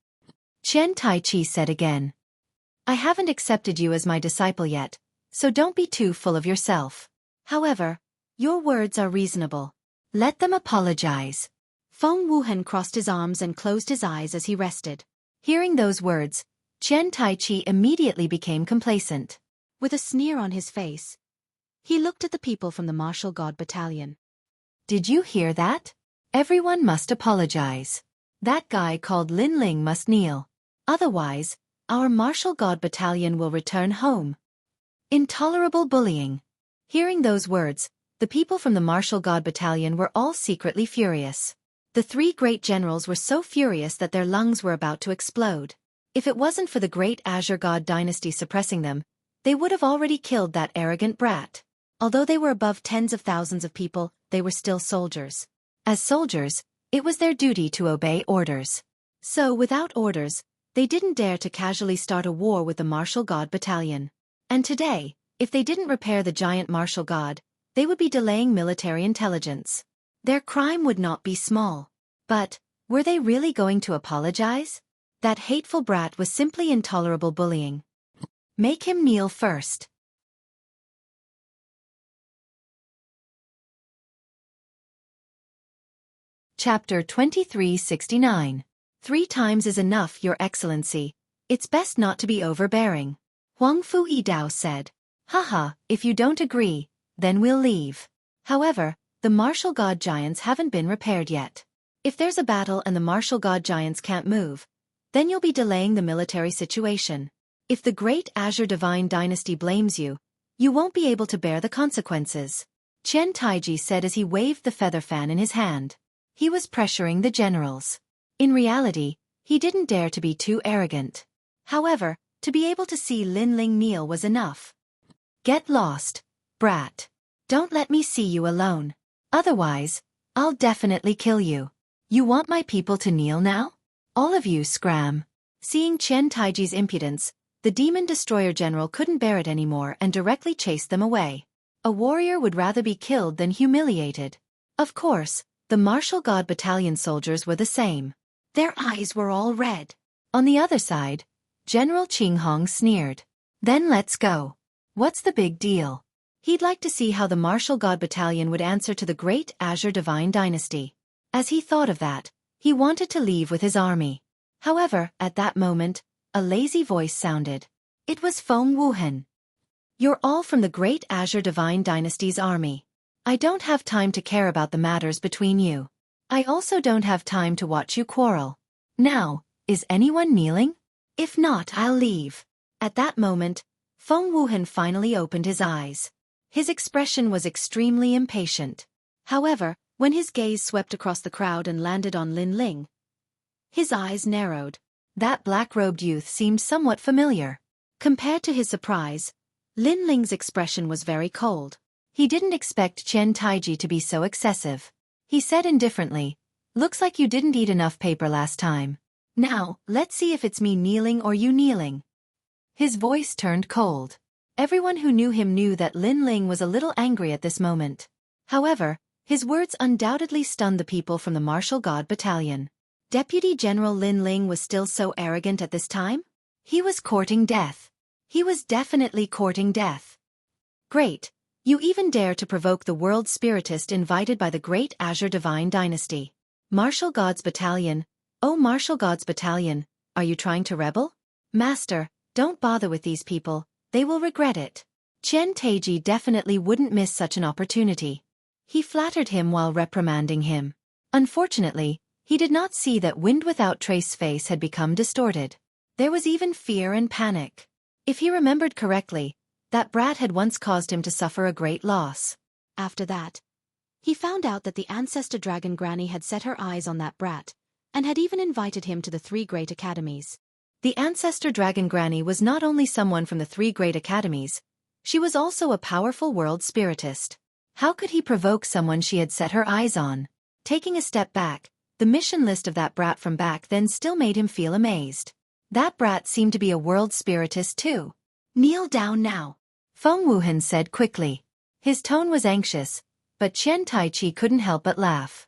Chen Taichi said again. I haven't accepted you as my disciple yet, so don't be too full of yourself. However, your words are reasonable. Let them apologize. Feng Wuhan crossed his arms and closed his eyes as he rested. Hearing those words, Chen Taichi immediately became complacent. With a sneer on his face, he looked at the people from the Martial God Battalion. Did you hear that? Everyone must apologize. That guy called Lin Ling must kneel. Otherwise, our Martial God Battalion will return home. Intolerable bullying. Hearing those words, the people from the Martial God Battalion were all secretly furious. The three great generals were so furious that their lungs were about to explode. If it wasn't for the Great Azure God Dynasty suppressing them, they would have already killed that arrogant brat. Although they were above tens of thousands of people, they were still soldiers. As soldiers, it was their duty to obey orders. So, without orders, they didn't dare to casually start a war with the Martial God Battalion. And today, if they didn't repair the giant martial god, they would be delaying military intelligence. Their crime would not be small. But, were they really going to apologize? That hateful brat was simply intolerable bullying. Make him kneel first. Chapter 2369. 3 times is enough, Your Excellency. It's best not to be overbearing. Huang Fu Yidao said. Haha, if you don't agree, then we'll leave. However, the martial god giants haven't been repaired yet. If there's a battle and the martial god giants can't move, then you'll be delaying the military situation. If the Great Azure Divine Dynasty blames you, you won't be able to bear the consequences. Chen Taiji said as he waved the feather fan in his hand. He was pressuring the generals. In reality, he didn't dare to be too arrogant. However, to be able to see Lin Ling kneel was enough. Get lost, brat. Don't let me see you alone. Otherwise, I'll definitely kill you. You want my people to kneel now? All of you scram. Seeing Qian Taiji's impudence, the demon destroyer general couldn't bear it anymore and directly chased them away. A warrior would rather be killed than humiliated. Of course, the martial god battalion soldiers were the same. Their eyes were all red. On the other side, General Qinghong sneered. Then let's go. What's the big deal? He'd like to see how the martial god battalion would answer to the great Azure Divine Dynasty. As he thought of that, he wanted to leave with his army. However, at that moment, a lazy voice sounded. It was Feng Wuhan. You're all from the great Azure Divine Dynasty's army. I don't have time to care about the matters between you. I also don't have time to watch you quarrel. Now, is anyone kneeling? If not, I'll leave. At that moment, Feng Wuhan finally opened his eyes. His expression was extremely impatient. However, when his gaze swept across the crowd and landed on Lin Ling, his eyes narrowed. That black-robed youth seemed somewhat familiar. Compared to his surprise, Lin Ling's expression was very cold. He didn't expect Qian Taiji to be so excessive. He said indifferently, "Looks like you didn't eat enough paper last time. Now, let's see if it's me kneeling or you kneeling." His voice turned cold. Everyone who knew him knew that Lin Ling was a little angry at this moment. However, his words undoubtedly stunned the people from the martial god battalion. Deputy General Lin Ling was still so arrogant at this time? He was courting death. He was definitely courting death. Great. You even dare to provoke the world spiritist invited by the great Azure Divine Dynasty. Martial Gods Battalion, oh Martial Gods Battalion, are you trying to rebel? Master, don't bother with these people, they will regret it. Qian Taiji definitely wouldn't miss such an opportunity. He flattered him while reprimanding him. Unfortunately, he did not see that Wind Without Trace's face had become distorted. There was even fear and panic. If he remembered correctly, that brat had once caused him to suffer a great loss. After that, he found out that the ancestor dragon Granny had set her eyes on that brat, and had even invited him to the 3 great academies. The ancestor dragon Granny was not only someone from the 3 great academies, she was also a powerful world spiritist. How could he provoke someone she had set her eyes on? Taking a step back, the mission list of that brat from back then still made him feel amazed. That brat seemed to be a world spiritist too. Kneel down now, Feng Wuhan said quickly. His tone was anxious, but Qian Taichi couldn't help but laugh.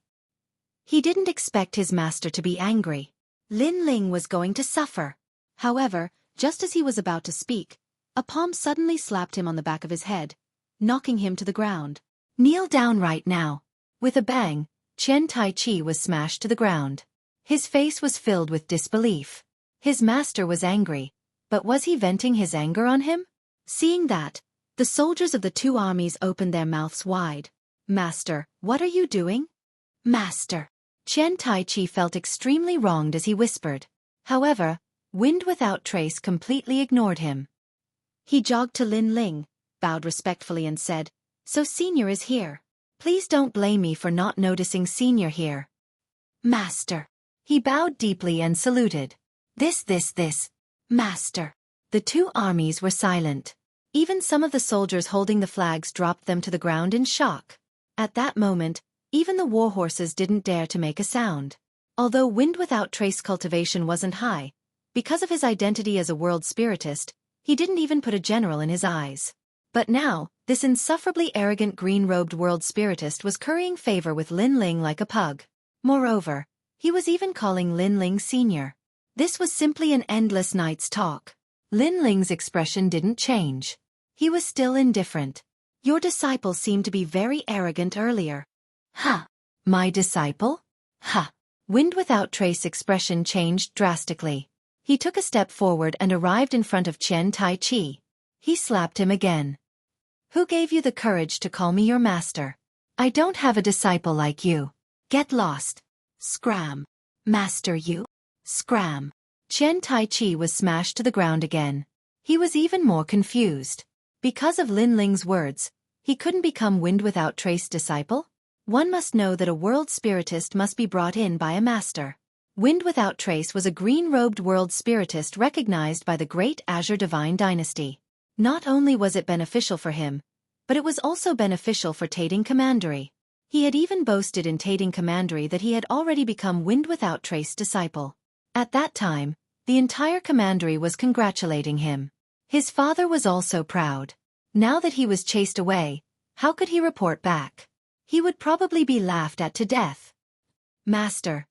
He didn't expect his master to be angry. Lin Ling was going to suffer. However, just as he was about to speak, a palm suddenly slapped him on the back of his head, knocking him to the ground. Kneel down right now. With a bang, Qian Taichi was smashed to the ground. His face was filled with disbelief. His master was angry, but was he venting his anger on him? Seeing that, the soldiers of the 2 armies opened their mouths wide. Master, what are you doing? Master. Qian Taichi felt extremely wronged as he whispered. However, Wind Without Trace completely ignored him. He jogged to Lin Ling, bowed respectfully and said, "So Senior is here. Please don't blame me for not noticing Senior here." Master. He bowed deeply and saluted. This. Master. The 2 armies were silent. Even some of the soldiers holding the flags dropped them to the ground in shock. At that moment, even the war horses didn't dare to make a sound. Although Wind Without Trace cultivation wasn't high, because of his identity as a world spiritist, he didn't even put a general in his eyes. But now, this insufferably arrogant green-robed world spiritist was currying favor with Lin Ling like a pug. Moreover, he was even calling Lin Ling Senior. This was simply an endless night's talk. Lin Ling's expression didn't change. He was still indifferent. Your disciple seemed to be very arrogant earlier. Ha! My disciple? Ha! Wind Without Trace expression changed drastically. He took a step forward and arrived in front of Qian Taichi. He slapped him again. Who gave you the courage to call me your master? I don't have a disciple like you. Get lost. Scram. Master you? Scram. Qian Taichi was smashed to the ground again. He was even more confused. Because of Lin Ling's words, he couldn't become Wind Without Trace disciple? One must know that a world spiritist must be brought in by a master. Wind Without Trace was a green-robed world spiritist recognized by the great Azure Divine Dynasty. Not only was it beneficial for him, but it was also beneficial for Tading Commandery. He had even boasted in Tating Commandery that he had already become Wind Without Trace disciple. At that time, the entire commandery was congratulating him. His father was also proud. Now that he was chased away, how could he report back? He would probably be laughed at to death. Master,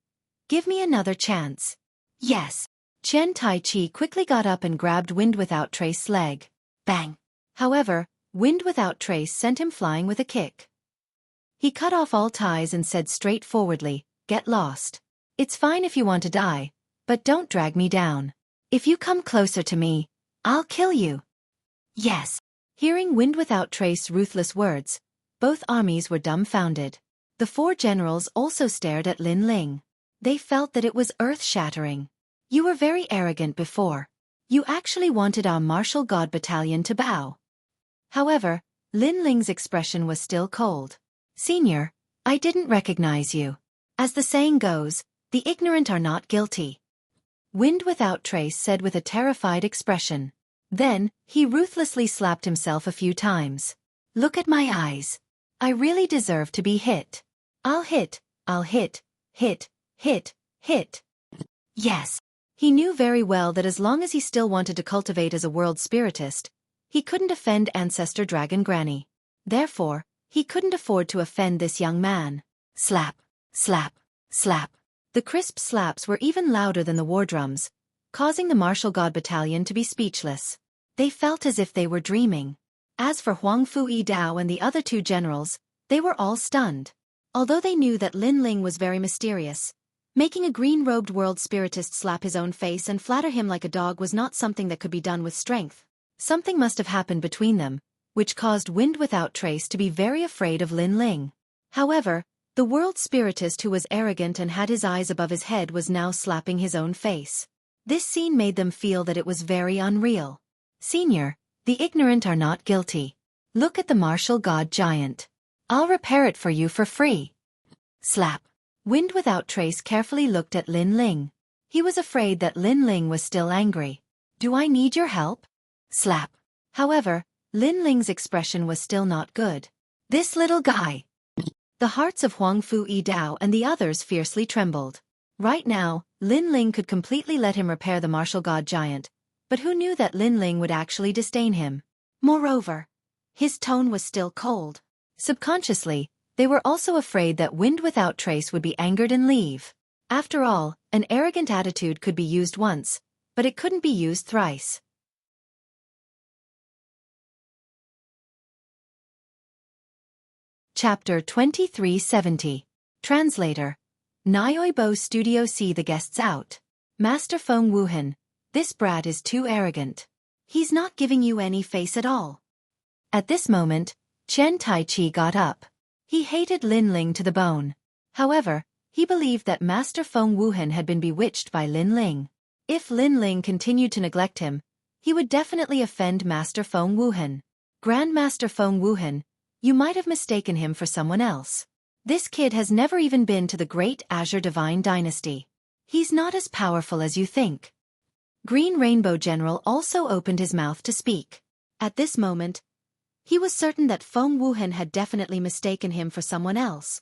give me another chance. Yes. Chen Tai-chi quickly got up and grabbed Wind Without Trace's leg. Bang! However, Wind Without Trace sent him flying with a kick. He cut off all ties and said straightforwardly, "Get lost. It's fine if you want to die, but don't drag me down. If you come closer to me, I'll kill you." Yes. Hearing Wind Without Trace's ruthless words, both armies were dumbfounded. The four generals also stared at Lin Ling. They felt that it was earth-shattering. You were very arrogant before. You actually wanted our martial god battalion to bow. However, Lin Ling's expression was still cold. Senior, I didn't recognize you. As the saying goes, the ignorant are not guilty. Wind Without Trace said with a terrified expression. Then, he ruthlessly slapped himself a few times. Look at my eyes. I really deserve to be hit. I'll hit, hit, hit. Yes. He knew very well that as long as he still wanted to cultivate as a world spiritist, he couldn't offend Ancestor Dragon Granny. Therefore, he couldn't afford to offend this young man. Slap, slap, slap. The crisp slaps were even louder than the war drums, causing the martial god battalion to be speechless. They felt as if they were dreaming. As for Huang Fu-Yi Dao and the other two generals, they were all stunned. Although they knew that Lin Ling was very mysterious, making a green-robed world spiritist slap his own face and flatter him like a dog was not something that could be done with strength. Something must have happened between them, which caused Wind Without Trace to be very afraid of Lin Ling. However, the world spiritist who was arrogant and had his eyes above his head was now slapping his own face. This scene made them feel that it was very unreal. Senior, the ignorant are not guilty. Look at the martial god giant. I'll repair it for you for free. Slap. Wind Without Trace carefully looked at Lin Ling. He was afraid that Lin Ling was still angry. Do I need your help? Slap. However, Lin Ling's expression was still not good. This little guy. The hearts of Huang Fu-Yi Dao and the others fiercely trembled. Right now, Lin Ling could completely let him repair the martial god giant, but who knew that Lin Ling would actually disdain him? Moreover, his tone was still cold. Subconsciously, they were also afraid that Wind Without Trace would be angered and leave. After all, an arrogant attitude could be used once, but it couldn't be used thrice. Chapter 2370. Translator. Nioi Bo Studio. See the guests out. Master Feng Wuhan, this brat is too arrogant. He's not giving you any face at all. At this moment, Chen Tai-chi got up. He hated Lin Ling to the bone. However, he believed that Master Feng Wuhan had been bewitched by Lin Ling. If Lin Ling continued to neglect him, he would definitely offend Master Feng Wuhan. Grandmaster Feng Wuhan, you might have mistaken him for someone else. This kid has never even been to the Great Azure Divine Dynasty. He's not as powerful as you think. Green Rainbow General also opened his mouth to speak. At this moment, he was certain that Feng Wuhan had definitely mistaken him for someone else.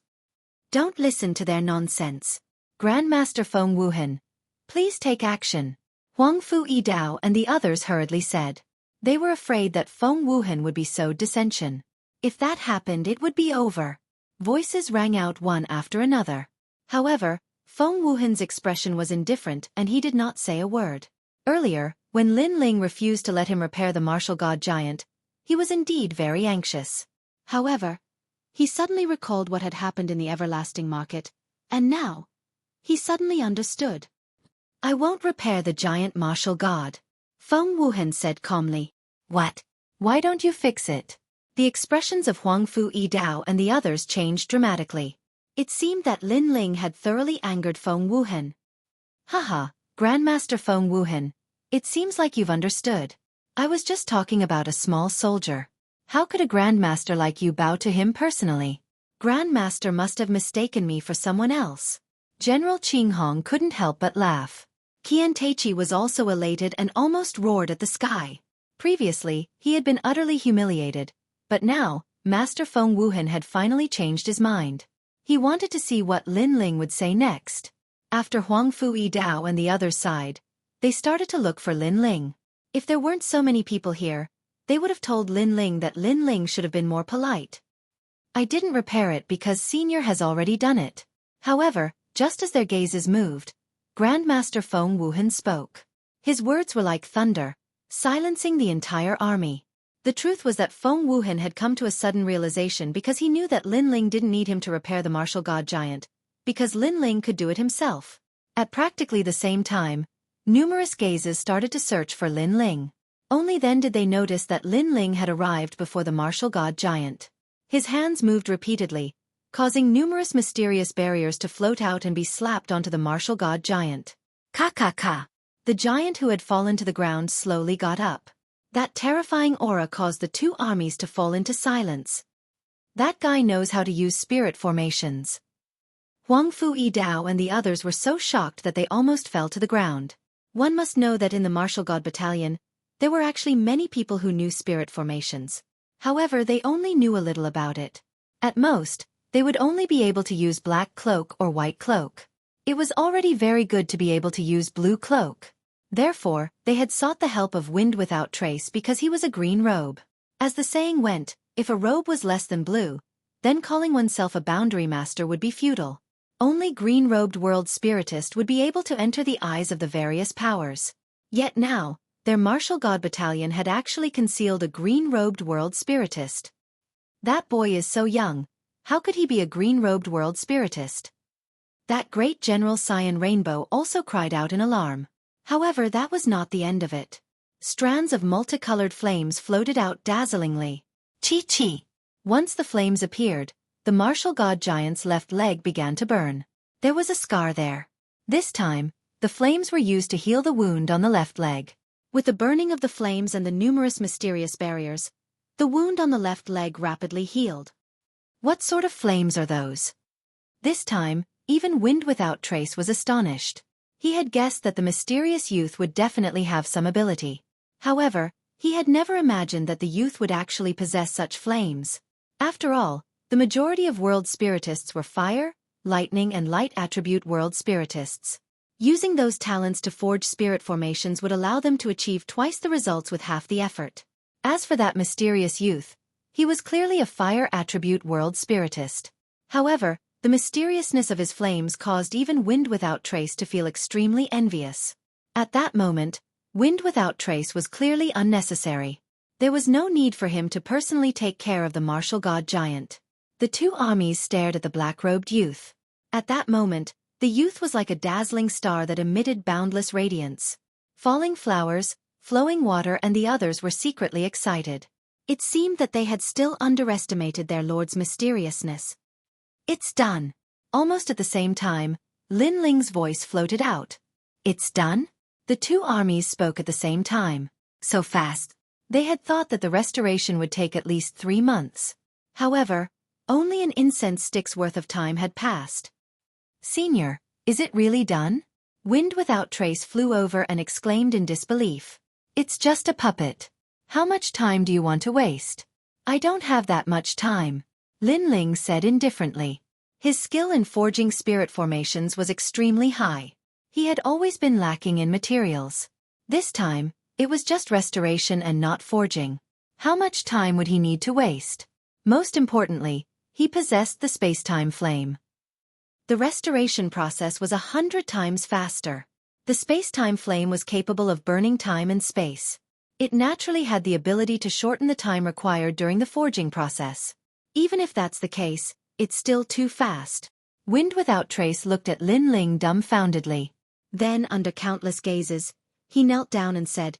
Don't listen to their nonsense. Grandmaster Feng Wuhan, please take action. Huang Fu-Yi Dao and the others hurriedly said. They were afraid that Feng Wuhan would be sowed dissension. If that happened, it would be over. Voices rang out one after another. However, Feng Wuhan's expression was indifferent and he did not say a word. Earlier, when Lin Ling refused to let him repair the martial god giant, he was indeed very anxious. However, he suddenly recalled what had happened in the everlasting market, and now, he suddenly understood. I won't repair the giant martial god. Feng Wuhan said calmly. What? Why don't you fix it? The expressions of Huang Fu-Yi Dao and the others changed dramatically. It seemed that Lin Ling had thoroughly angered Feng Wuhan. Haha, Grandmaster Feng Wuhan, it seems like you've understood. I was just talking about a small soldier. How could a grandmaster like you bow to him personally? Grandmaster must have mistaken me for someone else. General Qinghong couldn't help but laugh. Qian Taichi was also elated and almost roared at the sky. Previously, he had been utterly humiliated, but now, Master Feng Wuhan had finally changed his mind. He wanted to see what Lin Ling would say next. After Huang Fui Dao and the others sighed, they started to look for Lin Ling. If there weren't so many people here, they would have told Lin Ling that Lin Ling should have been more polite. I didn't repair it because Senior has already done it. However, just as their gazes moved, Grandmaster Feng Wuhan spoke. His words were like thunder, silencing the entire army. The truth was that Feng Wuhan had come to a sudden realization because he knew that Lin Ling didn't need him to repair the martial god giant, because Lin Ling could do it himself. At practically the same time, numerous gazes started to search for Lin Ling. Only then did they notice that Lin Ling had arrived before the martial god giant. His hands moved repeatedly, causing numerous mysterious barriers to float out and be slapped onto the martial god giant. Ka. The giant who had fallen to the ground slowly got up. That terrifying aura caused the two armies to fall into silence. That guy knows how to use spirit formations. Huang Fui Dao and the others were so shocked that they almost fell to the ground. One must know that in the martial god battalion, there were actually many people who knew spirit formations. However, they only knew a little about it. At most, they would only be able to use black cloak or white cloak. It was already very good to be able to use blue cloak. Therefore, they had sought the help of Wind Without Trace because he was a green robe. As the saying went, if a robe was less than blue, then calling oneself a boundary master would be futile. Only green-robed world spiritist would be able to enter the eyes of the various powers. Yet now, their martial god battalion had actually concealed a green-robed world spiritist. That boy is so young, how could he be a green-robed world spiritist? That great General Cyan Rainbow also cried out in alarm. However, that was not the end of it. Strands of multicolored flames floated out dazzlingly. Chi. Once the flames appeared, the martial god giant's left leg began to burn. There was a scar there. This time, the flames were used to heal the wound on the left leg. With the burning of the flames and the numerous mysterious barriers, the wound on the left leg rapidly healed. What sort of flames are those? This time, even Wind Without Trace was astonished. He had guessed that the mysterious youth would definitely have some ability. However, he had never imagined that the youth would actually possess such flames. After all, the majority of world spiritists were fire, lightning and light attribute world spiritists. Using those talents to forge spirit formations would allow them to achieve twice the results with half the effort. As for that mysterious youth, he was clearly a fire attribute world spiritist. However, the mysteriousness of his flames caused even Wind Without Trace to feel extremely envious. At that moment, Wind Without Trace was clearly unnecessary. There was no need for him to personally take care of the martial god giant. The two armies stared at the black-robed youth. At that moment, the youth was like a dazzling star that emitted boundless radiance. Falling flowers, flowing water and the others were secretly excited. It seemed that they had still underestimated their lord's mysteriousness. It's done. Almost at the same time, Lin Ling's voice floated out. It's done? The two armies spoke at the same time. So fast. They had thought that the restoration would take at least 3 months. However, only an incense stick's worth of time had passed. Senior, is it really done? Wind Without Trace flew over and exclaimed in disbelief. It's just a puppet. How much time do you want to waste? I don't have that much time, Lin Ling said indifferently. His skill in forging spirit formations was extremely high. He had always been lacking in materials. This time, it was just restoration and not forging. How much time would he need to waste? Most importantly, he possessed the space-time flame. The restoration process was 100 times faster. The space-time flame was capable of burning time and space. It naturally had the ability to shorten the time required during the forging process. Even if that's the case, it's still too fast. Wind Without Trace looked at Lin Ling dumbfoundedly. Then, under countless gazes, he knelt down and said,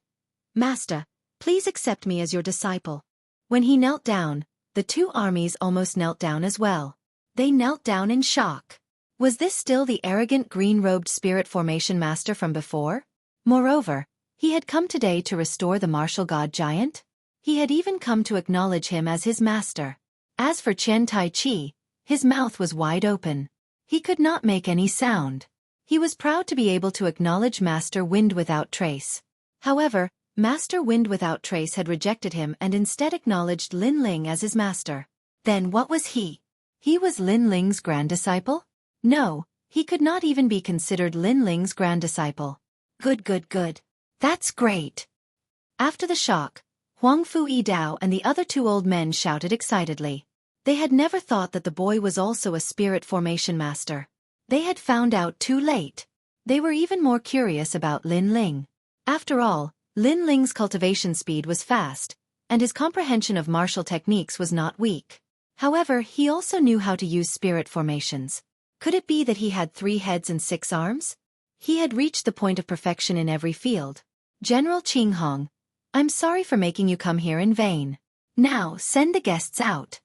Master, please accept me as your disciple. When he knelt down, the two armies almost knelt down as well. They knelt down in shock. Was this still the arrogant green-robed spirit formation master from before? Moreover, he had come today to restore the martial god giant? He had even come to acknowledge him as his master. As for Chen Tai Chi, his mouth was wide open. He could not make any sound. He was proud to be able to acknowledge Master Wind Without Trace. However, Master Wind Without Trace had rejected him and instead acknowledged Lin Ling as his master. Then what was he? He was Lin Ling's grand disciple? No, he could not even be considered Lin Ling's grand disciple. Good, good, good. That's great. After the shock, Huang Fu Yidao and the other two old men shouted excitedly. They had never thought that the boy was also a spirit formation master. They had found out too late. They were even more curious about Lin Ling. After all, Lin Ling's cultivation speed was fast, and his comprehension of martial techniques was not weak. However, he also knew how to use spirit formations. Could it be that he had 3 heads and 6 arms? He had reached the point of perfection in every field. General Qinghong, I'm sorry for making you come here in vain. Now, send the guests out.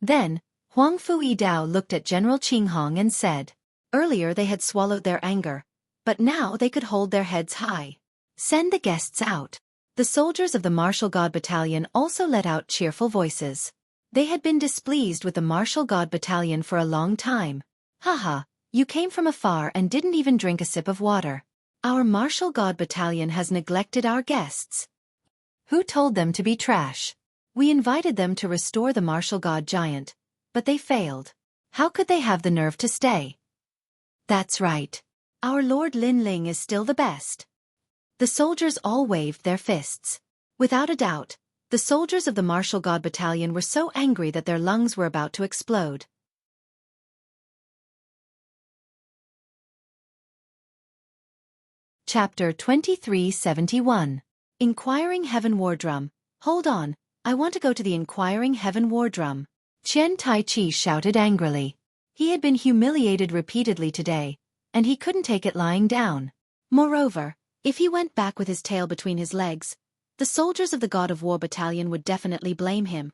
Then, Huang Fu Yidao looked at General Qinghong and said, earlier they had swallowed their anger, but now they could hold their heads high. Send the guests out. The soldiers of the Martial God Battalion also let out cheerful voices. They had been displeased with the Martial God Battalion for a long time. Haha, you came from afar and didn't even drink a sip of water. Our Martial God Battalion has neglected our guests. Who told them to be trash? We invited them to restore the Martial God Giant, but they failed. How could they have the nerve to stay? That's right. Our Lord Lin Ling is still the best. The soldiers all waved their fists. Without a doubt, the soldiers of the Martial God Battalion were so angry that their lungs were about to explode. Chapter 2371. Inquiring Heaven War Drum. Hold on, I want to go to the Inquiring Heaven War Drum. Qian Taichi shouted angrily. He had been humiliated repeatedly today, and he couldn't take it lying down. Moreover, if he went back with his tail between his legs, the soldiers of the God of War Battalion would definitely blame him.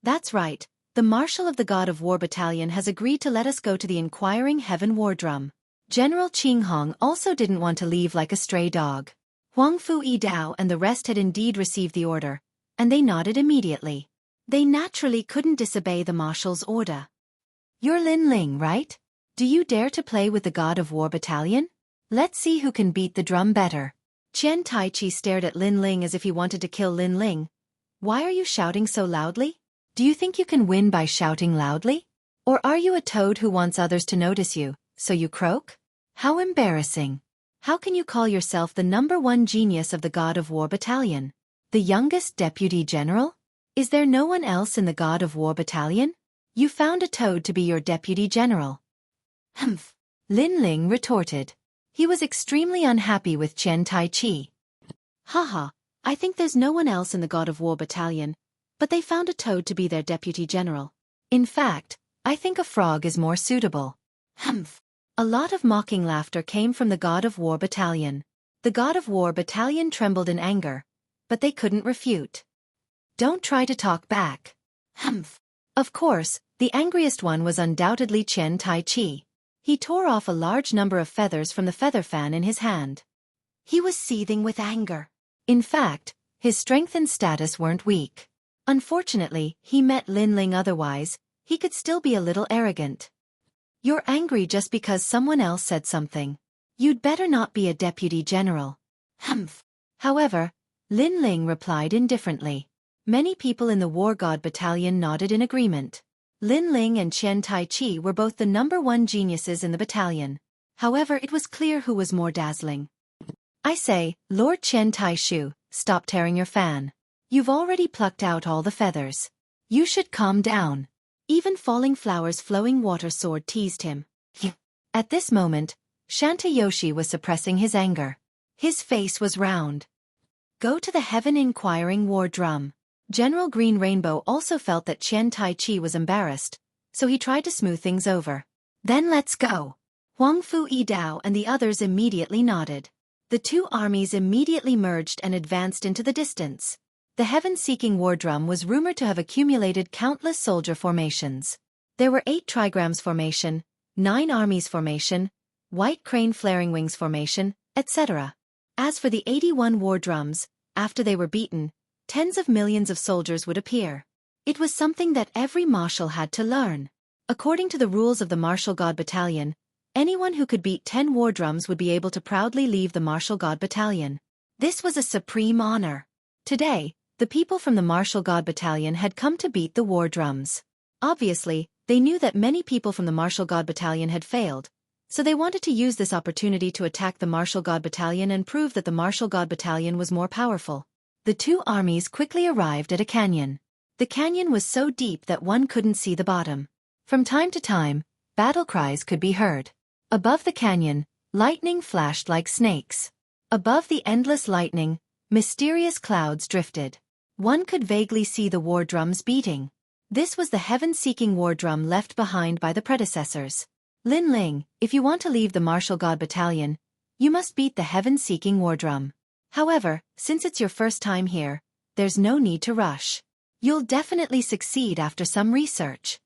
That's right, the Marshal of the God of War Battalion has agreed to let us go to the Inquiring Heaven War Drum. General Qinghong also didn't want to leave like a stray dog. Huang Fu Yidao and the rest had indeed received the order, and they nodded immediately. They naturally couldn't disobey the Marshal's order. You're Lin Ling, right? Do you dare to play with the God of War Battalion? Let's see who can beat the drum better. Qian Taichi stared at Lin Ling as if he wanted to kill Lin Ling. Why are you shouting so loudly? Do you think you can win by shouting loudly? Or are you a toad who wants others to notice you, so you croak? How embarrassing. How can you call yourself the #1 genius of the God of War Battalion? The youngest deputy general? Is there no one else in the God of War Battalion? You found a toad to be your deputy general. Humph. Lin Ling retorted. He was extremely unhappy with Qian Taichi. Haha, I think there's no one else in the God of War Battalion, but they found a toad to be their deputy general. In fact, I think a frog is more suitable. Humph. A lot of mocking laughter came from the God of War Battalion. The God of War Battalion trembled in anger, but they couldn't refute. Don't try to talk back. Humph. Of course, the angriest one was undoubtedly Qian Taichi. He tore off a large number of feathers from the feather fan in his hand. He was seething with anger. In fact, his strength and status weren't weak. Unfortunately, he met Lin Ling otherwise, he could still be a little arrogant. You're angry just because someone else said something. You'd better not be a deputy general. Humph. However, Lin Ling replied indifferently. Many people in the War God Battalion nodded in agreement. Lin Ling and Qian Taichi were both the #1 geniuses in the battalion. However, it was clear who was more dazzling. I say, Lord Qian Taishu, stop tearing your fan. You've already plucked out all the feathers. You should calm down. Even Falling Flower's flowing water sword teased him. At this moment, Shanta Yoshi was suppressing his anger. His face was round. Go to the Heaven Inquiring War Drum. General Green Rainbow also felt that Qian Taichi was embarrassed, so he tried to smooth things over. Then let's go. Huang Fu Yidao and the others immediately nodded. The two armies immediately merged and advanced into the distance. The heaven-seeking war drum was rumored to have accumulated countless soldier formations. There were 8 trigrams formation, 9 armies formation, white crane flaring wings formation, etc. As for the 81 war drums, after they were beaten, tens of millions of soldiers would appear. It was something that every marshal had to learn. According to the rules of the Martial God Battalion, anyone who could beat 10 war drums would be able to proudly leave the Martial God Battalion. This was a supreme honor. Today, the people from the Martial God Battalion had come to beat the war drums. Obviously, they knew that many people from the Martial God Battalion had failed, so they wanted to use this opportunity to attack the Martial God Battalion and prove that the Martial God Battalion was more powerful. The two armies quickly arrived at a canyon. The canyon was so deep that one couldn't see the bottom. From time to time, battle cries could be heard. Above the canyon, lightning flashed like snakes. Above the endless lightning, mysterious clouds drifted. One could vaguely see the war drums beating. This was the heaven-seeking war drum left behind by the predecessors. Lin Ling, if you want to leave the Martial God Battalion, you must beat the heaven-seeking war drum. However, since it's your first time here, there's no need to rush. You'll definitely succeed after some research.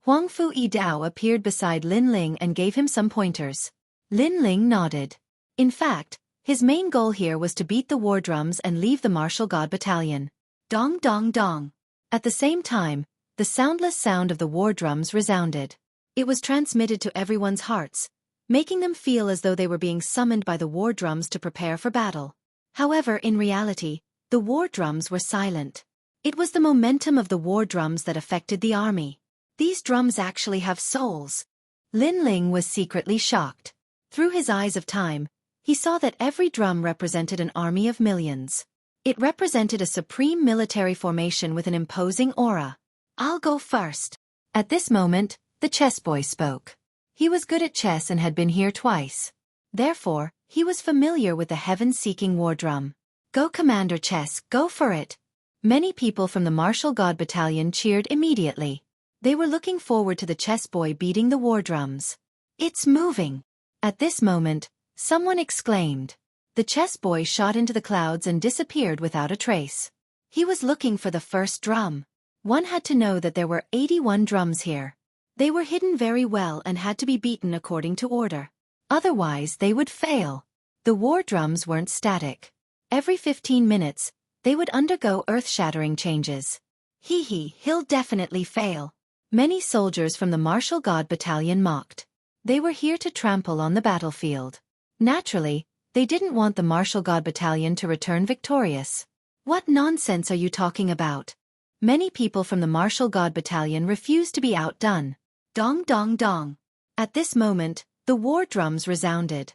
Huang Fu Yi Dao appeared beside Lin Ling and gave him some pointers. Lin Ling nodded. In fact, his main goal here was to beat the war drums and leave the Martial God Battalion. Dong dong dong. At the same time, the soundless sound of the war drums resounded. It was transmitted to everyone's hearts, making them feel as though they were being summoned by the war drums to prepare for battle. However, in reality, the war drums were silent. It was the momentum of the war drums that affected the army. These drums actually have souls. Lin Ling was secretly shocked. Through his eyes of time, he saw that every drum represented an army of millions. It represented a supreme military formation with an imposing aura. I'll go first. At this moment, the chess boy spoke. He was good at chess and had been here twice. Therefore, he was familiar with the heaven-seeking war drum. Go Commander Chess, go for it. Many people from the Martial God Battalion cheered immediately. They were looking forward to the chess boy beating the war drums. It's moving. At this moment, someone exclaimed. The chess boy shot into the clouds and disappeared without a trace. He was looking for the first drum. One had to know that there were 81 drums here. They were hidden very well and had to be beaten according to order. Otherwise, they would fail. The war drums weren't static. Every 15 minutes, they would undergo earth-shattering changes. He'll definitely fail. Many soldiers from the Martial God Battalion mocked. They were here to trample on the battlefield. Naturally, they didn't want the Martial God Battalion to return victorious. What nonsense are you talking about? Many people from the Martial God Battalion refused to be outdone. Dong dong dong. At this moment, the war drums resounded.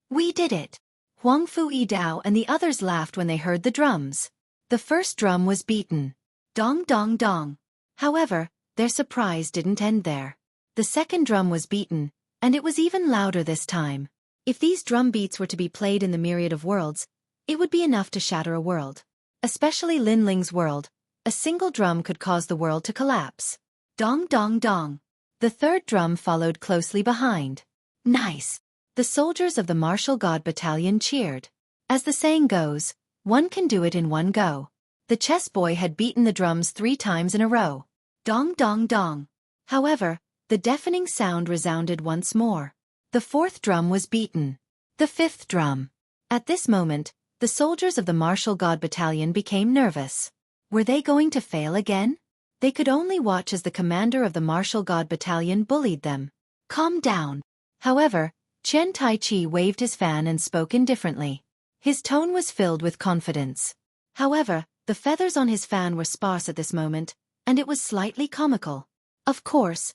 We did it! Huang Fu Yi Dao and the others laughed when they heard the drums. The first drum was beaten. Dong dong dong. However, their surprise didn't end there. The second drum was beaten, and it was even louder this time. If these drum beats were to be played in the myriad of worlds, it would be enough to shatter a world. Especially Lin Ling's world, a single drum could cause the world to collapse. Dong dong dong. The third drum followed closely behind. Nice! The soldiers of the Martial God Battalion cheered. As the saying goes, one can do it in one go. The chess boy had beaten the drums 3 times in a row. Dong dong dong. However, the deafening sound resounded once more. The fourth drum was beaten. The fifth drum. At this moment, the soldiers of the Martial God Battalion became nervous. Were they going to fail again? They could only watch as the commander of the Martial God Battalion bullied them. Calm down. However, Chen Tai-chi waved his fan and spoke indifferently. His tone was filled with confidence. However, the feathers on his fan were sparse at this moment, and it was slightly comical. Of course,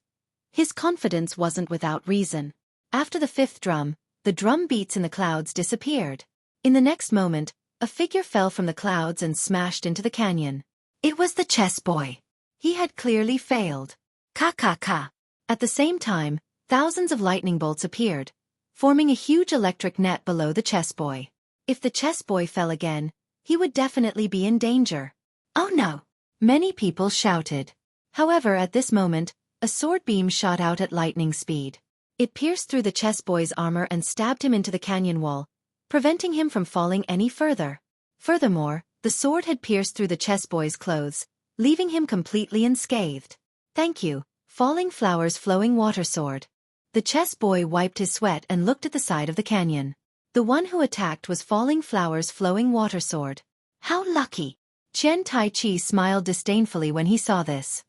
his confidence wasn't without reason. After the fifth drum, the drum beats in the clouds disappeared. In the next moment, a figure fell from the clouds and smashed into the canyon. It was the chess boy. He had clearly failed. Ka. At the same time, thousands of lightning bolts appeared, forming a huge electric net below the chess boy. If the chess boy fell again, he would definitely be in danger. Oh no! Many people shouted. However, at this moment, a sword beam shot out at lightning speed. It pierced through the chess boy's armor and stabbed him into the canyon wall, preventing him from falling any further. Furthermore, the sword had pierced through the chess boy's clothes, leaving him completely unscathed. Thank you, Falling Flowers Flowing Water Sword. The chess boy wiped his sweat and looked at the side of the canyon. The one who attacked was Falling Flowers Flowing Water Sword. How lucky! Chen Tai-chi smiled disdainfully when he saw this.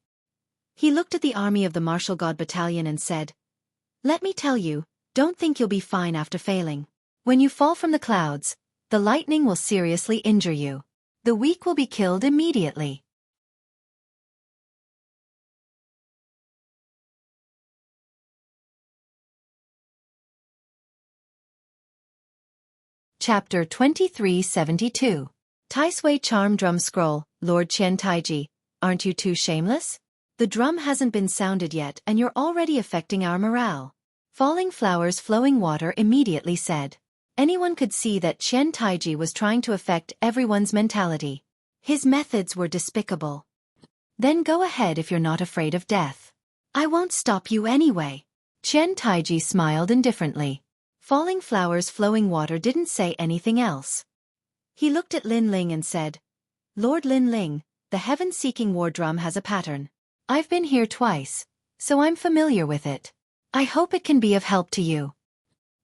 He looked at the army of the Martial God Battalion and said, "Let me tell you, don't think you'll be fine after failing. When you fall from the clouds, the lightning will seriously injure you. The weak will be killed immediately." Chapter 2372. Taisui Charm Drum Scroll, Lord Qian Taiji, aren't you too shameless? The drum hasn't been sounded yet and you're already affecting our morale. Falling Flowers Flowing Water immediately said. Anyone could see that Qian Taiji was trying to affect everyone's mentality. His methods were despicable. Then go ahead if you're not afraid of death. I won't stop you anyway. Qian Taiji smiled indifferently. Falling Flowers Flowing Water didn't say anything else. He looked at Lin Ling and said, Lord Lin Ling, the heaven-seeking war drum has a pattern. I've been here twice, so I'm familiar with it. I hope it can be of help to you.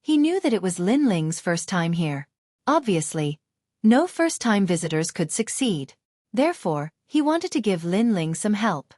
He knew that it was Lin Ling's first time here. Obviously, no first-time visitors could succeed. Therefore, he wanted to give Lin Ling some help.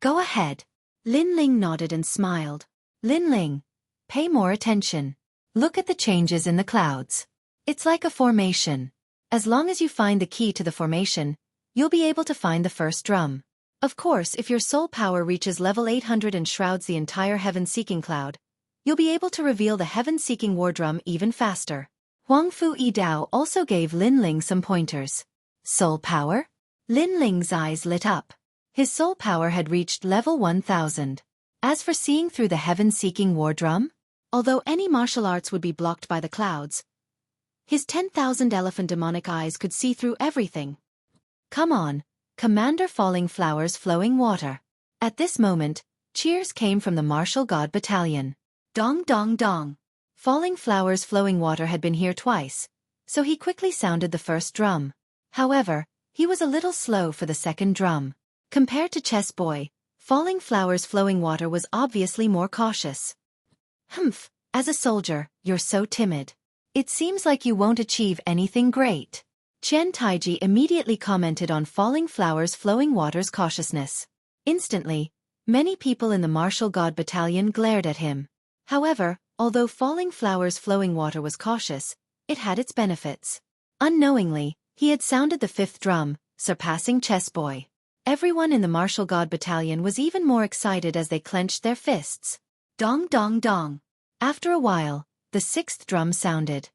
Go ahead. Lin Ling nodded and smiled. Lin Ling, pay more attention. Look at the changes in the clouds. It's like a formation. As long as you find the key to the formation, you'll be able to find the first drum. Of course, if your soul power reaches level 800 and shrouds the entire heaven-seeking cloud, you'll be able to reveal the heaven-seeking war drum even faster. Huang Fu Yidao also gave Lin Ling some pointers. Soul power? Lin Ling's eyes lit up. His soul power had reached level 1000. As for seeing through the heaven-seeking war drum, although any martial arts would be blocked by the clouds, his 10,000 elephant demonic eyes could see through everything. Come on, Commander Falling Flowers Flowing Water. At this moment, cheers came from the Martial God Battalion. Dong dong dong. Falling Flowers Flowing Water had been here twice, so he quickly sounded the first drum. However, he was a little slow for the second drum. Compared to Chess Boy, Falling Flowers Flowing Water was obviously more cautious. Humph, as a soldier, you're so timid. It seems like you won't achieve anything great. Qian Taiji immediately commented on Falling Flowers Flowing Water's cautiousness. Instantly, many people in the Martial God Battalion glared at him. However, although Falling Flowers Flowing Water was cautious, it had its benefits. Unknowingly, he had sounded the fifth drum, surpassing Chess Boy. Everyone in the Martial God Battalion was even more excited as they clenched their fists. Dong dong dong. After a while, the sixth drum sounded.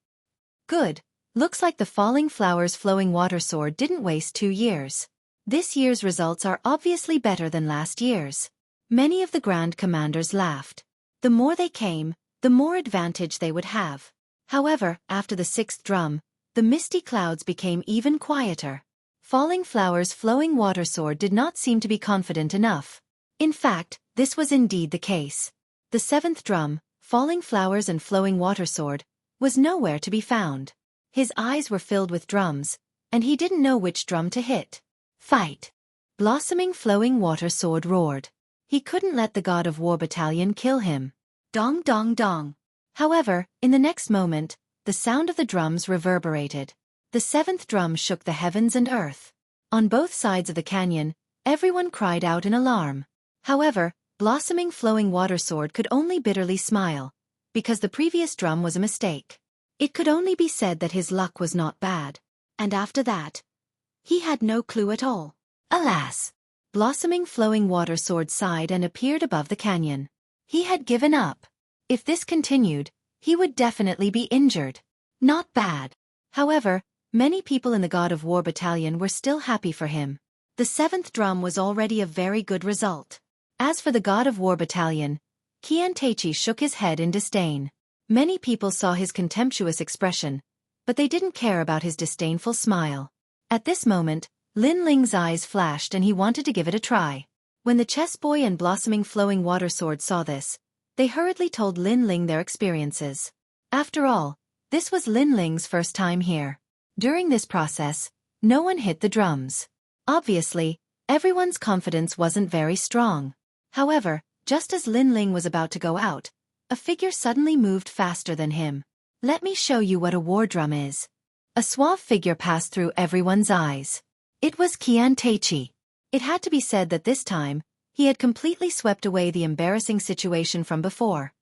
Good. Looks like the Falling Flowers Flowing Water sword didn't waste 2 years. This year's results are obviously better than last year's. Many of the Grand Commanders laughed. The more they came, the more advantage they would have. However, after the sixth drum, the misty clouds became even quieter. Falling Flowers Flowing Water sword did not seem to be confident enough. In fact, this was indeed the case. The seventh drum, Falling Flowers and Flowing Water sword, was nowhere to be found. His eyes were filled with drums, and he didn't know which drum to hit. Fight! Blossoming Flowing Water sword roared. He couldn't let the God of War Battalion kill him. Dong dong dong. However, in the next moment, the sound of the drums reverberated. The seventh drum shook the heavens and earth. On both sides of the canyon, everyone cried out in alarm. However, Blossoming Flowing Water sword could only bitterly smile, because the previous drum was a mistake. It could only be said that his luck was not bad. And after that, he had no clue at all. Alas! Blossoming Flowing Water sword sighed and appeared above the canyon. He had given up. If this continued, he would definitely be injured. Not bad. However, many people in the God of War Battalion were still happy for him. The seventh drum was already a very good result. As for the God of War Battalion, Qian Taiji shook his head in disdain. Many people saw his contemptuous expression, but they didn't care about his disdainful smile. At this moment, Lin Ling's eyes flashed and he wanted to give it a try. When the Chess Boy and Blossoming Flowing Water sword saw this, they hurriedly told Lin Ling their experiences. After all, this was Lin Ling's first time here. During this process, no one hit the drums. Obviously, everyone's confidence wasn't very strong. However, just as Lin Ling was about to go out, a figure suddenly moved faster than him. Let me show you what a war drum is. A suave figure passed through everyone's eyes. It was Qian Taiji. It had to be said that this time, he had completely swept away the embarrassing situation from before.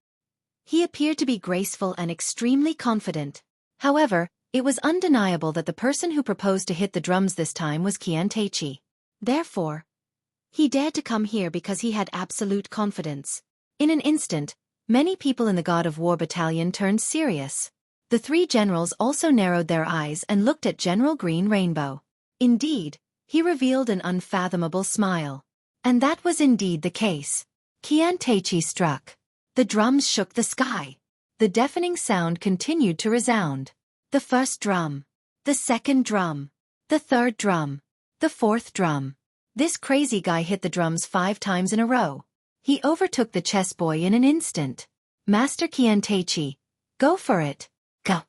He appeared to be graceful and extremely confident. However, it was undeniable that the person who proposed to hit the drums this time was Qian Taiji. Therefore, he dared to come here because he had absolute confidence. In an instant, many people in the God of War Battalion turned serious. The three generals also narrowed their eyes and looked at General Green Rainbow. Indeed, he revealed an unfathomable smile. And that was indeed the case. Qian Taichi struck. The drums shook the sky. The deafening sound continued to resound. The first drum. The second drum. The third drum. The fourth drum. This crazy guy hit the drums 5 times in a row. He overtook the chess boy in an instant. Master Qian Taichi, go for it. Go.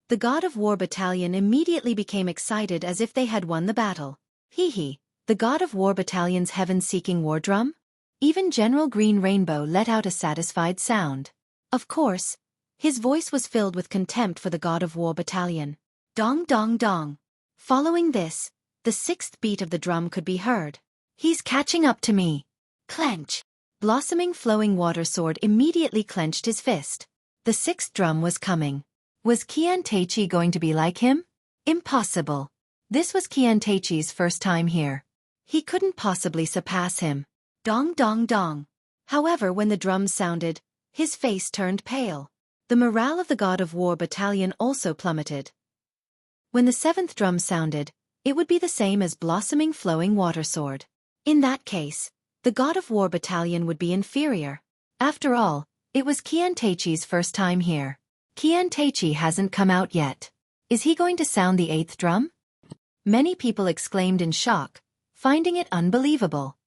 The God of War Battalion immediately became excited as if they had won the battle. Hee, the God of War Battalion's heaven-seeking war drum? Even General Green Rainbow let out a satisfied sound. Of course, his voice was filled with contempt for the God of War Battalion. Dong dong dong. Following this, the 6th beat of the drum could be heard. He's catching up to me. Clench. Blossoming Flowing Water Sword immediately clenched his fist. The 6th drum was coming. Was Qian Taichi going to be like him? Impossible. This was Qian Taichi's first time here. He couldn't possibly surpass him. Dong dong dong. However, when the drums sounded, his face turned pale. The morale of the God of War Battalion also plummeted. When the 7th drum sounded, it would be the same as Blossoming Flowing Water Sword. In that case, the God of War Battalion would be inferior. After all, it was Qian Taichi's first time here. Qian Taichi hasn't come out yet. Is he going to sound the 8th drum? Many people exclaimed in shock, finding it unbelievable.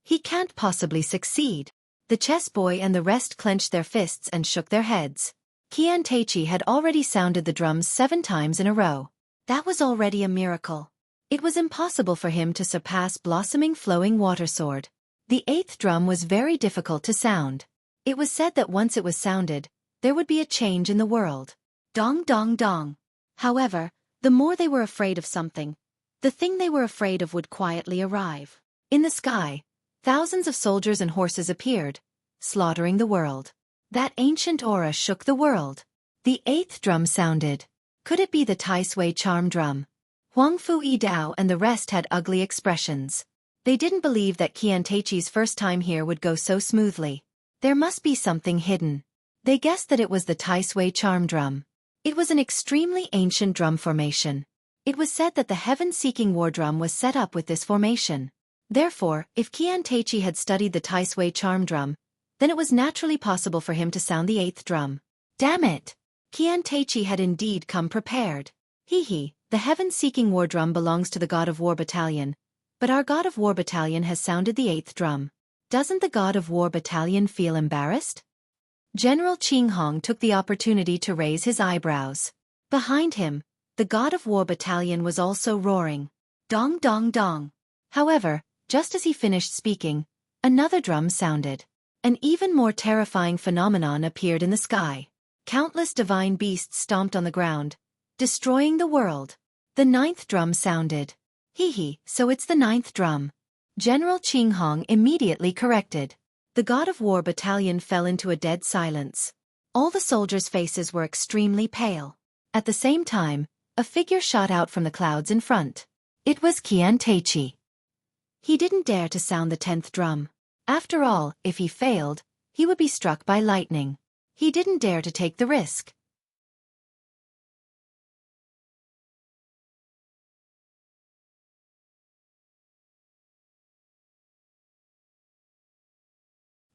He can't possibly succeed. The chess boy and the rest clenched their fists and shook their heads. Qian Taichi had already sounded the drums 7 times in a row. That was already a miracle. It was impossible for him to surpass Blossoming Flowing Water Sword. The 8th drum was very difficult to sound. It was said that once it was sounded, there would be a change in the world. Dong dong dong. However, the more they were afraid of something, the thing they were afraid of would quietly arrive. In the sky, thousands of soldiers and horses appeared, slaughtering the world. That ancient aura shook the world. The 8th drum sounded. Could it be the Tai Sui charm drum? Huang Fu Yi Dao and the rest had ugly expressions. They didn't believe that Qian Taichi's first time here would go so smoothly. There must be something hidden. They guessed that it was the Tai Sui charm drum. It was an extremely ancient drum formation. It was said that the heaven-seeking war drum was set up with this formation. Therefore, if Qian Taichi had studied the Tai Sui charm drum, then it was naturally possible for him to sound the 8th drum. Damn it! Qian Taichi had indeed come prepared. Hee, the heaven-seeking war drum belongs to the God of War Battalion, but our God of War Battalion has sounded the 8th drum. Doesn't the God of War Battalion feel embarrassed? General Qinghong took the opportunity to raise his eyebrows. Behind him, the God of War Battalion was also roaring. Dong dong dong. However, just as he finished speaking, another drum sounded. An even more terrifying phenomenon appeared in the sky. Countless divine beasts stomped on the ground, destroying the world. The 9th drum sounded. Hee, so it's the 9th drum. General Qinghong immediately corrected. The God of War Battalion fell into a dead silence. All the soldiers' faces were extremely pale. At the same time, a figure shot out from the clouds in front. It was Qian Taichi. He didn't dare to sound the 10th drum. After all, if he failed, he would be struck by lightning. He didn't dare to take the risk.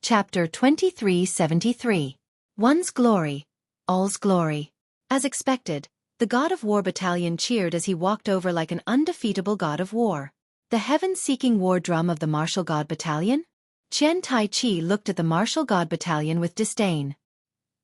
Chapter 2373. One's Glory, All's Glory. As expected, the God of War Battalion cheered as he walked over like an undefeatable God of War. The heaven-seeking war drum of the Martial God Battalion? Qian Taichi looked at the Martial God Battalion with disdain.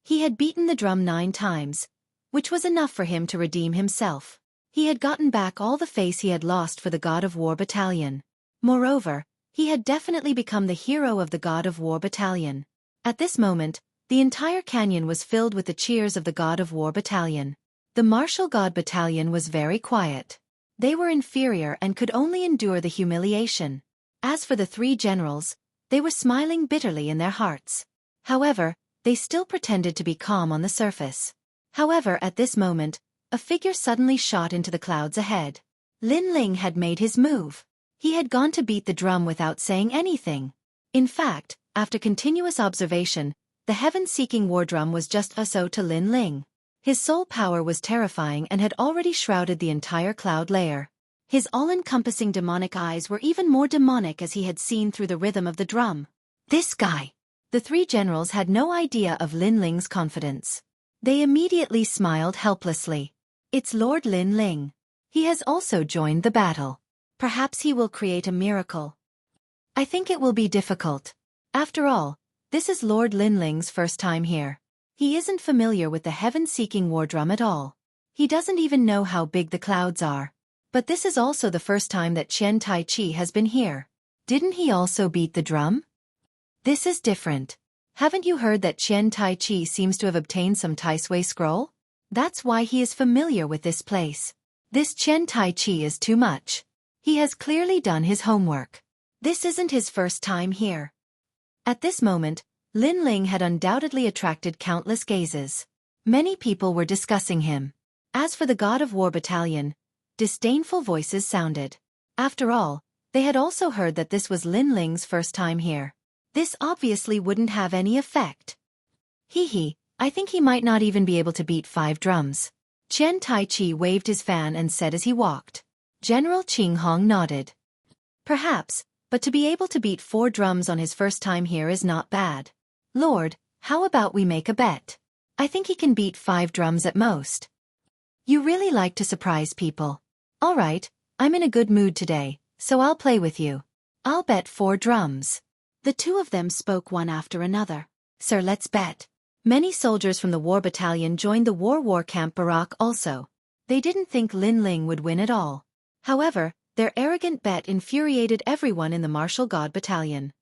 He had beaten the drum 9 times, which was enough for him to redeem himself. He had gotten back all the face he had lost for the God of War Battalion. Moreover, he had definitely become the hero of the God of War Battalion. At this moment, the entire canyon was filled with the cheers of the God of War Battalion. The Martial God Battalion was very quiet. They were inferior and could only endure the humiliation. As for the 3 generals, they were smiling bitterly in their hearts. However, they still pretended to be calm on the surface. However, at this moment, a figure suddenly shot into the clouds ahead. Lin Ling had made his move. He had gone to beat the drum without saying anything. In fact, after continuous observation, the heaven-seeking war drum was just so to Lin Ling. His soul power was terrifying and had already shrouded the entire cloud layer. His all-encompassing demonic eyes were even more demonic as he had seen through the rhythm of the drum. This guy! The three generals had no idea of Lin Ling's confidence. They immediately smiled helplessly. It's Lord Lin Ling. He has also joined the battle. Perhaps he will create a miracle. I think it will be difficult. After all, this is Lord Lin Ling's first time here. He isn't familiar with the heaven-seeking war drum at all. He doesn't even know how big the clouds are. But this is also the first time that Qian Tai-Chi has been here. Didn't he also beat the drum? This is different. Haven't you heard that Qian Tai-Chi seems to have obtained some Tai Sui scroll? That's why he is familiar with this place. This Qian Tai-Chi is too much. He has clearly done his homework. This isn't his first time here. At this moment, Lin Ling had undoubtedly attracted countless gazes. Many people were discussing him. As for the God of War battalion, disdainful voices sounded. After all, they had also heard that this was Lin Ling's first time here. This obviously wouldn't have any effect. I think he might not even be able to beat 5 drums. Qian Tai-Chi waved his fan and said as he walked. General Qing Hong nodded. Perhaps, but to be able to beat 4 drums on his first time here is not bad. Lord, how about we make a bet? I think he can beat 5 drums at most. You really like to surprise people. All right, I'm in a good mood today, so I'll play with you. I'll bet 4 drums. The two of them spoke one after another. Sir, let's bet. Many soldiers from the war battalion joined the war camp Barak also. They didn't think Lin Ling would win at all. However, their arrogant bet infuriated everyone in the martial god battalion.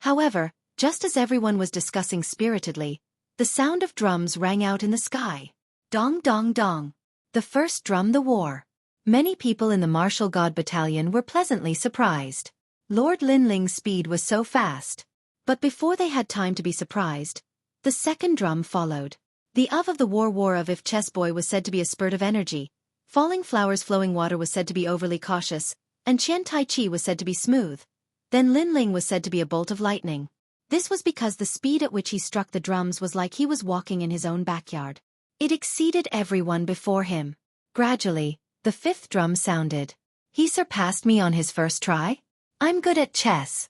However, just as everyone was discussing spiritedly, the sound of drums rang out in the sky. Dong dong dong. The first drum the war. Many people in the martial god battalion were pleasantly surprised. Lord Lin Ling's speed was so fast. But before they had time to be surprised, the second drum followed. The of the war of if chess boy was said to be a spurt of energy, falling flowers flowing water was said to be overly cautious, and Qian Tai-Chi was said to be smooth. Then Lin Ling was said to be a bolt of lightning. This was because the speed at which he struck the drums was like he was walking in his own backyard. It exceeded everyone before him. Gradually, the 5th drum sounded. He surpassed me on his first try? I'm good at chess.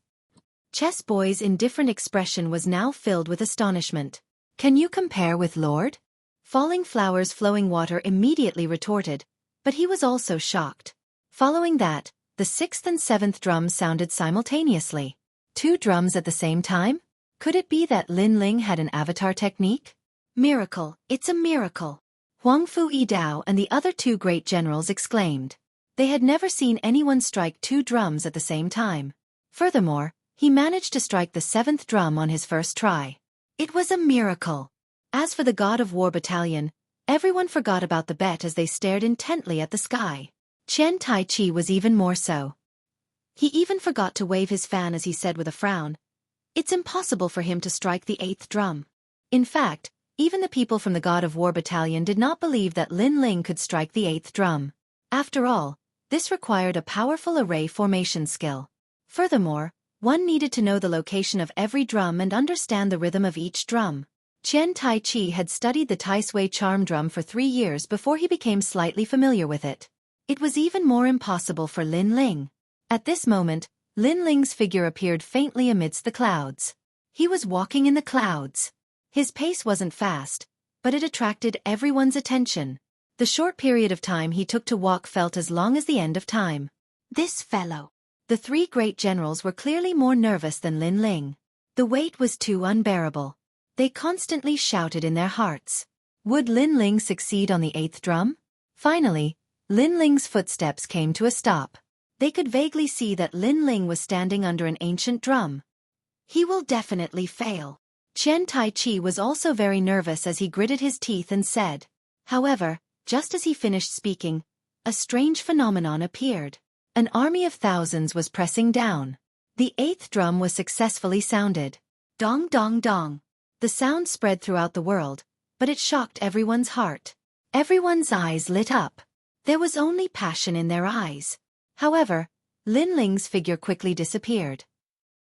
Chess boy's indifferent expression was now filled with astonishment. Can you compare with Lord? Falling flowers flowing water immediately retorted, but he was also shocked. Following that, the 6th and 7th drums sounded simultaneously. 2 drums at the same time? Could it be that Lin Ling had an avatar technique? Miracle, it's a miracle. Huang Fu Yidao and the other 2 great generals exclaimed. They had never seen anyone strike 2 drums at the same time. Furthermore, he managed to strike the 7th drum on his first try. It was a miracle. As for the God of War battalion, everyone forgot about the bet as they stared intently at the sky. Qian Tai-Chi was even more so. He even forgot to wave his fan as he said with a frown, "It's impossible for him to strike the 8th drum." In fact, even the people from the God of War battalion did not believe that Lin Ling could strike the 8th drum. After all, this required a powerful array formation skill. Furthermore, one needed to know the location of every drum and understand the rhythm of each drum. Qian Tai-Chi had studied the Tai Sui charm drum for 3 years before he became slightly familiar with it. It was even more impossible for Lin Ling. At this moment, Lin Ling's figure appeared faintly amidst the clouds. He was walking in the clouds. His pace wasn't fast, but it attracted everyone's attention. The short period of time he took to walk felt as long as the end of time. This fellow. The 3 great generals were clearly more nervous than Lin Ling. The weight was too unbearable. They constantly shouted in their hearts. Would Lin Ling succeed on the 8th drum? Finally, Lin Ling's footsteps came to a stop. They could vaguely see that Lin Ling was standing under an ancient drum. He will definitely fail. Qian Tai-Chi was also very nervous as he gritted his teeth and said. However, just as he finished speaking, a strange phenomenon appeared. An army of thousands was pressing down. The 8th drum was successfully sounded. Dong dong dong. The sound spread throughout the world, but it shocked everyone's heart. Everyone's eyes lit up. There was only passion in their eyes. However, Lin Ling's figure quickly disappeared.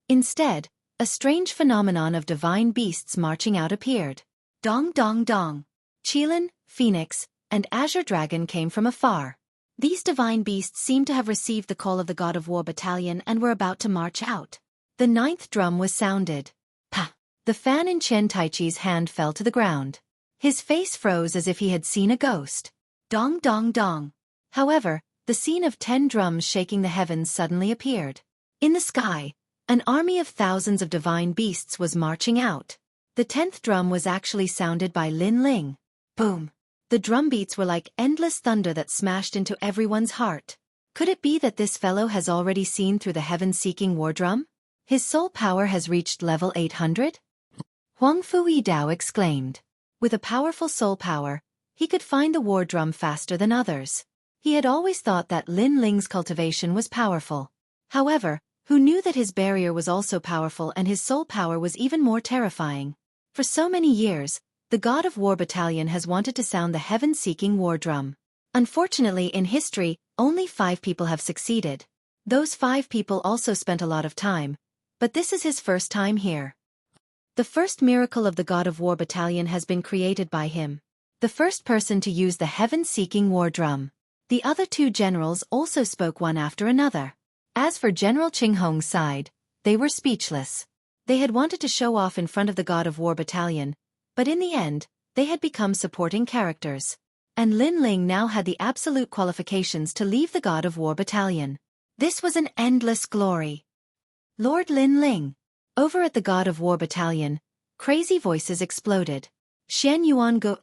Instead, a strange phenomenon of divine beasts marching out appeared. Dong dong dong. Qilin, Phoenix, and Azure Dragon came from afar. These divine beasts seemed to have received the call of the God of War battalion and were about to march out. The 9th drum was sounded. Pa! The fan in Chen Taichi's hand fell to the ground. His face froze as if he had seen a ghost. Dong dong dong. However, the scene of 10 drums shaking the heavens suddenly appeared. In the sky, an army of thousands of divine beasts was marching out. The 10th drum was actually sounded by Lin Ling. Boom! The drum beats were like endless thunder that smashed into everyone's heart. Could it be that this fellow has already seen through the heaven-seeking war drum? His soul power has reached level 800? Huang Fui Dao exclaimed. With a powerful soul power, he could find the war drum faster than others. He had always thought that Lin Ling's cultivation was powerful. However, who knew that his barrier was also powerful and his soul power was even more terrifying? For so many years, the God of War battalion has wanted to sound the heaven-seeking war drum. Unfortunately, in history, only 5 people have succeeded. Those 5 people also spent a lot of time, but this is his first time here. The first miracle of the God of War battalion has been created by him. The first person to use the heaven-seeking war drum. The other 2 generals also spoke one after another. As for General Qinghong's side, they were speechless. They had wanted to show off in front of the God of War battalion, but in the end, they had become supporting characters. And Lin Ling now had the absolute qualifications to leave the God of War battalion. This was an endless glory. Lord Lin Ling. Over at the God of War battalion, crazy voices exploded. Xian Yuan Go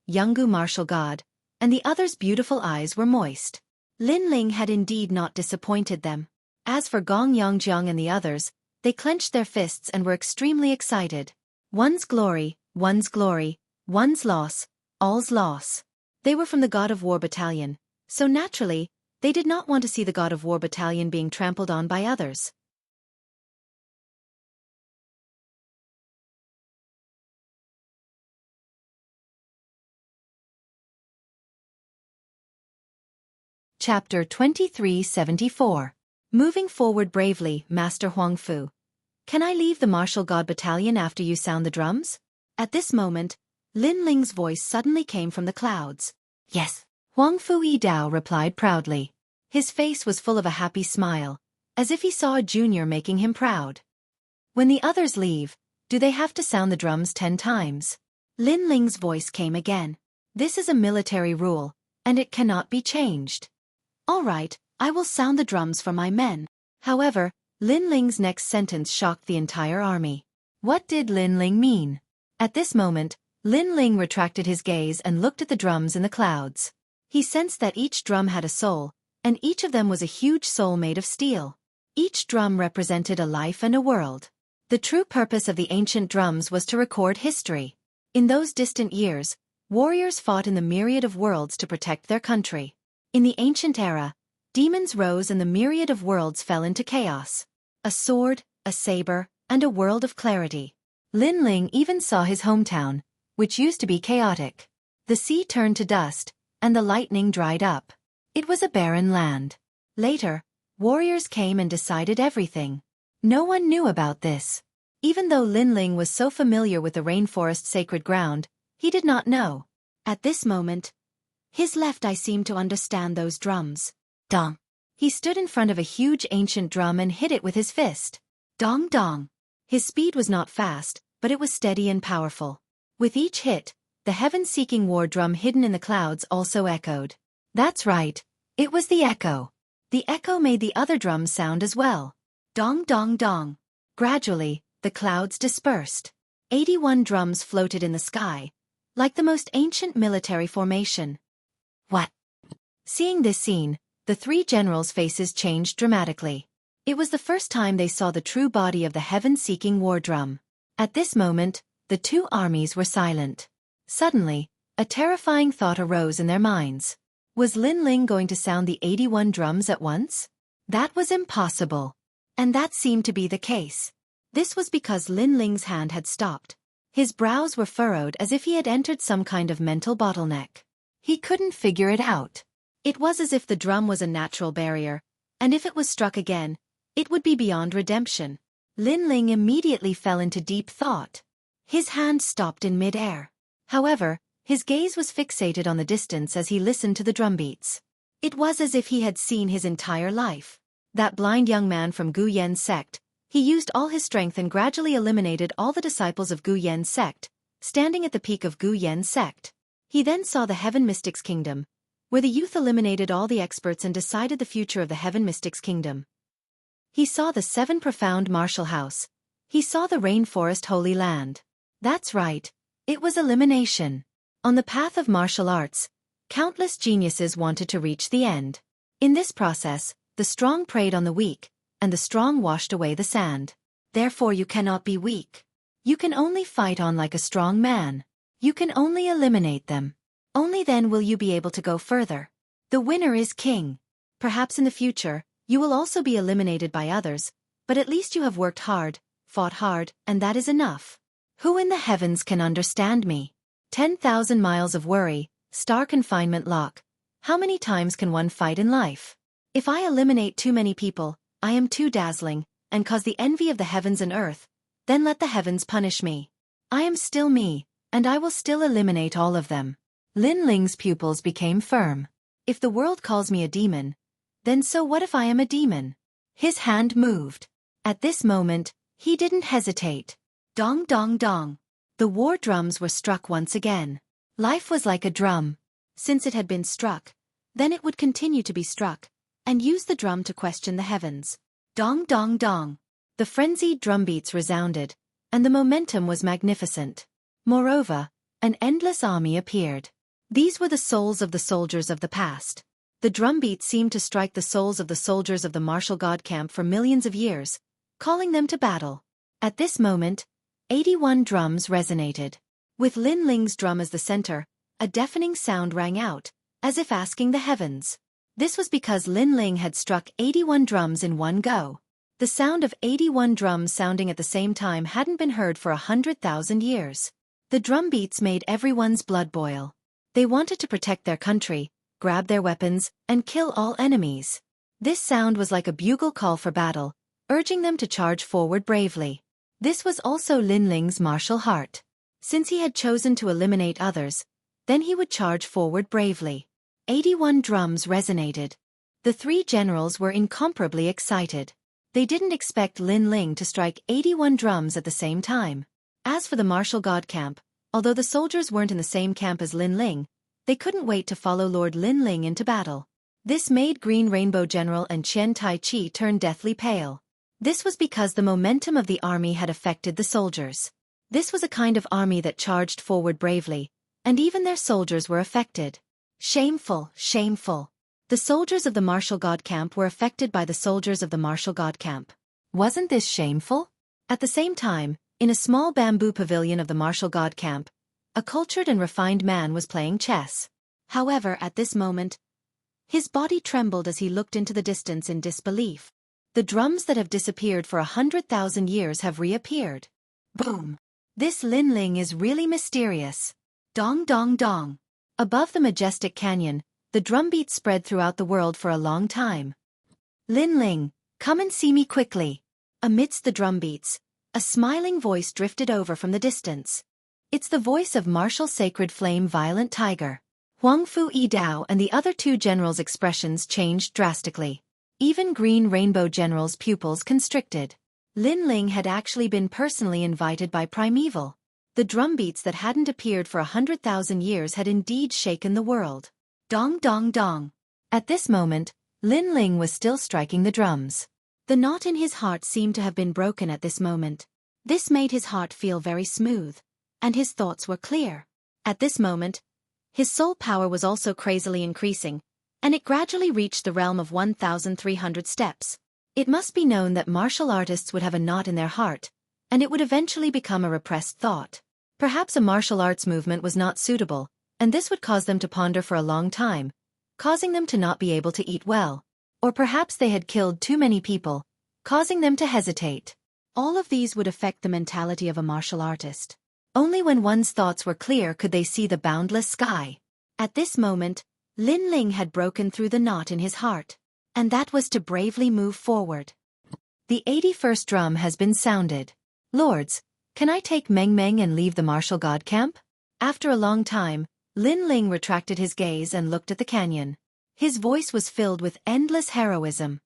Yungu martial god, and the others' beautiful eyes were moist. Lin Ling had indeed not disappointed them. As for Gong Yongjiang and the others, they clenched their fists and were extremely excited. One's glory, one's loss, all's loss. They were from the God of War battalion, so naturally, they did not want to see the God of War battalion being trampled on by others. Chapter 2374. Moving forward bravely, Master Huangfu. Can I leave the martial god battalion after you sound the drums? At this moment, Lin Ling's voice suddenly came from the clouds. Yes. Huangfu Yidao replied proudly. His face was full of a happy smile, as if he saw a junior making him proud. When the others leave, do they have to sound the drums 10 times? Lin Ling's voice came again. This is a military rule, and it cannot be changed. All right, I will sound the drums for my men. However, Lin Ling's next sentence shocked the entire army. What did Lin Ling mean? At this moment, Lin Ling retracted his gaze and looked at the drums in the clouds. He sensed that each drum had a soul, and each of them was a huge soul made of steel. Each drum represented a life and a world. The true purpose of the ancient drums was to record history. In those distant years, warriors fought in the myriad of worlds to protect their country. In the ancient era, demons rose and the myriad of worlds fell into chaos. A sword, a saber, and a world of clarity. Lin Ling even saw his hometown, which used to be chaotic. The sea turned to dust, and the lightning dried up. It was a barren land. Later, warriors came and decided everything. No one knew about this. Even though Lin Ling was so familiar with the rainforest sacred ground, he did not know. At this moment, his left eye seemed to understand those drums. Dong. He stood in front of a huge ancient drum and hit it with his fist. Dong dong. His speed was not fast, but it was steady and powerful. With each hit, the heaven-seeking war drum hidden in the clouds also echoed. That's right, it was the echo. The echo made the other drums sound as well. Dong dong dong. Gradually, the clouds dispersed. 81 drums floated in the sky, like the most ancient military formation. What? Seeing this scene, the 3 generals' faces changed dramatically. It was the first time they saw the true body of the heaven-seeking war drum. At this moment, the 2 armies were silent. Suddenly, a terrifying thought arose in their minds. Was Lin Ling going to sound the 81 drums at once? That was impossible. And that seemed to be the case. This was because Lin Ling's hand had stopped. His brows were furrowed as if he had entered some kind of mental bottleneck. He couldn't figure it out. It was as if the drum was a natural barrier, and if it was struck again, it would be beyond redemption. Lin Ling immediately fell into deep thought. His hand stopped in mid-air. However, His gaze was fixated on the distance as he listened to the drumbeats. It was as if he had seen his entire life. That blind young man from Gu Yen's sect, he used all his strength and gradually eliminated all the disciples of Gu Yen's sect, standing at the peak of Gu Yen's sect. He then saw the Heaven Mystics Kingdom, where the youth eliminated all the experts and decided the future of the Heaven Mystics Kingdom. He saw the 7 profound martial house. He saw the rainforest holy land. That's right. It was elimination. On the path of martial arts, countless geniuses wanted to reach the end. In this process, the strong preyed on the weak, and the strong washed away the sand. Therefore you cannot be weak. You can only fight on like a strong man. You can only eliminate them. Only then will you be able to go further. The winner is king. Perhaps in the future, you will also be eliminated by others, but at least you have worked hard, fought hard, and that is enough. Who in the heavens can understand me? 10,000 miles of worry, star confinement lock. How many times can one fight in life? If I eliminate too many people, I am too dazzling, and cause the envy of the heavens and earth, then let the heavens punish me. I am still me, and I will still eliminate all of them. Lin Ling's pupils became firm. If the world calls me a demon, then so what if I am a demon? His hand moved. At this moment, he didn't hesitate. Dong dong dong. The war drums were struck once again. Life was like a drum. Since it had been struck, then it would continue to be struck, and use the drum to question the heavens. Dong dong dong. The frenzied drumbeats resounded, and the momentum was magnificent. Moreover, an endless army appeared. These were the souls of the soldiers of the past. The drumbeat seemed to strike the souls of the soldiers of the martial god camp for millions of years, calling them to battle. At this moment, 81 drums resonated. With Lin Ling's drum as the center, a deafening sound rang out, as if asking the heavens. This was because Lin Ling had struck 81 drums in one go. The sound of 81 drums sounding at the same time hadn't been heard for 100,000 years. The drumbeats made everyone's blood boil. They wanted to protect their country, grab their weapons, and kill all enemies. This sound was like a bugle call for battle, urging them to charge forward bravely. This was also Lin Ling's martial heart. Since he had chosen to eliminate others, then he would charge forward bravely. 81 drums resonated. The 3 generals were incomparably excited. They didn't expect Lin Ling to strike 81 drums at the same time. As for the martial god camp, although the soldiers weren't in the same camp as Lin Ling, they couldn't wait to follow Lord Lin Ling into battle. This made Green Rainbow General and Qian Tai Chi turn deathly pale. This was because the momentum of the army had affected the soldiers. This was a kind of army that charged forward bravely, and even their soldiers were affected. Shameful, shameful. The soldiers of the martial god camp were affected by the soldiers of the martial god camp. Wasn't this shameful? At the same time, in a small bamboo pavilion of the martial god camp, a cultured and refined man was playing chess. However, at this moment, his body trembled as he looked into the distance in disbelief. The drums that have disappeared for 100,000 years have reappeared. Boom! This Lin Ling is really mysterious. Dong dong dong. Above the majestic canyon, the drumbeat spread throughout the world for a long time. Lin Ling, come and see me quickly. Amidst the drumbeats, a smiling voice drifted over from the distance. It's the voice of Martial Sacred Flame Violent Tiger. Huang Fu Yidao and the other 2 generals' expressions changed drastically. Even Green Rainbow General's pupils constricted. Lin Ling had actually been personally invited by Primeval. The drumbeats that hadn't appeared for 100,000 years had indeed shaken the world. Dong dong dong. At this moment, Lin Ling was still striking the drums. The knot in his heart seemed to have been broken at this moment. This made his heart feel very smooth, and his thoughts were clear. At this moment, his soul power was also crazily increasing, and it gradually reached the realm of 1,300 steps. It must be known that martial artists would have a knot in their heart, and it would eventually become a repressed thought. Perhaps a martial arts movement was not suitable, and this would cause them to ponder for a long time, causing them to not be able to eat well. Or perhaps they had killed too many people, causing them to hesitate. All of these would affect the mentality of a martial artist. Only when one's thoughts were clear could they see the boundless sky. At this moment, Lin Ling had broken through the knot in his heart, and that was to bravely move forward. The 81st drum has been sounded. Lords, can I take Meng Meng and leave the martial god camp? After a long time, Lin Ling retracted his gaze and looked at the canyon. His voice was filled with endless heroism.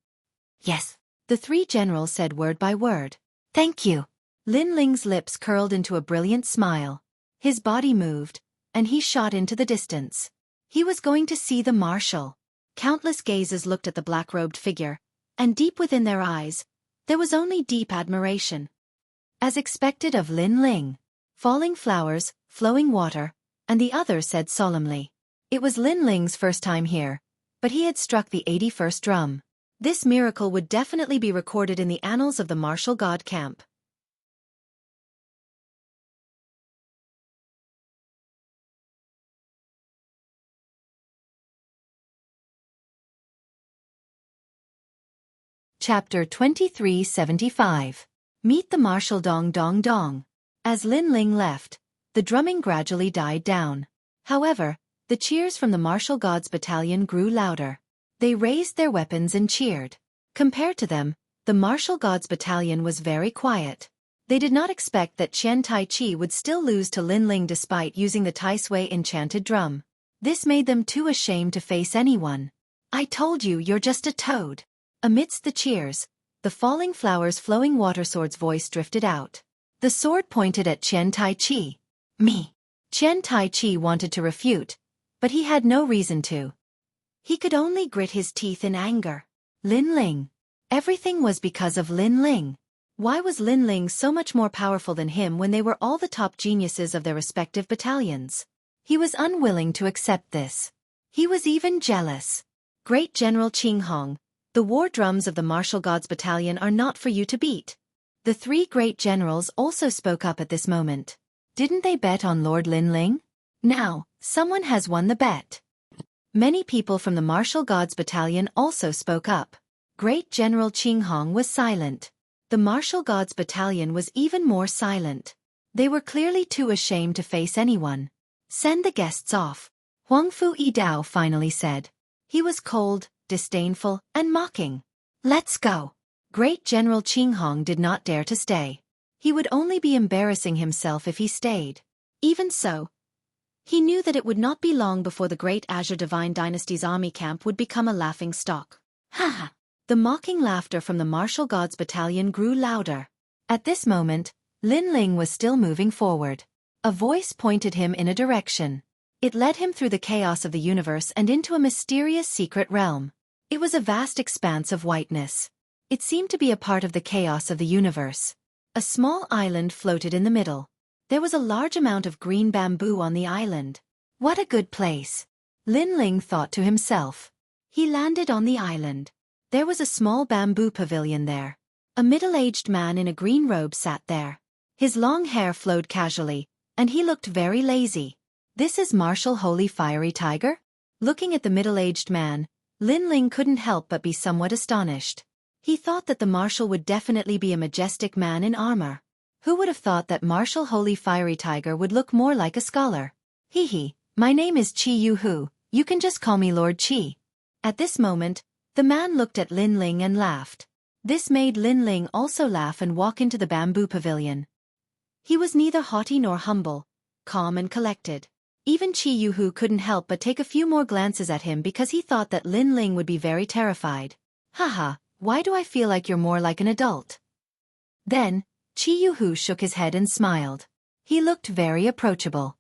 Yes, the three generals said word by word. Thank you. Lin Ling's lips curled into a brilliant smile. His body moved, and he shot into the distance. He was going to see the marshal. Countless gazes looked at the black-robed figure, and deep within their eyes, there was only deep admiration. As expected of Lin Ling, falling flowers, flowing water, and the other said solemnly. It was Lin Ling's first time here, but he had struck the 81st drum. This miracle would definitely be recorded in the annals of the martial god camp. Chapter 2375. Meet the Marshal Dong Dong Dong. As Lin Ling left, the drumming gradually died down. However, the cheers from the martial gods battalion grew louder. They raised their weapons and cheered. Compared to them, the martial gods battalion was very quiet. They did not expect that Qian Tai Chi would still lose to Lin Ling despite using the Tai Sui enchanted drum. This made them too ashamed to face anyone. I told you you're just a toad. Amidst the cheers, the falling flowers flowing water sword's voice drifted out. The sword pointed at Qian Tai Chi. Me. Qian Tai Chi wanted to refute, but he had no reason to. He could only grit his teeth in anger. Lin Ling. Everything was because of Lin Ling. Why was Lin Ling so much more powerful than him when they were all the top geniuses of their respective battalions? He was unwilling to accept this. He was even jealous. Great General Qing Hong, the war drums of the martial gods battalion are not for you to beat. The three great generals also spoke up at this moment. Didn't they bet on Lord Lin Ling? Now, someone has won the bet. Many people from the martial gods battalion also spoke up. Great General Qing Hong was silent. The martial gods battalion was even more silent. They were clearly too ashamed to face anyone. Send the guests off, Huang Fu Yidao finally said. He was cold, disdainful, and mocking. Let's go. Great General Qing Hong did not dare to stay. He would only be embarrassing himself if he stayed. Even so, he knew that it would not be long before the great Azure Divine Dynasty's army camp would become a laughing stock. Ha ha! The mocking laughter from the martial gods battalion grew louder. At this moment, Lin Ling was still moving forward. A voice pointed him in a direction. It led him through the chaos of the universe and into a mysterious secret realm. It was a vast expanse of whiteness. It seemed to be a part of the chaos of the universe. A small island floated in the middle. There was a large amount of green bamboo on the island. What a good place! Lin Ling thought to himself. He landed on the island. There was a small bamboo pavilion there. A middle-aged man in a green robe sat there. His long hair flowed casually, and he looked very lazy. This is Marshal Holy Fiery Tiger? Looking at the middle-aged man, Lin Ling couldn't help but be somewhat astonished. He thought that the marshal would definitely be a majestic man in armor. Who would have thought that Marshal Holy Fiery Tiger would look more like a scholar? Hee hee, my name is Qi Yu Hu, you can just call me Lord Qi. At this moment, the man looked at Lin Ling and laughed. This made Lin Ling also laugh and walk into the bamboo pavilion. He was neither haughty nor humble, calm and collected. Even Qi Yu Hu couldn't help but take a few more glances at him because he thought that Lin Ling would be very terrified. Haha, why do I feel like you're more like an adult? Then, Qi Yu Hu shook his head and smiled. He looked very approachable.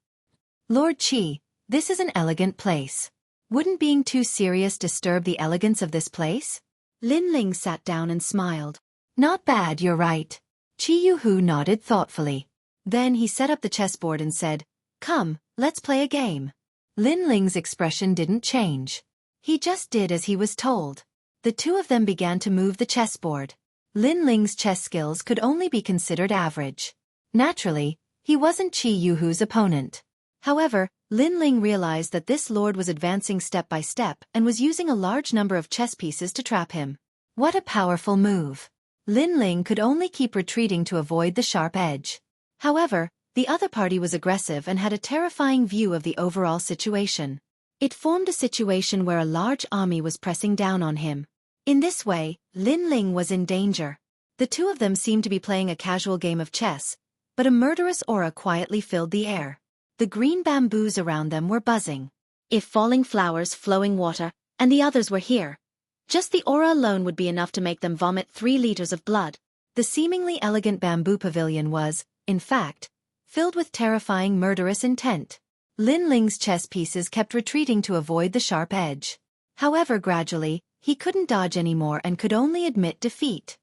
Lord Qi, this is an elegant place. Wouldn't being too serious disturb the elegance of this place? Lin Ling sat down and smiled. Not bad, you're right. Qi Yu Hu nodded thoughtfully. Then he set up the chessboard and said, Come, let's play a game. Lin Ling's expression didn't change. He just did as he was told. The two of them began to move the chessboard. Lin Ling's chess skills could only be considered average. Naturally, he wasn't Qi Yu Hu's opponent. However, Lin Ling realized that this lord was advancing step by step and was using a large number of chess pieces to trap him. What a powerful move. Lin Ling could only keep retreating to avoid the sharp edge. However, the other party was aggressive and had a terrifying view of the overall situation. It formed a situation where a large army was pressing down on him. In this way, Lin Ling was in danger. The two of them seemed to be playing a casual game of chess, but a murderous aura quietly filled the air. The green bamboos around them were buzzing. If falling flowers, flowing water, and the others were here, just the aura alone would be enough to make them vomit 3 liters of blood. The seemingly elegant bamboo pavilion was, in fact, filled with terrifying murderous intent. Lin Ling's chess pieces kept retreating to avoid the sharp edge. However, gradually, he couldn't dodge anymore and could only admit defeat.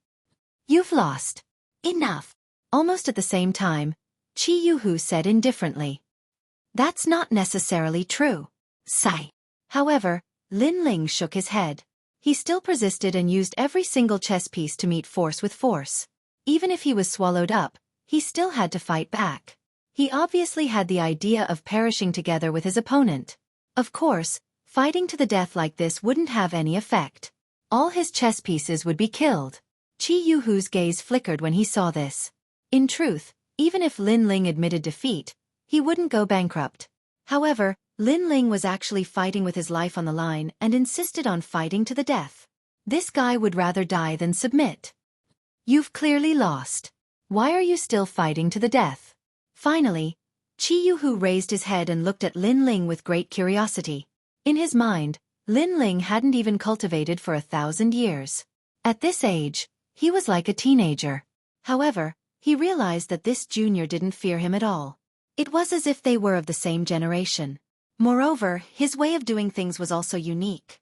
"You've lost. Enough." Almost at the same time, Qi Yuhu said indifferently. "That's not necessarily true. Sigh." However, Lin Ling shook his head. He still persisted and used every single chess piece to meet force with force. Even if he was swallowed up, he still had to fight back. He obviously had the idea of perishing together with his opponent. Of course, fighting to the death like this wouldn't have any effect. All his chess pieces would be killed. Qi Yuhu's gaze flickered when he saw this. In truth, even if Lin Ling admitted defeat, he wouldn't go bankrupt. However, Lin Ling was actually fighting with his life on the line and insisted on fighting to the death. This guy would rather die than submit. "You've clearly lost. Why are you still fighting to the death?" Finally, Qi Yuhu raised his head and looked at Lin Ling with great curiosity. In his mind, Lin Ling hadn't even cultivated for 1,000 years. At this age, he was like a teenager. However, he realized that this junior didn't fear him at all. It was as if they were of the same generation. Moreover, his way of doing things was also unique.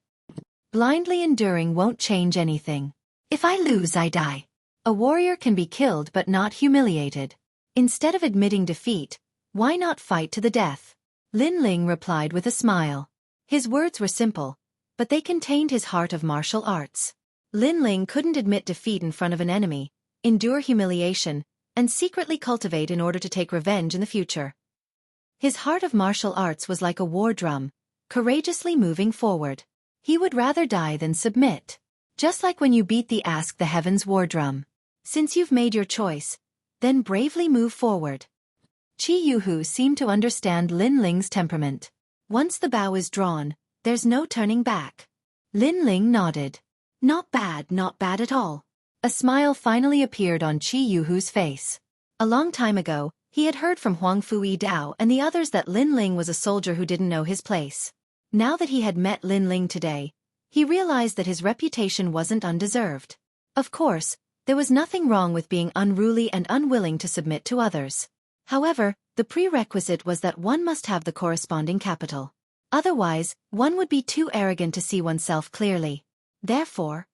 Blindly enduring won't change anything. If I lose, I die. A warrior can be killed but not humiliated. Instead of admitting defeat, why not fight to the death? Lin Ling replied with a smile. His words were simple, but they contained his heart of martial arts. Lin Ling couldn't admit defeat in front of an enemy, endure humiliation, and secretly cultivate in order to take revenge in the future. His heart of martial arts was like a war drum, courageously moving forward. He would rather die than submit. Just like when you beat the Ask the Heavens war drum. Since you've made your choice, then bravely move forward. Qi Yuhu seemed to understand Lin Ling's temperament. Once the bow is drawn, there's no turning back. Lin Ling nodded. Not bad at all. A smile finally appeared on Qi Yuhu's face. A long time ago, he had heard from Huang Fui Dao and the others that Lin Ling was a soldier who didn't know his place. Now that he had met Lin Ling today, he realized that his reputation wasn't undeserved. Of course, there was nothing wrong with being unruly and unwilling to submit to others. However, the prerequisite was that one must have the corresponding capital. Otherwise, one would be too arrogant to see oneself clearly. Therefore,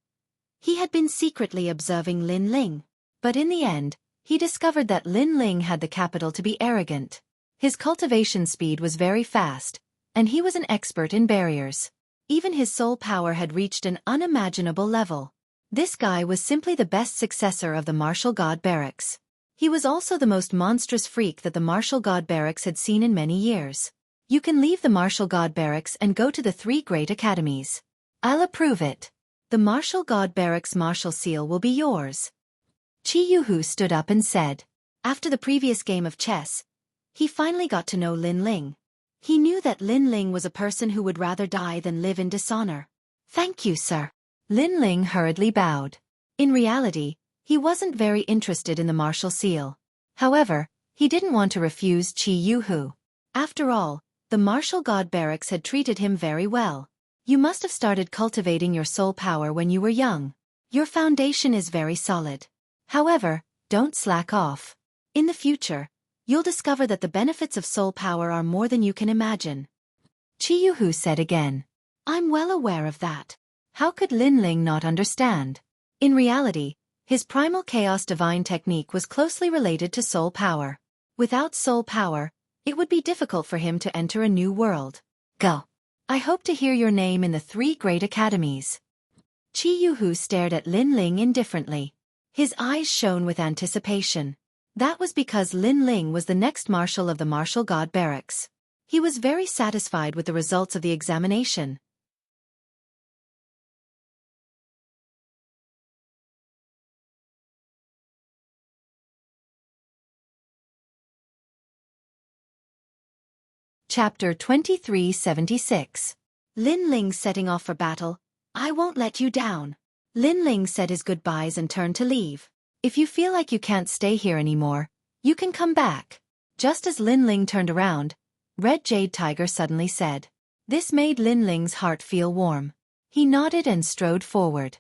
he had been secretly observing Lin Ling. But in the end, he discovered that Lin Ling had the capital to be arrogant. His cultivation speed was very fast, and he was an expert in barriers. Even his soul power had reached an unimaginable level. This guy was simply the best successor of the martial god barracks. He was also the most monstrous freak that the martial god barracks had seen in many years. You can leave the martial god barracks and go to the 3 great academies. I'll approve it. The martial god barracks martial seal will be yours. Qi Yuhu stood up and said. After the previous game of chess, he finally got to know Lin Ling. He knew that Lin Ling was a person who would rather die than live in dishonor. Thank you, sir. Lin Ling hurriedly bowed. In reality, he wasn't very interested in the martial seal. However, he didn't want to refuse Qi Yuhu. After all, the martial god barracks had treated him very well. You must have started cultivating your soul power when you were young. Your foundation is very solid. However, don't slack off. In the future, you'll discover that the benefits of soul power are more than you can imagine. Qi Yuhu said again. I'm well aware of that. How could Lin Ling not understand? In reality, his primal chaos divine technique was closely related to soul power. Without soul power, it would be difficult for him to enter a new world. Go. I hope to hear your name in the 3 great academies. Qi Yuhu stared at Lin Ling indifferently. His eyes shone with anticipation. That was because Lin Ling was the next marshal of the martial god barracks. He was very satisfied with the results of the examination. Chapter 2376. Lin Ling setting off for battle. I won't let you down. Lin Ling said his goodbyes and turned to leave. If you feel like you can't stay here anymore, you can come back. Just as Lin Ling turned around, Red Jade Tiger suddenly said. This made Lin Ling's heart feel warm. He nodded and strode forward.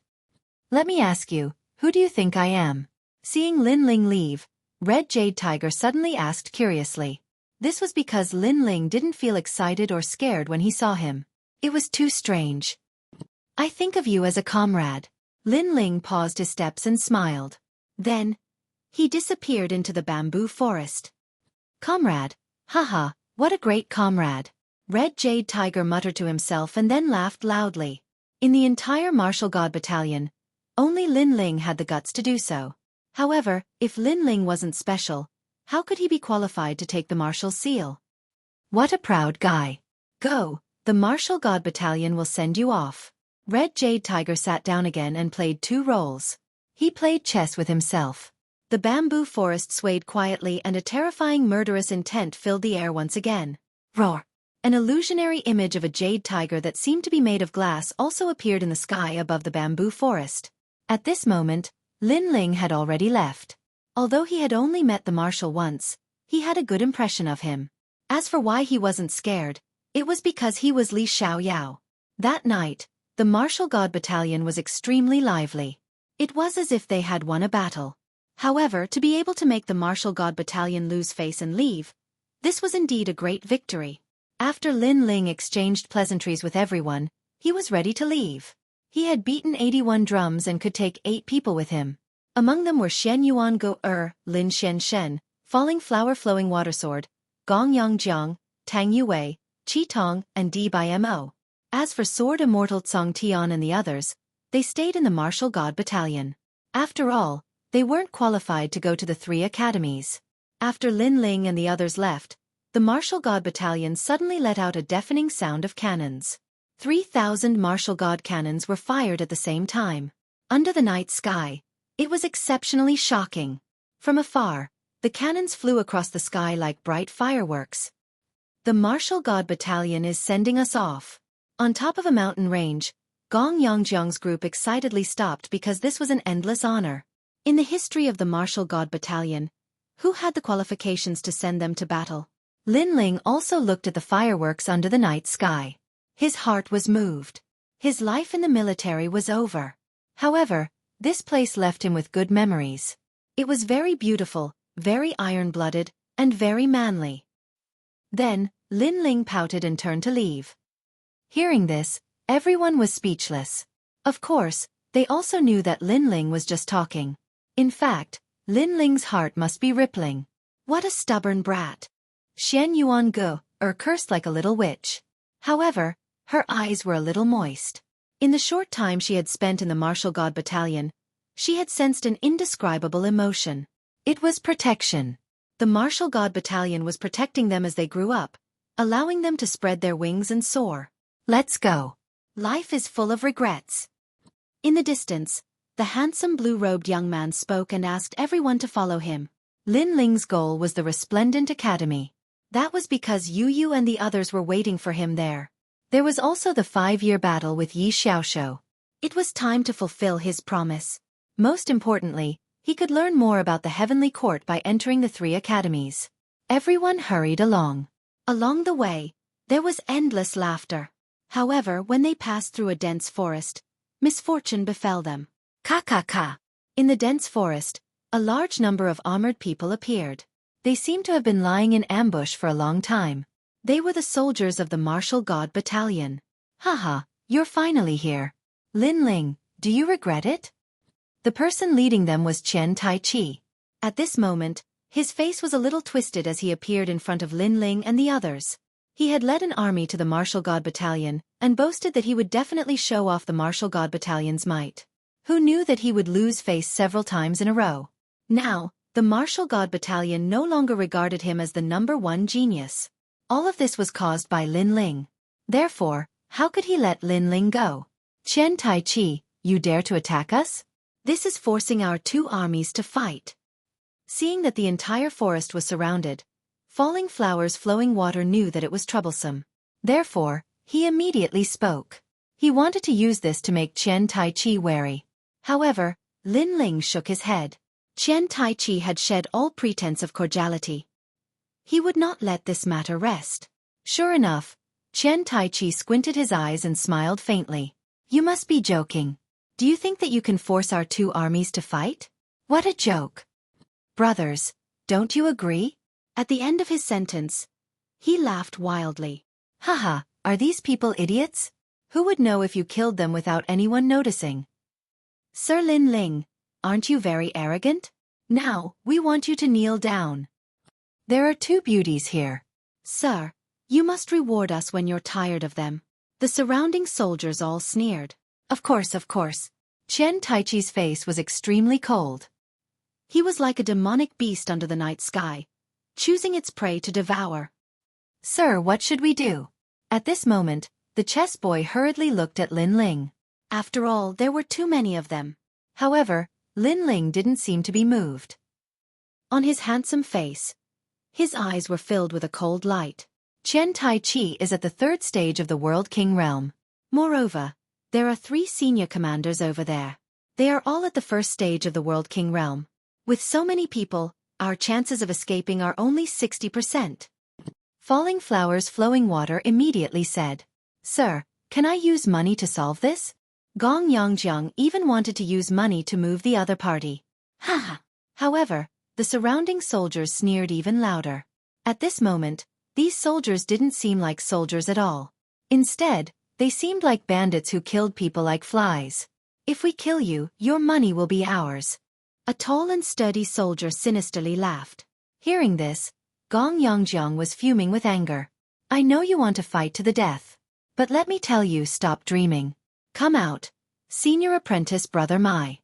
Let me ask you, who do you think I am? Seeing Lin Ling leave, Red Jade Tiger suddenly asked curiously. This was because Lin Ling didn't feel excited or scared when he saw him. It was too strange. I think of you as a comrade. Lin Ling paused his steps and smiled. Then, he disappeared into the bamboo forest. Comrade, haha, what a great comrade. Red Jade Tiger muttered to himself and then laughed loudly. In the entire Martial God Battalion, only Lin Ling had the guts to do so. However, if Lin Ling wasn't special, how could he be qualified to take the Martial Seal? What a proud guy. Go, the Martial God Battalion will send you off. Red Jade Tiger sat down again and played 2 roles. He played chess with himself. The bamboo forest swayed quietly and a terrifying murderous intent filled the air once again. Roar! An illusionary image of a jade tiger that seemed to be made of glass also appeared in the sky above the bamboo forest. At this moment, Lin Ling had already left. Although he had only met the marshal once, he had a good impression of him. As for why he wasn't scared, it was because he was Li Xiaoyao. That night, the Martial God Battalion was extremely lively. It was as if they had won a battle. However, to be able to make the Martial God Battalion lose face and leave, this was indeed a great victory. After Lin Ling exchanged pleasantries with everyone, he was ready to leave. He had beaten 81 drums and could take 8 people with him. Among them were Shen Yuan Go Lin Shen Shen, Falling Flower Flowing Water Sword, Gong Yang Jiang, Tang Yue, Qi Tong, and Di Bai Mo. As for Sword Immortal Tsong Tian and the others, they stayed in the Martial God Battalion. After all, they weren't qualified to go to the 3 academies. After Lin Ling and the others left, the Martial God Battalion suddenly let out a deafening sound of cannons. 3,000 Martial God cannons were fired at the same time. Under the night sky, it was exceptionally shocking. From afar, the cannons flew across the sky like bright fireworks. The Martial God Battalion is sending us off. On top of a mountain range, Gong Yangjiang's group excitedly stopped because this was an endless honor. In the history of the Martial God Battalion, who had the qualifications to send them to battle? Lin Ling also looked at the fireworks under the night sky. His heart was moved. His life in the military was over. However, this place left him with good memories. It was very beautiful, very iron-blooded, and very manly. Then, Lin Ling pouted and turned to leave. Hearing this, everyone was speechless. Of course, they also knew that Lin Ling was just talking. In fact, Lin Ling's heart must be rippling. What a stubborn brat. Shen Yuan Go, cursed like a little witch. However, her eyes were a little moist. In the short time she had spent in the Martial God Battalion, she had sensed an indescribable emotion. It was protection. The Martial God Battalion was protecting them as they grew up, allowing them to spread their wings and soar. Let's go. Life is full of regrets. In the distance, the handsome blue-robed young man spoke and asked everyone to follow him. Lin Ling's goal was the resplendent academy. That was because Yu Yu and the others were waiting for him there. There was also the 5-year battle with Yi Xiaoshou. It was time to fulfill his promise. Most importantly, he could learn more about the Heavenly Court by entering the 3 academies. Everyone hurried along. Along the way, there was endless laughter. However, when they passed through a dense forest, misfortune befell them. Ka. In the dense forest, a large number of armored people appeared. They seemed to have been lying in ambush for a long time. They were the soldiers of the Martial God Battalion. Haha, you're finally here. Lin Ling, do you regret it? The person leading them was Qian Taichi. At this moment, his face was a little twisted as he appeared in front of Lin Ling and the others. He had led an army to the Martial God Battalion and boasted that he would definitely show off the Martial God Battalion's might. Who knew that he would lose face several times in a row? Now, the Martial God Battalion no longer regarded him as the #1 genius. All of this was caused by Lin Ling. Therefore, how could he let Lin Ling go? Qian Taichi, you dare to attack us? This is forcing our 2 armies to fight. Seeing that the entire forest was surrounded, Falling Flowers Flowing Water knew that it was troublesome. Therefore, he immediately spoke. He wanted to use this to make Qian Taichi wary. However, Lin Ling shook his head. Qian Taichi had shed all pretense of cordiality. He would not let this matter rest. Sure enough, Chen Taichi squinted his eyes and smiled faintly. You must be joking. Do you think that you can force our two armies to fight? What a joke. Brothers, don't you agree? At the end of his sentence, he laughed wildly. Haha, are these people idiots? Who would know if you killed them without anyone noticing? Sir Lin Ling, aren't you very arrogant? Now, we want you to kneel down. There are two beauties here. Sir, you must reward us when you're tired of them. The surrounding soldiers all sneered. Of course, of course. Chen Taichi's face was extremely cold. He was like a demonic beast under the night sky, choosing its prey to devour. Sir, what should we do? At this moment, the chess boy hurriedly looked at Lin Ling. After all, there were too many of them. However, Lin Ling didn't seem to be moved. On his handsome face, his eyes were filled with a cold light. Chen Taichi is at the third stage of the World King realm. Moreover, there are 3 senior commanders over there. They are all at the first stage of the World King realm. With so many people, our chances of escaping are only 60%. Falling Flowers Flowing Water immediately said, Sir, can I use money to solve this? Gong Yongjiang even wanted to use money to move the other party. Haha. However, the surrounding soldiers sneered even louder. At this moment, these soldiers didn't seem like soldiers at all. Instead, they seemed like bandits who killed people like flies. If we kill you, your money will be ours. A tall and sturdy soldier sinisterly laughed. Hearing this, Gong Yongjiang was fuming with anger. I know you want to fight to the death. But let me tell you, stop dreaming. Come out, senior apprentice brother Mai.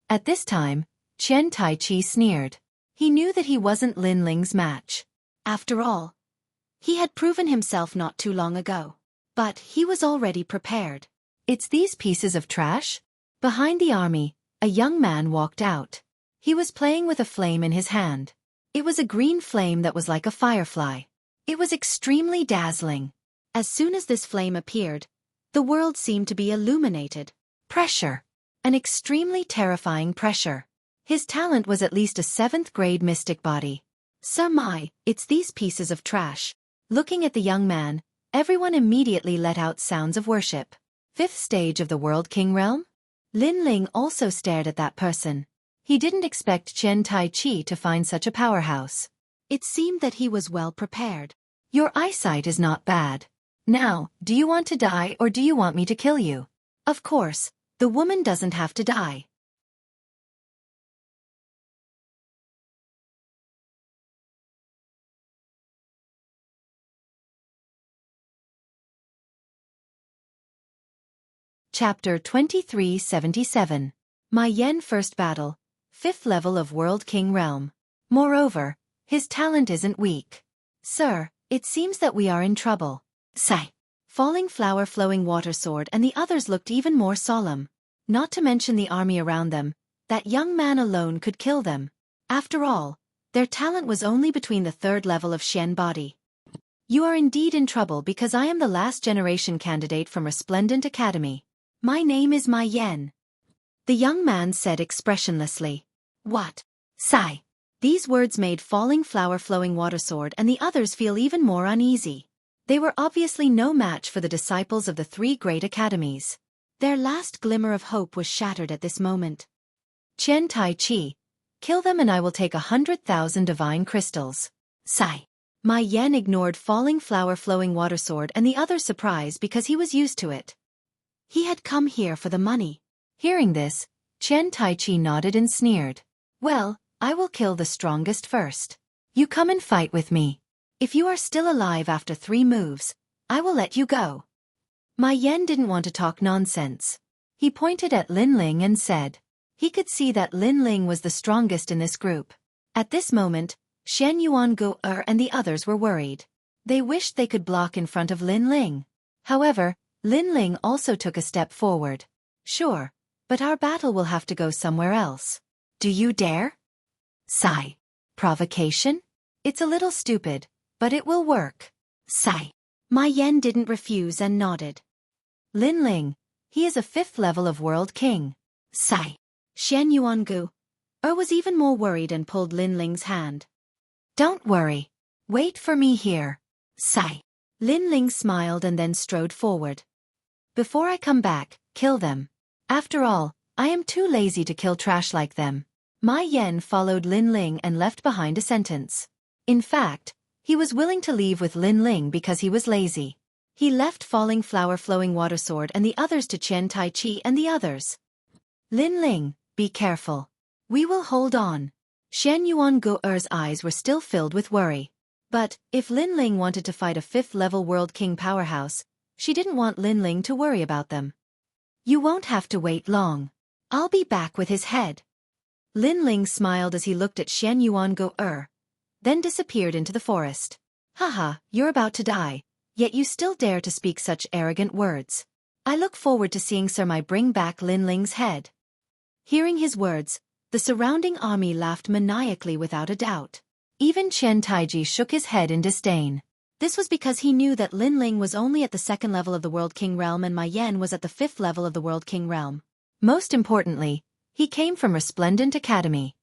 At this time, Chen Taichi sneered. He knew that he wasn't Lin Ling's match. After all, he had proven himself not too long ago. But he was already prepared. It's these pieces of trash? Behind the army, a young man walked out. He was playing with a flame in his hand. It was a green flame that was like a firefly. It was extremely dazzling. As soon as this flame appeared, the world seemed to be illuminated. Pressure. An extremely terrifying pressure. His talent was at least a 7th grade mystic body. Sir Mai, it's these pieces of trash. Looking at the young man, everyone immediately let out sounds of worship. 5th stage of the World King realm? Lin Ling also stared at that person. He didn't expect Chen Taichi to find such a powerhouse. It seemed that he was well prepared. Your eyesight is not bad. Now, do you want to die or do you want me to kill you? Of course, the woman doesn't have to die. Chapter 2377. My Yen First Battle, 5th level of World King Realm. Moreover, his talent isn't weak. Sir, it seems that we are in trouble. Sigh. Falling Flower Flowing Water Sword and the others looked even more solemn. Not to mention the army around them, that young man alone could kill them. After all, their talent was only between the 3rd level of Shen body. You are indeed in trouble because I am the last generation candidate from Resplendent Academy. My name is Mai Yen. The young man said expressionlessly. What? Sigh. These words made Falling Flower Flowing Water Sword and the others feel even more uneasy. They were obviously no match for the disciples of the 3 great academies. Their last glimmer of hope was shattered at this moment. Chen Taichi, kill them and I will take 100,000 divine crystals. Sigh. Mai Yen ignored Falling Flower Flowing Water Sword and the other's surprise because he was used to it. He had come here for the money. Hearing this, Chen Taichi nodded and sneered. Well, I will kill the strongest first. You come and fight with me. If you are still alive after 3 moves, I will let you go. Mai Yen didn't want to talk nonsense. He pointed at Lin Ling and said. He could see that Lin Ling was the strongest in this group. At this moment, Shen Yuan Go and the others were worried. They wished they could block in front of Lin Ling. However, Lin Ling also took a step forward. Sure, but our battle will have to go somewhere else. Do you dare? Sigh. Provocation? It's a little stupid, but it will work. Sigh. Mai Yen didn't refuse and nodded. Lin Ling, he is a 5th level of World King. Sigh. Shen Yuangu was even more worried and pulled Lin Ling's hand. Don't worry. Wait for me here. Sigh. Lin Ling smiled and then strode forward. Before I come back, kill them. After all, I am too lazy to kill trash like them. Ma Yan followed Lin Ling and left behind a sentence. In fact, he was willing to leave with Lin Ling because he was lazy. He left Falling Flower Flowing Water Sword and the others to Qian Tai Chi and the others. Lin Ling, be careful. We will hold on. Shen Yuan Guo'er's eyes were still filled with worry. But, if Lin Ling wanted to fight a 5th-level World King powerhouse, she didn't want Lin Ling to worry about them. You won't have to wait long. I'll be back with his head. Lin Ling smiled as he looked at Shen Yuan Guo'er, then disappeared into the forest. Haha, you're about to die, yet you still dare to speak such arrogant words. I look forward to seeing Sir Mai bring back Lin Ling's head. Hearing his words, the surrounding army laughed maniacally without a doubt. Even Qian Taiji shook his head in disdain. This was because he knew that Lin Ling was only at the 2nd level of the World King realm and Ma Yan was at the 5th level of the World King realm. Most importantly, he came from Resplendent Academy.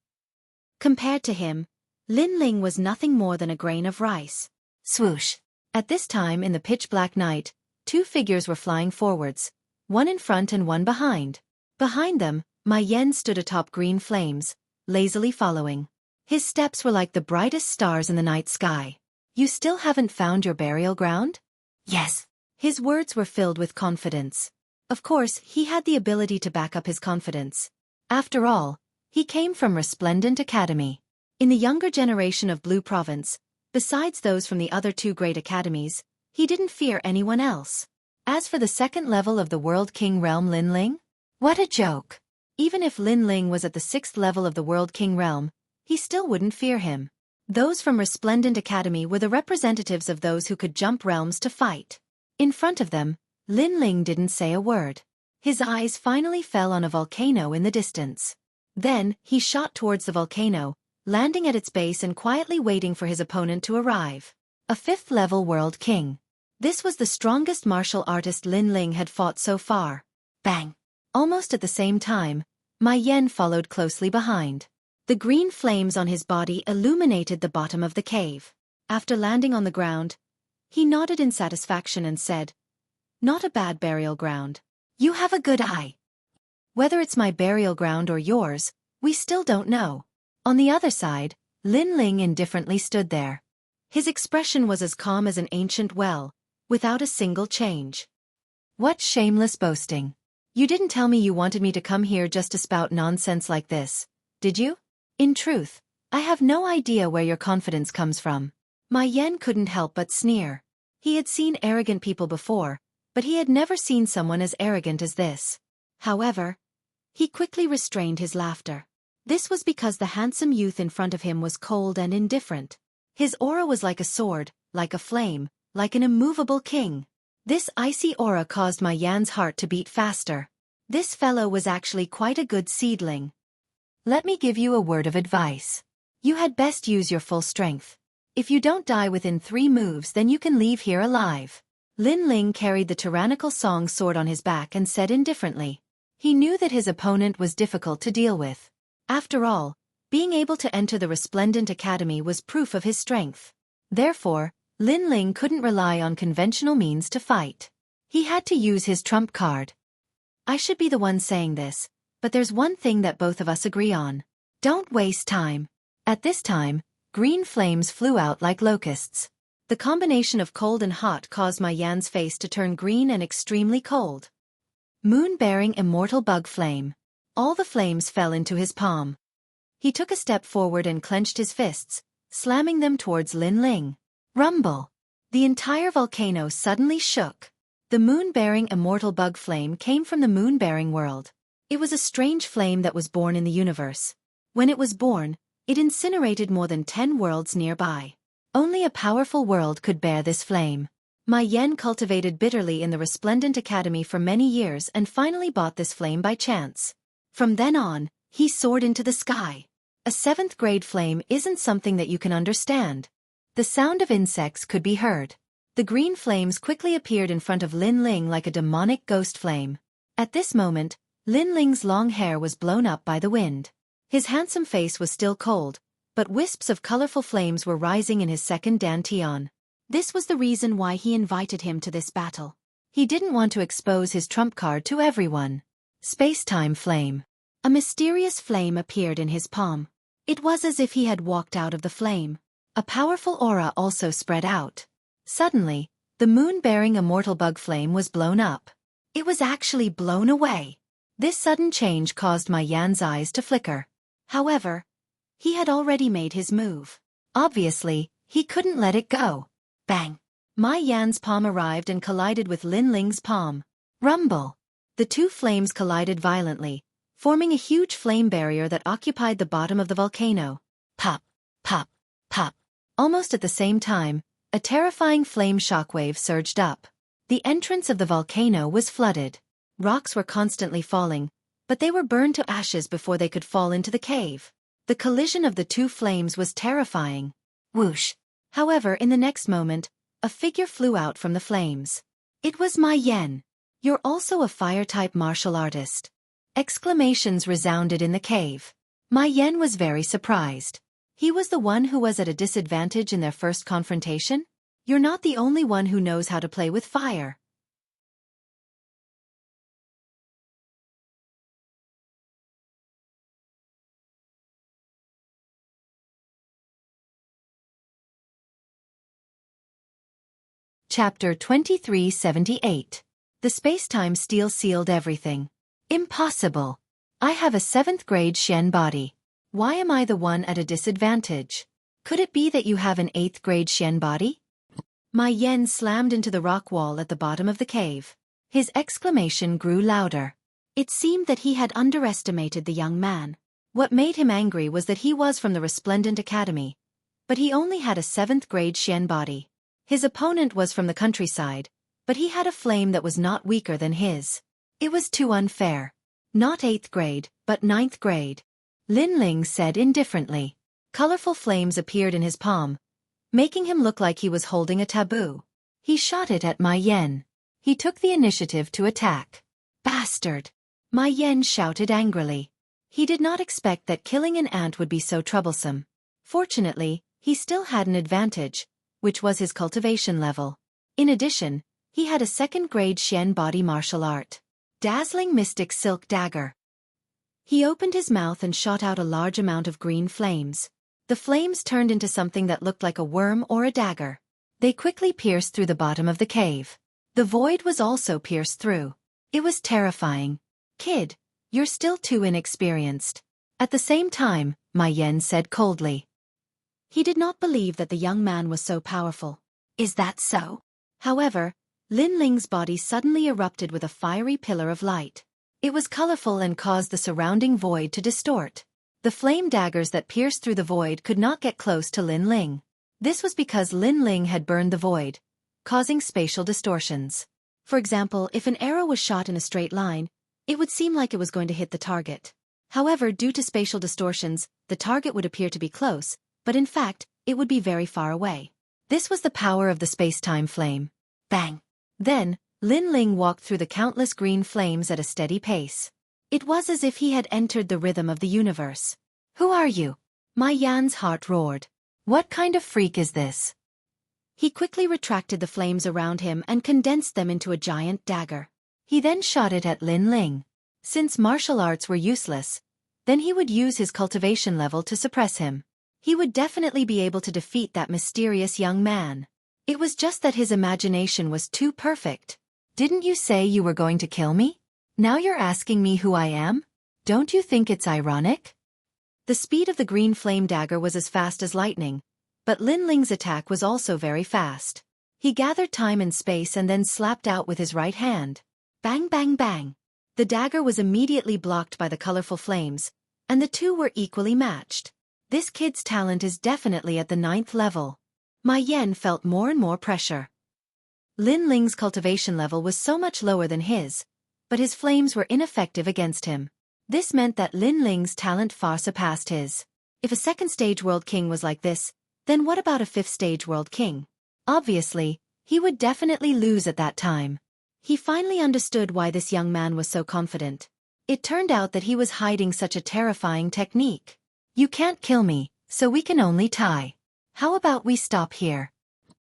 Compared to him, Lin Ling was nothing more than a grain of rice. Swoosh! At this time in the pitch-black night, 2 figures were flying forwards, one in front and one behind. Behind them, Ma Yan stood atop green flames, lazily following. His steps were like the brightest stars in the night sky. You still haven't found your burial ground? Yes. His words were filled with confidence. Of course, he had the ability to back up his confidence. After all, he came from Resplendent Academy. In the younger generation of Blue Province, besides those from the other 2 great academies, he didn't fear anyone else. As for the 2nd level of the World King realm Lin Ling? What a joke. Even if Lin Ling was at the 6th level of the World King realm, he still wouldn't fear him. Those from Resplendent Academy were the representatives of those who could jump realms to fight. In front of them, Lin Ling didn't say a word. His eyes finally fell on a volcano in the distance. Then, he shot towards the volcano, landing at its base and quietly waiting for his opponent to arrive. A 5th-level World King. This was the strongest martial artist Lin Ling had fought so far. Bang! Almost at the same time, Ma Yan followed closely behind. The green flames on his body illuminated the bottom of the cave. After landing on the ground, he nodded in satisfaction and said, "Not a bad burial ground. You have a good eye. Whether it's my burial ground or yours, we still don't know." On the other side, Lin Ling indifferently stood there. His expression was as calm as an ancient well, without a single change. What shameless boasting. You didn't tell me you wanted me to come here just to spout nonsense like this, did you? In truth, I have no idea where your confidence comes from. Ma Yan couldn't help but sneer. He had seen arrogant people before, but he had never seen someone as arrogant as this. However, he quickly restrained his laughter. This was because the handsome youth in front of him was cold and indifferent. His aura was like a sword, like a flame, like an immovable king. This icy aura caused Ma Yan's heart to beat faster. This fellow was actually quite a good seedling. Let me give you a word of advice. You had best use your full strength. If you don't die within 3 moves, then you can leave here alive. Lin Ling carried the tyrannical song sword on his back and said indifferently. He knew that his opponent was difficult to deal with. After all, being able to enter the Resplendent Academy was proof of his strength. Therefore, Lin Ling couldn't rely on conventional means to fight. He had to use his trump card. I should be the one saying this, but there's one thing that both of us agree on. Don't waste time. At this time, green flames flew out like locusts. The combination of cold and hot caused Ma Yan's face to turn green and extremely cold. Moon-bearing immortal bug flame. All the flames fell into his palm. He took a step forward and clenched his fists, slamming them towards Lin Ling. Rumble! The entire volcano suddenly shook. The moon-bearing immortal bug flame came from the moon-bearing world. It was a strange flame that was born in the universe. When it was born, it incinerated more than 10 worlds nearby. Only a powerful world could bear this flame. Ma Yan cultivated bitterly in the Resplendent Academy for many years and finally bought this flame by chance. From then on, he soared into the sky. A 7th-grade flame isn't something that you can understand. The sound of insects could be heard. The green flames quickly appeared in front of Lin Ling like a demonic ghost flame. At this moment, Lin Ling's long hair was blown up by the wind. His handsome face was still cold, but wisps of colorful flames were rising in his second dantian. This was the reason why he invited him to this battle. He didn't want to expose his trump card to everyone. Space-time flame. A mysterious flame appeared in his palm. It was as if he had walked out of the flame. A powerful aura also spread out. Suddenly, the moon-bearing immortal bug flame was blown up. It was actually blown away. This sudden change caused my Yan's eyes to flicker. However, he had already made his move. Obviously, he couldn't let it go. Bang! My Yan's palm arrived and collided with Lin Ling's palm. Rumble! The two flames collided violently, forming a huge flame barrier that occupied the bottom of the volcano. Pop! Pop! Pop! Almost at the same time, a terrifying flame shockwave surged up. The entrance of the volcano was flooded. Rocks were constantly falling, but they were burned to ashes before they could fall into the cave. The collision of the two flames was terrifying. Whoosh! However, in the next moment, a figure flew out from the flames. It was my Yan. You're also a fire-type martial artist. Exclamations resounded in the cave. My Yan was very surprised. He was the one who was at a disadvantage in their first confrontation? You're not the only one who knows how to play with fire. Chapter 2378. The space-time steel sealed everything. Impossible. I have a 7th grade Shen body. Why am I the one at a disadvantage? Could it be that you have an 8th grade Shen body? My Yan slammed into the rock wall at the bottom of the cave. His exclamation grew louder. It seemed that he had underestimated the young man. What made him angry was that he was from the Resplendent Academy, but he only had a 7th grade Shen body. His opponent was from the countryside, but he had a flame that was not weaker than his. It was too unfair. Not 8th grade, but 9th grade. Lin Ling said indifferently. Colorful flames appeared in his palm, making him look like he was holding a taboo. He shot it at my Yan. He took the initiative to attack. Bastard! My Yan shouted angrily. He did not expect that killing an ant would be so troublesome. Fortunately, he still had an advantage, which was his cultivation level. In addition, he had a 2nd grade Shen body martial art. Dazzling Mystic Silk Dagger. He opened his mouth and shot out a large amount of green flames. The flames turned into something that looked like a worm or a dagger. They quickly pierced through the bottom of the cave. The void was also pierced through. It was terrifying. Kid, you're still too inexperienced. At the same time, my Yan said coldly. He did not believe that the young man was so powerful. Is that so? However, Lin Ling's body suddenly erupted with a fiery pillar of light. It was colorful and caused the surrounding void to distort. The flame daggers that pierced through the void could not get close to Lin Ling. This was because Lin Ling had burned the void, causing spatial distortions. For example, if an arrow was shot in a straight line, it would seem like it was going to hit the target. However, due to spatial distortions, the target would appear to be close, but in fact, it would be very far away. This was the power of the space-time flame. Bang! Then, Lin Ling walked through the countless green flames at a steady pace. It was as if he had entered the rhythm of the universe. Who are you? My Yan's heart roared. What kind of freak is this? He quickly retracted the flames around him and condensed them into a giant dagger. He then shot it at Lin Ling. Since martial arts were useless, then he would use his cultivation level to suppress him. He would definitely be able to defeat that mysterious young man. It was just that his imagination was too perfect. Didn't you say you were going to kill me? Now you're asking me who I am? Don't you think it's ironic? The speed of the green flame dagger was as fast as lightning, but Lin Ling's attack was also very fast. He gathered time and space and then slapped out with his right hand. Bang bang bang. The dagger was immediately blocked by the colorful flames, and the two were equally matched. This kid's talent is definitely at the 9th level. My Yan felt more and more pressure. Lin Ling's cultivation level was so much lower than his, but his flames were ineffective against him. This meant that Lin Ling's talent far surpassed his. If a 2nd stage world king was like this, then what about a 5th stage world king? Obviously, he would definitely lose at that time. He finally understood why this young man was so confident. It turned out that he was hiding such a terrifying technique. You can't kill me, so we can only tie. How about we stop here?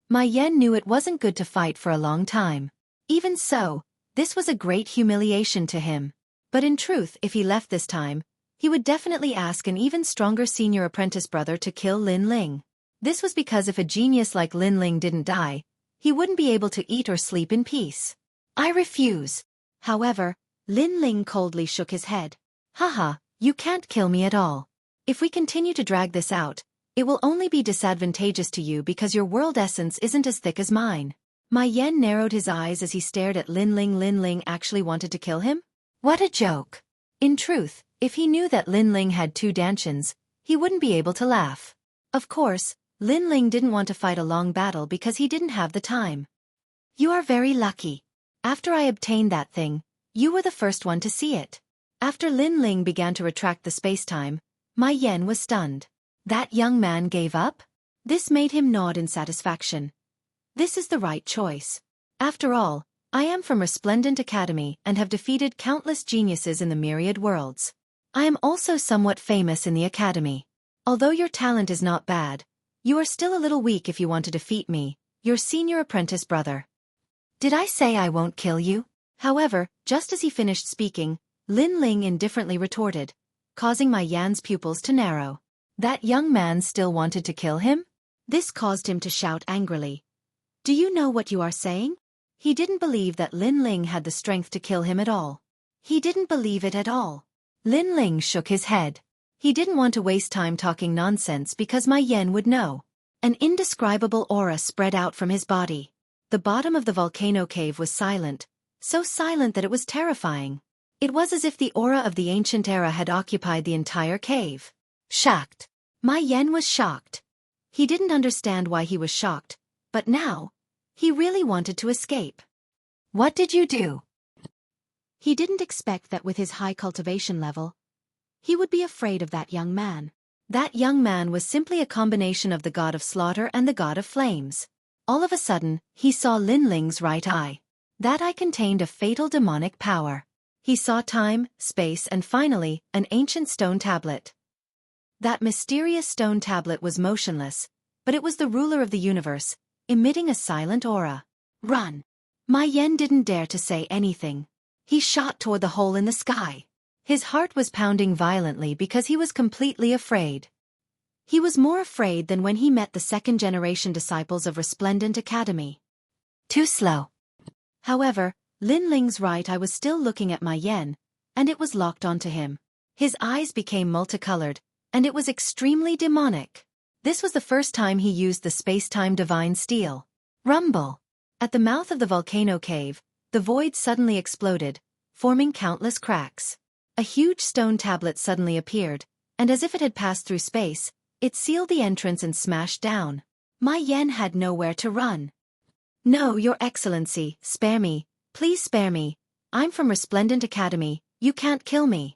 Ma Yan knew it wasn't good to fight for a long time. Even so, this was a great humiliation to him. But in truth, if he left this time, he would definitely ask an even stronger senior apprentice brother to kill Lin Ling. This was because if a genius like Lin Ling didn't die, he wouldn't be able to eat or sleep in peace. I refuse. However, Lin Ling coldly shook his head. Haha, you can't kill me at all. If we continue to drag this out, it will only be disadvantageous to you because your world essence isn't as thick as mine. Ma Yan narrowed his eyes as he stared at Lin Ling. Lin Ling actually wanted to kill him? What a joke. In truth, if he knew that Lin Ling had 2 dantians, he wouldn't be able to laugh. Of course, Lin Ling didn't want to fight a long battle because he didn't have the time. You are very lucky. After I obtained that thing, you were the first one to see it. After Lin Ling began to retract the space-time, Ma Yan was stunned. That young man gave up? This made him nod in satisfaction. This is the right choice. After all, I am from Resplendent Academy and have defeated countless geniuses in the myriad worlds. I am also somewhat famous in the academy. Although your talent is not bad, you are still a little weak if you want to defeat me, your senior apprentice brother. Did I say I won't kill you? However, just as he finished speaking, Lin Ling indifferently retorted, causing Ma Yan's pupils to narrow. That young man still wanted to kill him? This caused him to shout angrily. Do you know what you are saying? He didn't believe that Lin Ling had the strength to kill him at all. He didn't believe it at all. Lin Ling shook his head. He didn't want to waste time talking nonsense because Ma Yan would know. An indescribable aura spread out from his body. The bottom of the volcano cave was silent, so silent that it was terrifying. It was as if the aura of the ancient era had occupied the entire cave. Shocked. Ma Yan was shocked. He didn't understand why he was shocked, but now, he really wanted to escape. What did you do? He didn't expect that with his high cultivation level, he would be afraid of that young man. That young man was simply a combination of the god of slaughter and the god of flames. All of a sudden, he saw Lin Ling's right eye. That eye contained a fatal demonic power. He saw time, space, and finally, an ancient stone tablet. That mysterious stone tablet was motionless, but it was the ruler of the universe, emitting a silent aura. Run! Ma Yan didn't dare to say anything. He shot toward the hole in the sky. His heart was pounding violently because he was completely afraid. He was more afraid than when he met the second-generation disciples of Resplendent Academy. Too slow. However, Lin Ling's right eye was still looking at Ma Yan, and it was locked onto him. His eyes became multicolored, and it was extremely demonic. This was the first time he used the space-time divine steel. Rumble! At the mouth of the volcano cave, the void suddenly exploded, forming countless cracks. A huge stone tablet suddenly appeared, and as if it had passed through space, it sealed the entrance and smashed down. Ma Yan had nowhere to run. No, Your Excellency, spare me, please spare me. I'm from Resplendent Academy, you can't kill me.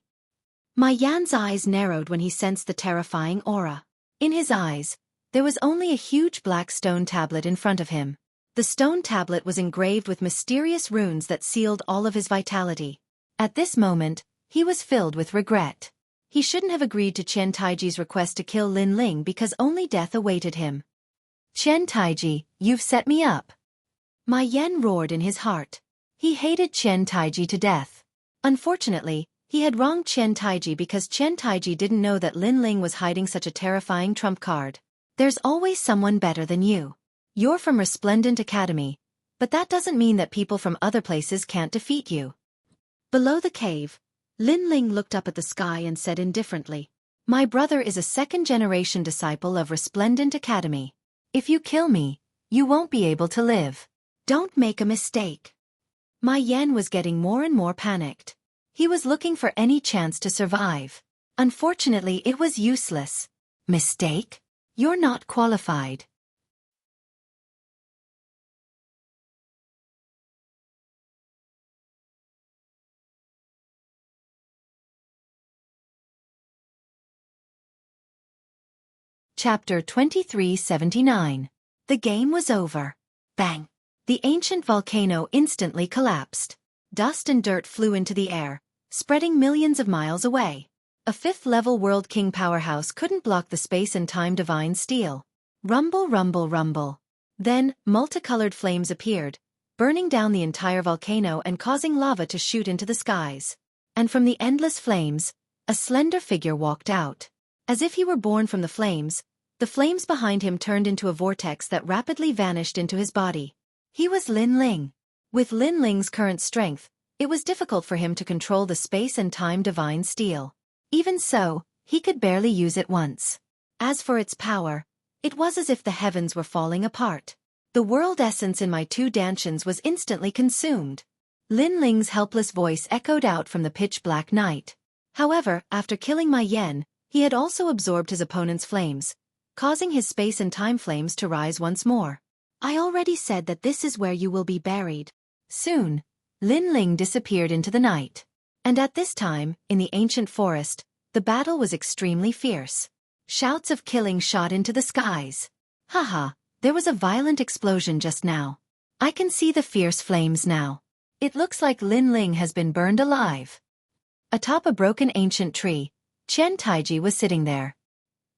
Ma Yan's eyes narrowed when he sensed the terrifying aura. In his eyes, there was only a huge black stone tablet in front of him. The stone tablet was engraved with mysterious runes that sealed all of his vitality. At this moment, he was filled with regret. He shouldn't have agreed to Qian Taiji's request to kill Lin Ling because only death awaited him. Qian Taiji, you've set me up. Ma Yan roared in his heart. He hated Qian Taiji to death. Unfortunately, he had wronged Qian Taiji because Qian Taiji didn't know that Lin Ling was hiding such a terrifying trump card. There's always someone better than you. You're from Resplendent Academy, but that doesn't mean that people from other places can't defeat you. Below the cave, Lin Ling looked up at the sky and said indifferently, My brother is a second-generation disciple of Resplendent Academy. If you kill me, you won't be able to live. Don't make a mistake. Ma Yan was getting more and more panicked. He was looking for any chance to survive. Unfortunately, it was useless. Mistake? You're not qualified. Chapter 2379. The game was over. Bang! The ancient volcano instantly collapsed. Dust and dirt flew into the air, spreading millions of miles away. A fifth-level World King powerhouse couldn't block the space and time divine steel. Rumble, rumble, rumble. Then, multicolored flames appeared, burning down the entire volcano and causing lava to shoot into the skies. And from the endless flames, a slender figure walked out. As if he were born from the flames behind him turned into a vortex that rapidly vanished into his body. He was Lin Ling. With Lin Ling's current strength, it was difficult for him to control the space and time divine steel. Even so, he could barely use it once. As for its power, it was as if the heavens were falling apart. The world essence in my two dantians was instantly consumed. Lin Ling's helpless voice echoed out from the pitch-black night. However, after killing my yen, he had also absorbed his opponent's flames, causing his space and time flames to rise once more. I already said that this is where you will be buried. Soon, Lin Ling disappeared into the night. And at this time, in the ancient forest, the battle was extremely fierce. Shouts of killing shot into the skies. Haha, there was a violent explosion just now. I can see the fierce flames now. It looks like Lin Ling has been burned alive. Atop a broken ancient tree, Chen Taiji was sitting there.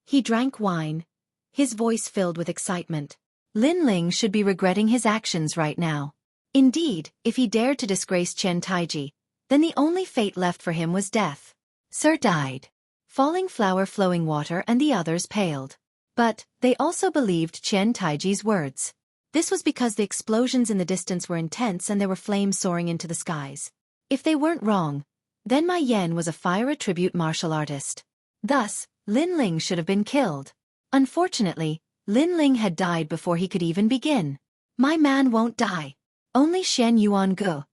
He drank wine, his voice filled with excitement. Lin Ling should be regretting his actions right now. Indeed, if he dared to disgrace Chen Taiji, then the only fate left for him was death. Sir died. Falling flower flowing water and the others paled. But, they also believed Chen Taiji's words. This was because the explosions in the distance were intense and there were flames soaring into the skies. If they weren't wrong, then my yen was a fire attribute martial artist. Thus, Lin Ling should have been killed. Unfortunately, Lin Ling had died before he could even begin. My man won't die. Only Shen Yuan-gu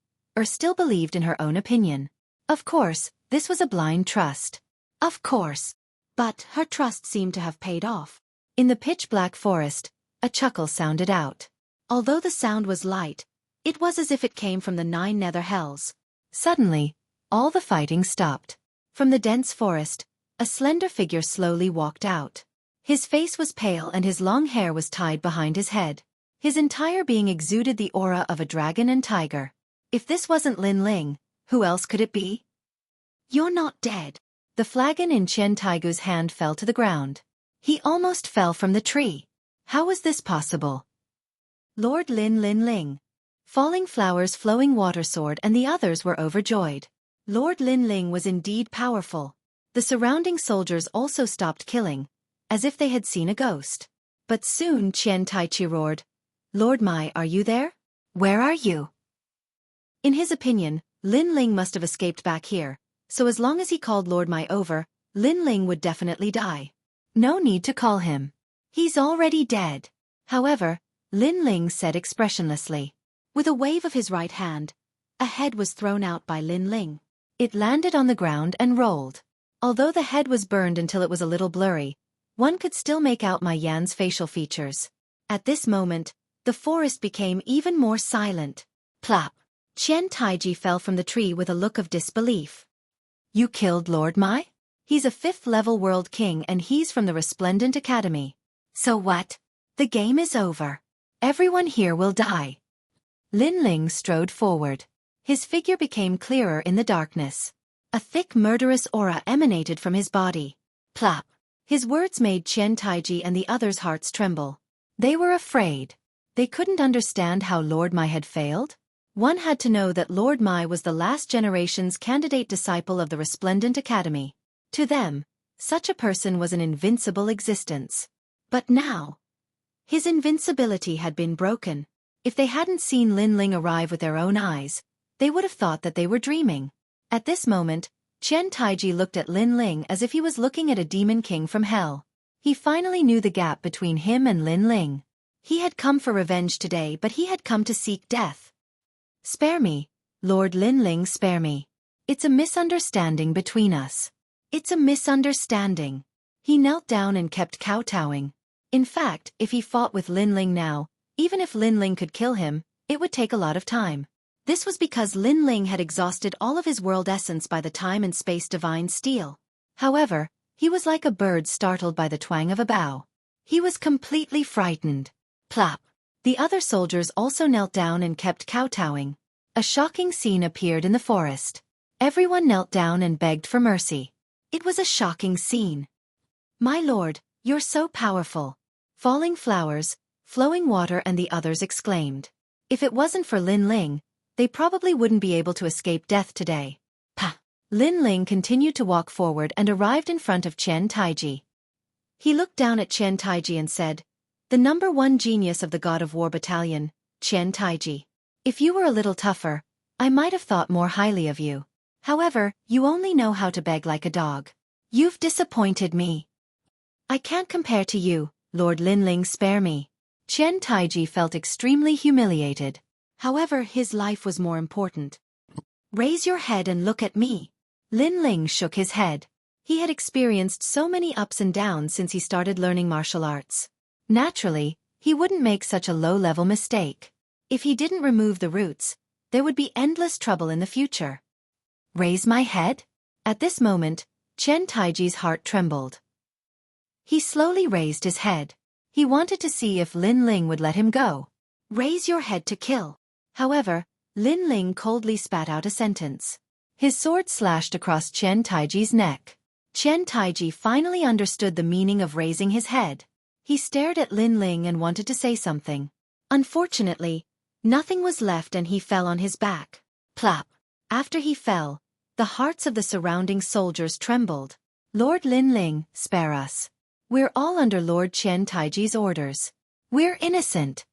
still believed in her own opinion. Of course, this was a blind trust. Of course. But her trust seemed to have paid off. In the pitch-black forest, a chuckle sounded out. Although the sound was light, it was as if it came from the 9 nether hells. Suddenly, all the fighting stopped. From the dense forest, a slender figure slowly walked out. His face was pale and his long hair was tied behind his head. His entire being exuded the aura of a dragon and tiger. If this wasn't Lin Ling, who else could it be? You're not dead. The flagon in Chen Taigu's hand fell to the ground. He almost fell from the tree. How was this possible? Lord Lin Ling. Falling flowers, flowing water sword and the others were overjoyed. Lord Lin Ling was indeed powerful. The surrounding soldiers also stopped killing, as if they had seen a ghost. But soon Chen Taichi roared, Lord Mai, are you there? Where are you? In his opinion, Lin Ling must have escaped back here, so as long as he called Lord Mai over, Lin Ling would definitely die. No need to call him. He's already dead. However, Lin Ling said expressionlessly. With a wave of his right hand, a head was thrown out by Lin Ling. It landed on the ground and rolled. Although the head was burned until it was a little blurry, one could still make out my Yan's facial features. At this moment, the forest became even more silent. Plop! Chen Taiji fell from the tree with a look of disbelief. You killed Lord Mai? He's a 5th-level world king and he's from the Resplendent Academy. So what? The game is over. Everyone here will die. Lin Ling strode forward. His figure became clearer in the darkness. A thick murderous aura emanated from his body. Plop! His words made Chen Taiji and the others' hearts tremble. They were afraid. They couldn't understand how Lord Mai had failed. One had to know that Lord Mai was the last generation's candidate disciple of the Resplendent Academy. To them, such a person was an invincible existence. But now, his invincibility had been broken. If they hadn't seen Lin Ling arrive with their own eyes, they would have thought that they were dreaming. At this moment, Chen Taiji looked at Lin Ling as if he was looking at a demon king from hell. He finally knew the gap between him and Lin Ling. He had come for revenge today, but he had come to seek death. Spare me, Lord Lin Ling, spare me. It's a misunderstanding between us. It's a misunderstanding. He knelt down and kept kowtowing. In fact, if he fought with Lin Ling now, even if Lin Ling could kill him, it would take a lot of time. This was because Lin Ling had exhausted all of his world essence by the time and space divine steel. However, he was like a bird startled by the twang of a bow. He was completely frightened. Plop! The other soldiers also knelt down and kept kowtowing. A shocking scene appeared in the forest. Everyone knelt down and begged for mercy. It was a shocking scene. My lord, you're so powerful. Falling flowers, Flowing Water and the others exclaimed. If it wasn't for Lin Ling, they probably wouldn't be able to escape death today. Pah! Lin Ling continued to walk forward and arrived in front of Qian Taiji. He looked down at Qian Taiji and said, "The #1 genius of the God of War Battalion, Qian Taiji. If you were a little tougher, I might have thought more highly of you. However, you only know how to beg like a dog. You've disappointed me. I can't compare to you, Lord Lin Ling, spare me." Qian Taiji felt extremely humiliated. However, his life was more important. "Raise your head and look at me." Lin Ling shook his head. He had experienced so many ups and downs since he started learning martial arts. Naturally, he wouldn't make such a low-level mistake. If he didn't remove the roots, there would be endless trouble in the future. Raise my head? At this moment, Qian Taiji's heart trembled. He slowly raised his head. He wanted to see if Lin Ling would let him go. Raise your head to kill. However, Lin Ling coldly spat out a sentence. His sword slashed across Qian Taiji's neck. Qian Taiji finally understood the meaning of raising his head. He stared at Lin Ling and wanted to say something. Unfortunately, nothing was left and he fell on his back. Plop! After he fell, the hearts of the surrounding soldiers trembled. "Lord Lin Ling, spare us. We're all under Lord Qian Taiji's orders. We're innocent."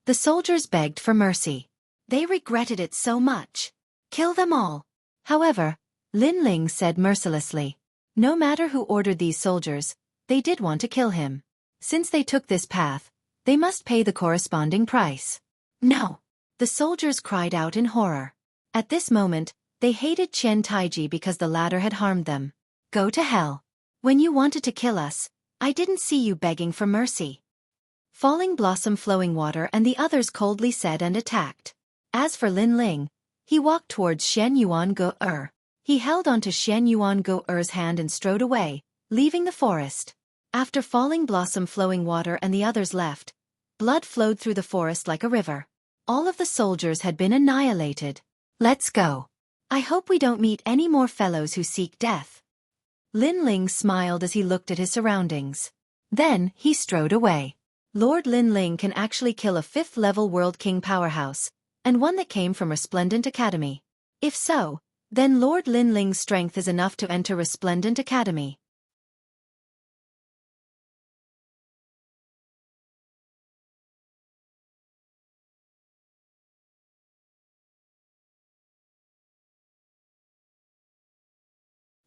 The soldiers begged for mercy. They regretted it so much. "Kill them all." However, Lin Ling said mercilessly. No matter who ordered these soldiers, they did want to kill him. Since they took this path, they must pay the corresponding price. "No!" The soldiers cried out in horror. At this moment, they hated Qian Taiji because the latter had harmed them. "Go to hell. When you wanted to kill us, I didn't see you begging for mercy." Falling Blossom, Flowing Water and the others coldly said and attacked. As for Lin Ling, he walked towards Shen Yuan Ge-er. He held onto Shen Yuan Ge-er's hand and strode away, leaving the forest. After Falling Blossom, Flowing Water and the others left, blood flowed through the forest like a river. All of the soldiers had been annihilated. "Let's go. I hope we don't meet any more fellows who seek death." Lin Ling smiled as he looked at his surroundings. Then, he strode away. Lord Lin Ling can actually kill a 5th-level World King powerhouse, and one that came from Resplendent Academy. If so, then Lord Lin Ling's strength is enough to enter Resplendent Academy.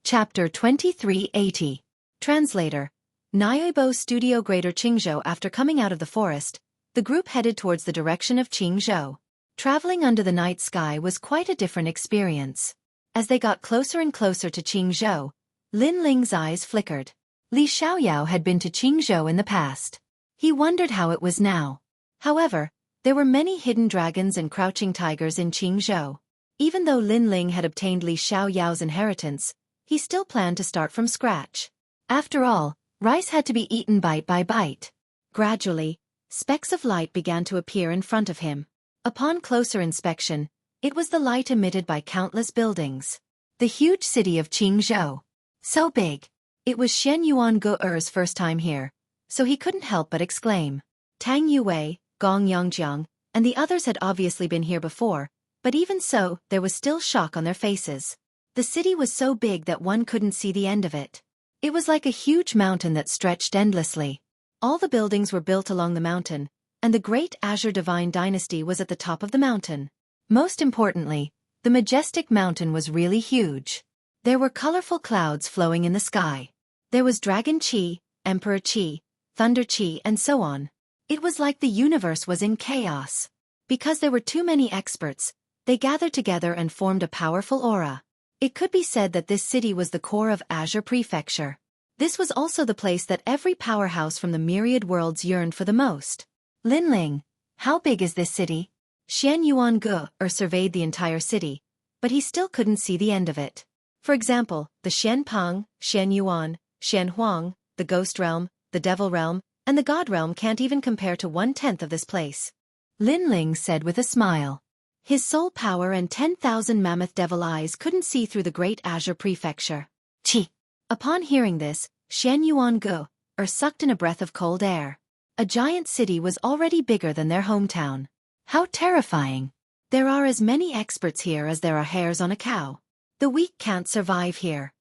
Chapter 2380. Translator. Nyoibo Studio Greater Qingzhou. After coming out of the forest, the group headed towards the direction of Qingzhou. Traveling under the night sky was quite a different experience. As they got closer and closer to Qingzhou, Lin Ling's eyes flickered. Li Xiaoyao had been to Qingzhou in the past. He wondered how it was now. However, there were many hidden dragons and crouching tigers in Qingzhou. Even though Lin Ling had obtained Li Xiaoyao's inheritance, he still planned to start from scratch. After all, rice had to be eaten bite by bite. Gradually, specks of light began to appear in front of him. Upon closer inspection, it was the light emitted by countless buildings. The huge city of Qingzhou. So big. It was Shen Yuan Ge-er's first time here, so he couldn't help but exclaim. Tang Yue, Gong Yongjiang, and the others had obviously been here before, but even so, there was still shock on their faces. The city was so big that one couldn't see the end of it. It was like a huge mountain that stretched endlessly. All the buildings were built along the mountain, and the great Azure Divine Dynasty was at the top of the mountain. Most importantly, the majestic mountain was really huge. There were colorful clouds flowing in the sky. There was Dragon Qi, Emperor Qi, Thunder Qi, and so on. It was like the universe was in chaos. Because there were too many experts, they gathered together and formed a powerful aura. It could be said that this city was the core of Azure Prefecture. This was also the place that every powerhouse from the myriad worlds yearned for the most. Lin Ling, how big is this city? Shen Yuan Ge-er surveyed the entire city, but he still couldn't see the end of it. For example, the Shen Pang, Shen Yuan, Shen Huang, the Ghost Realm, the Devil Realm, and the God Realm can't even compare to 1/10 of this place. Lin Ling said with a smile. His soul power and 10,000 mammoth devil eyes couldn't see through the great Azure Prefecture. Chi! Upon hearing this, Shen Yuan Ge-er sucked in a breath of cold air. A giant city was already bigger than their hometown. How terrifying. There are as many experts here as there are hairs on a cow. The weak can't survive here.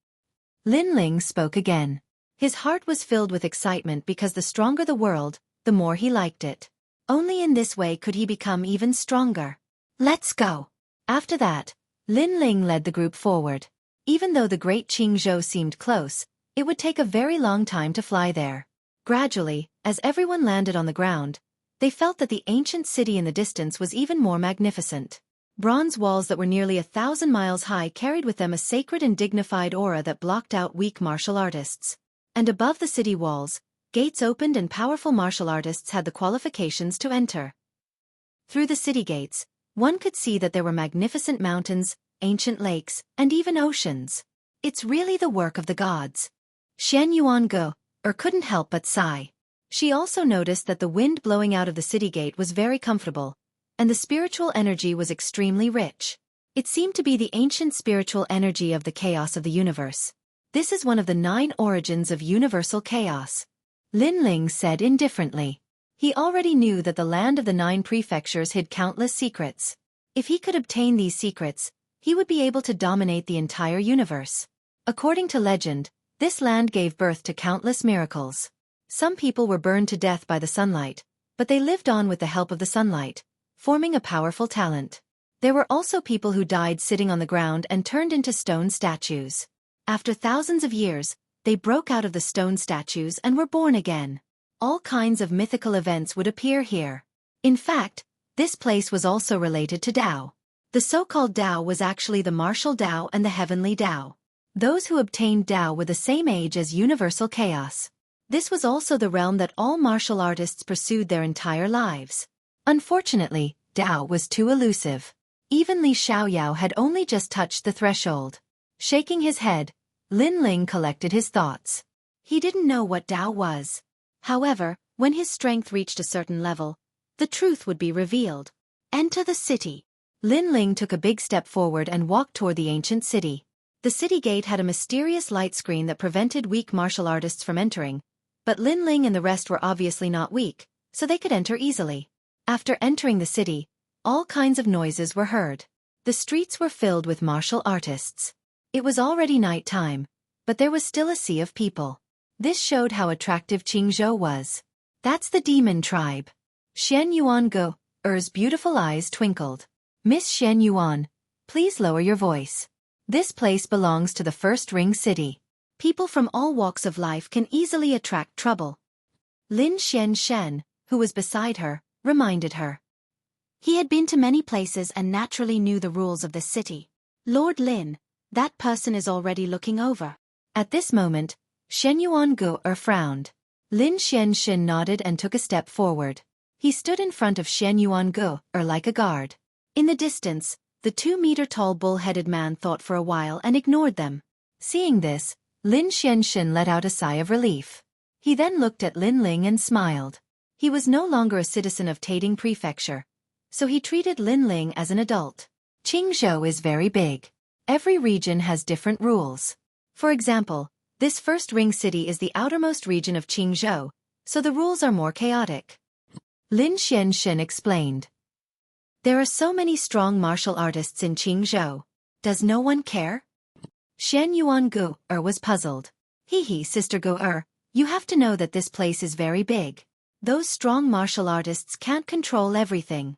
Lin Ling spoke again. His heart was filled with excitement because the stronger the world, the more he liked it. Only in this way could he become even stronger. Let's go. After that, Lin Ling led the group forward. Even though the Great Qingzhou seemed close, it would take a very long time to fly there. Gradually, as everyone landed on the ground, they felt that the ancient city in the distance was even more magnificent. Bronze walls that were nearly 1,000 miles high carried with them a sacred and dignified aura that blocked out weak martial artists. And above the city walls, gates opened and powerful martial artists had the qualifications to enter. Through the city gates, one could see that there were magnificent mountains, ancient lakes, and even oceans. It's really the work of the gods. Xian Yuange couldn't help but sigh. She also noticed that the wind blowing out of the city gate was very comfortable, and the spiritual energy was extremely rich. It seemed to be the ancient spiritual energy of the chaos of the universe. This is one of the 9 origins of universal chaos. Lin Ling said indifferently. He already knew that the land of the 9 prefectures hid countless secrets. If he could obtain these secrets, he would be able to dominate the entire universe. According to legend, this land gave birth to countless miracles. Some people were burned to death by the sunlight, but they lived on with the help of the sunlight, forming a powerful talent. There were also people who died sitting on the ground and turned into stone statues. After thousands of years, they broke out of the stone statues and were born again. All kinds of mythical events would appear here. In fact, this place was also related to Tao. The so-called Tao was actually the martial Tao and the heavenly Tao. Those who obtained Tao were the same age as universal chaos. This was also the realm that all martial artists pursued their entire lives. Unfortunately, Tao was too elusive. Even Li Xiaoyao had only just touched the threshold. Shaking his head, Lin Ling collected his thoughts. He didn't know what Tao was. However, when his strength reached a certain level, the truth would be revealed. Enter the city. Lin Ling took a big step forward and walked toward the ancient city. The city gate had a mysterious light screen that prevented weak martial artists from entering, but Lin Ling and the rest were obviously not weak, so they could enter easily. After entering the city, all kinds of noises were heard. The streets were filled with martial artists. It was already night time, but there was still a sea of people. This showed how attractive Qingzhou was. That's the demon tribe. Xian Yuange's beautiful eyes twinkled. Miss Xian Yuan, please lower your voice. This place belongs to the First Ring City. People from all walks of life can easily attract trouble. Lin Xian, who was beside her, reminded her. He had been to many places and naturally knew the rules of the city. Lord Lin, that person is already looking over. At this moment, Shen Yuange frowned. Lin Xian nodded and took a step forward. He stood in front of Shen Yuange like a guard. In the distance, the 2-meter-tall bull-headed man thought for a while and ignored them. Seeing this, Lin Xian let out a sigh of relief. He then looked at Lin Ling and smiled. He was no longer a citizen of Taiding Prefecture, so he treated Lin Ling as an adult. Qingzhou is very big. Every region has different rules. For example, this First Ring City is the outermost region of Qingzhou, so the rules are more chaotic. Lin Xian explained. There are so many strong martial artists in Qingzhou. Does no one care? Shen Yuange was puzzled. Sister Go you have to know that this place is very big. Those strong martial artists can't control everything.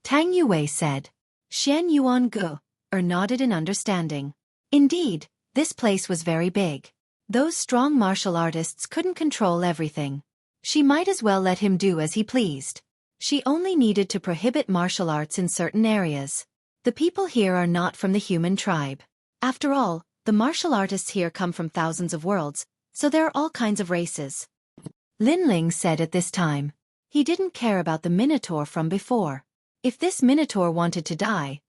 Tang Yue said. Shen Yuange nodded in understanding. Indeed, this place was very big. Those strong martial artists couldn't control everything. She might as well let him do as he pleased. She only needed to prohibit martial arts in certain areas. The people here are not from the human tribe. After all, the martial artists here come from thousands of worlds, so there are all kinds of races. Lin Ling said at this time. He didn't care about the Minotaur from before. If this Minotaur wanted to die,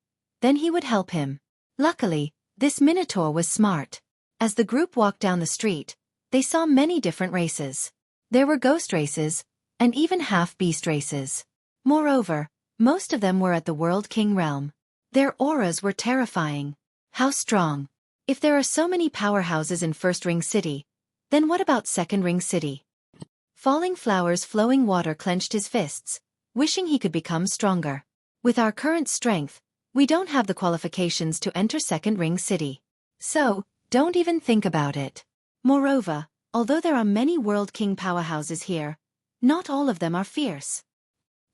then he would help him. Luckily, this Minotaur was smart. As the group walked down the street, they saw many different races. There were ghost races, and even half-beast races. Moreover, most of them were at the World King realm. Their auras were terrifying. How strong. If there are so many powerhouses in First Ring City, then what about Second Ring City? Falling flowers, flowing water clenched his fists, wishing he could become stronger. With our current strength, we don't have the qualifications to enter Second Ring City. So, don't even think about it. Moreover, although there are many World King powerhouses here, not all of them are fierce.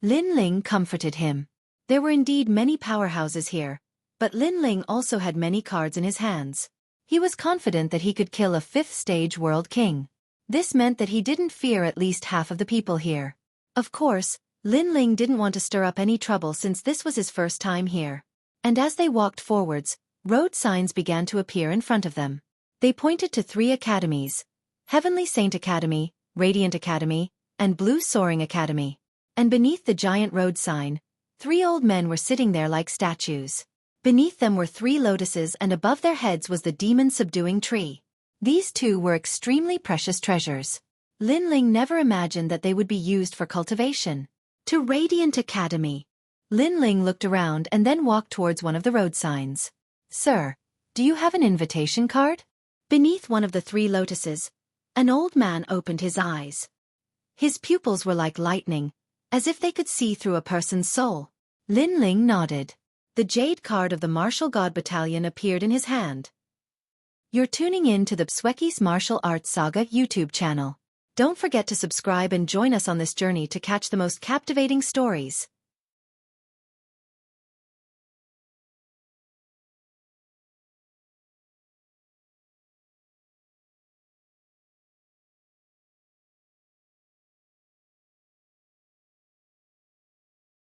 Lin Ling comforted him. There were indeed many powerhouses here, but Lin Ling also had many cards in his hands. He was confident that he could kill a 5th-stage World King. This meant that he didn't fear at least half of the people here. Of course, Lin Ling didn't want to stir up any trouble since this was his first time here. And as they walked forwards, road signs began to appear in front of them. They pointed to 3 academies: Heavenly Saint Academy, Radiant Academy, and Blue Soaring Academy. And beneath the giant road sign, 3 old men were sitting there like statues. Beneath them were 3 lotuses, and above their heads was the demon-subduing tree. These 2 were extremely precious treasures. Lin Ling never imagined that they would be used for cultivation. To Radiant Academy. Lin Ling looked around and then walked towards one of the road signs. Sir, do you have an invitation card? Beneath one of the 3 lotuses, an old man opened his eyes. His pupils were like lightning, as if they could see through a person's soul. Lin Ling nodded. The jade card of the Martial God Battalion appeared in his hand. You're tuning in to the Xueqi's Martial Arts Saga YouTube channel. Don't forget to subscribe and join us on this journey to catch the most captivating stories.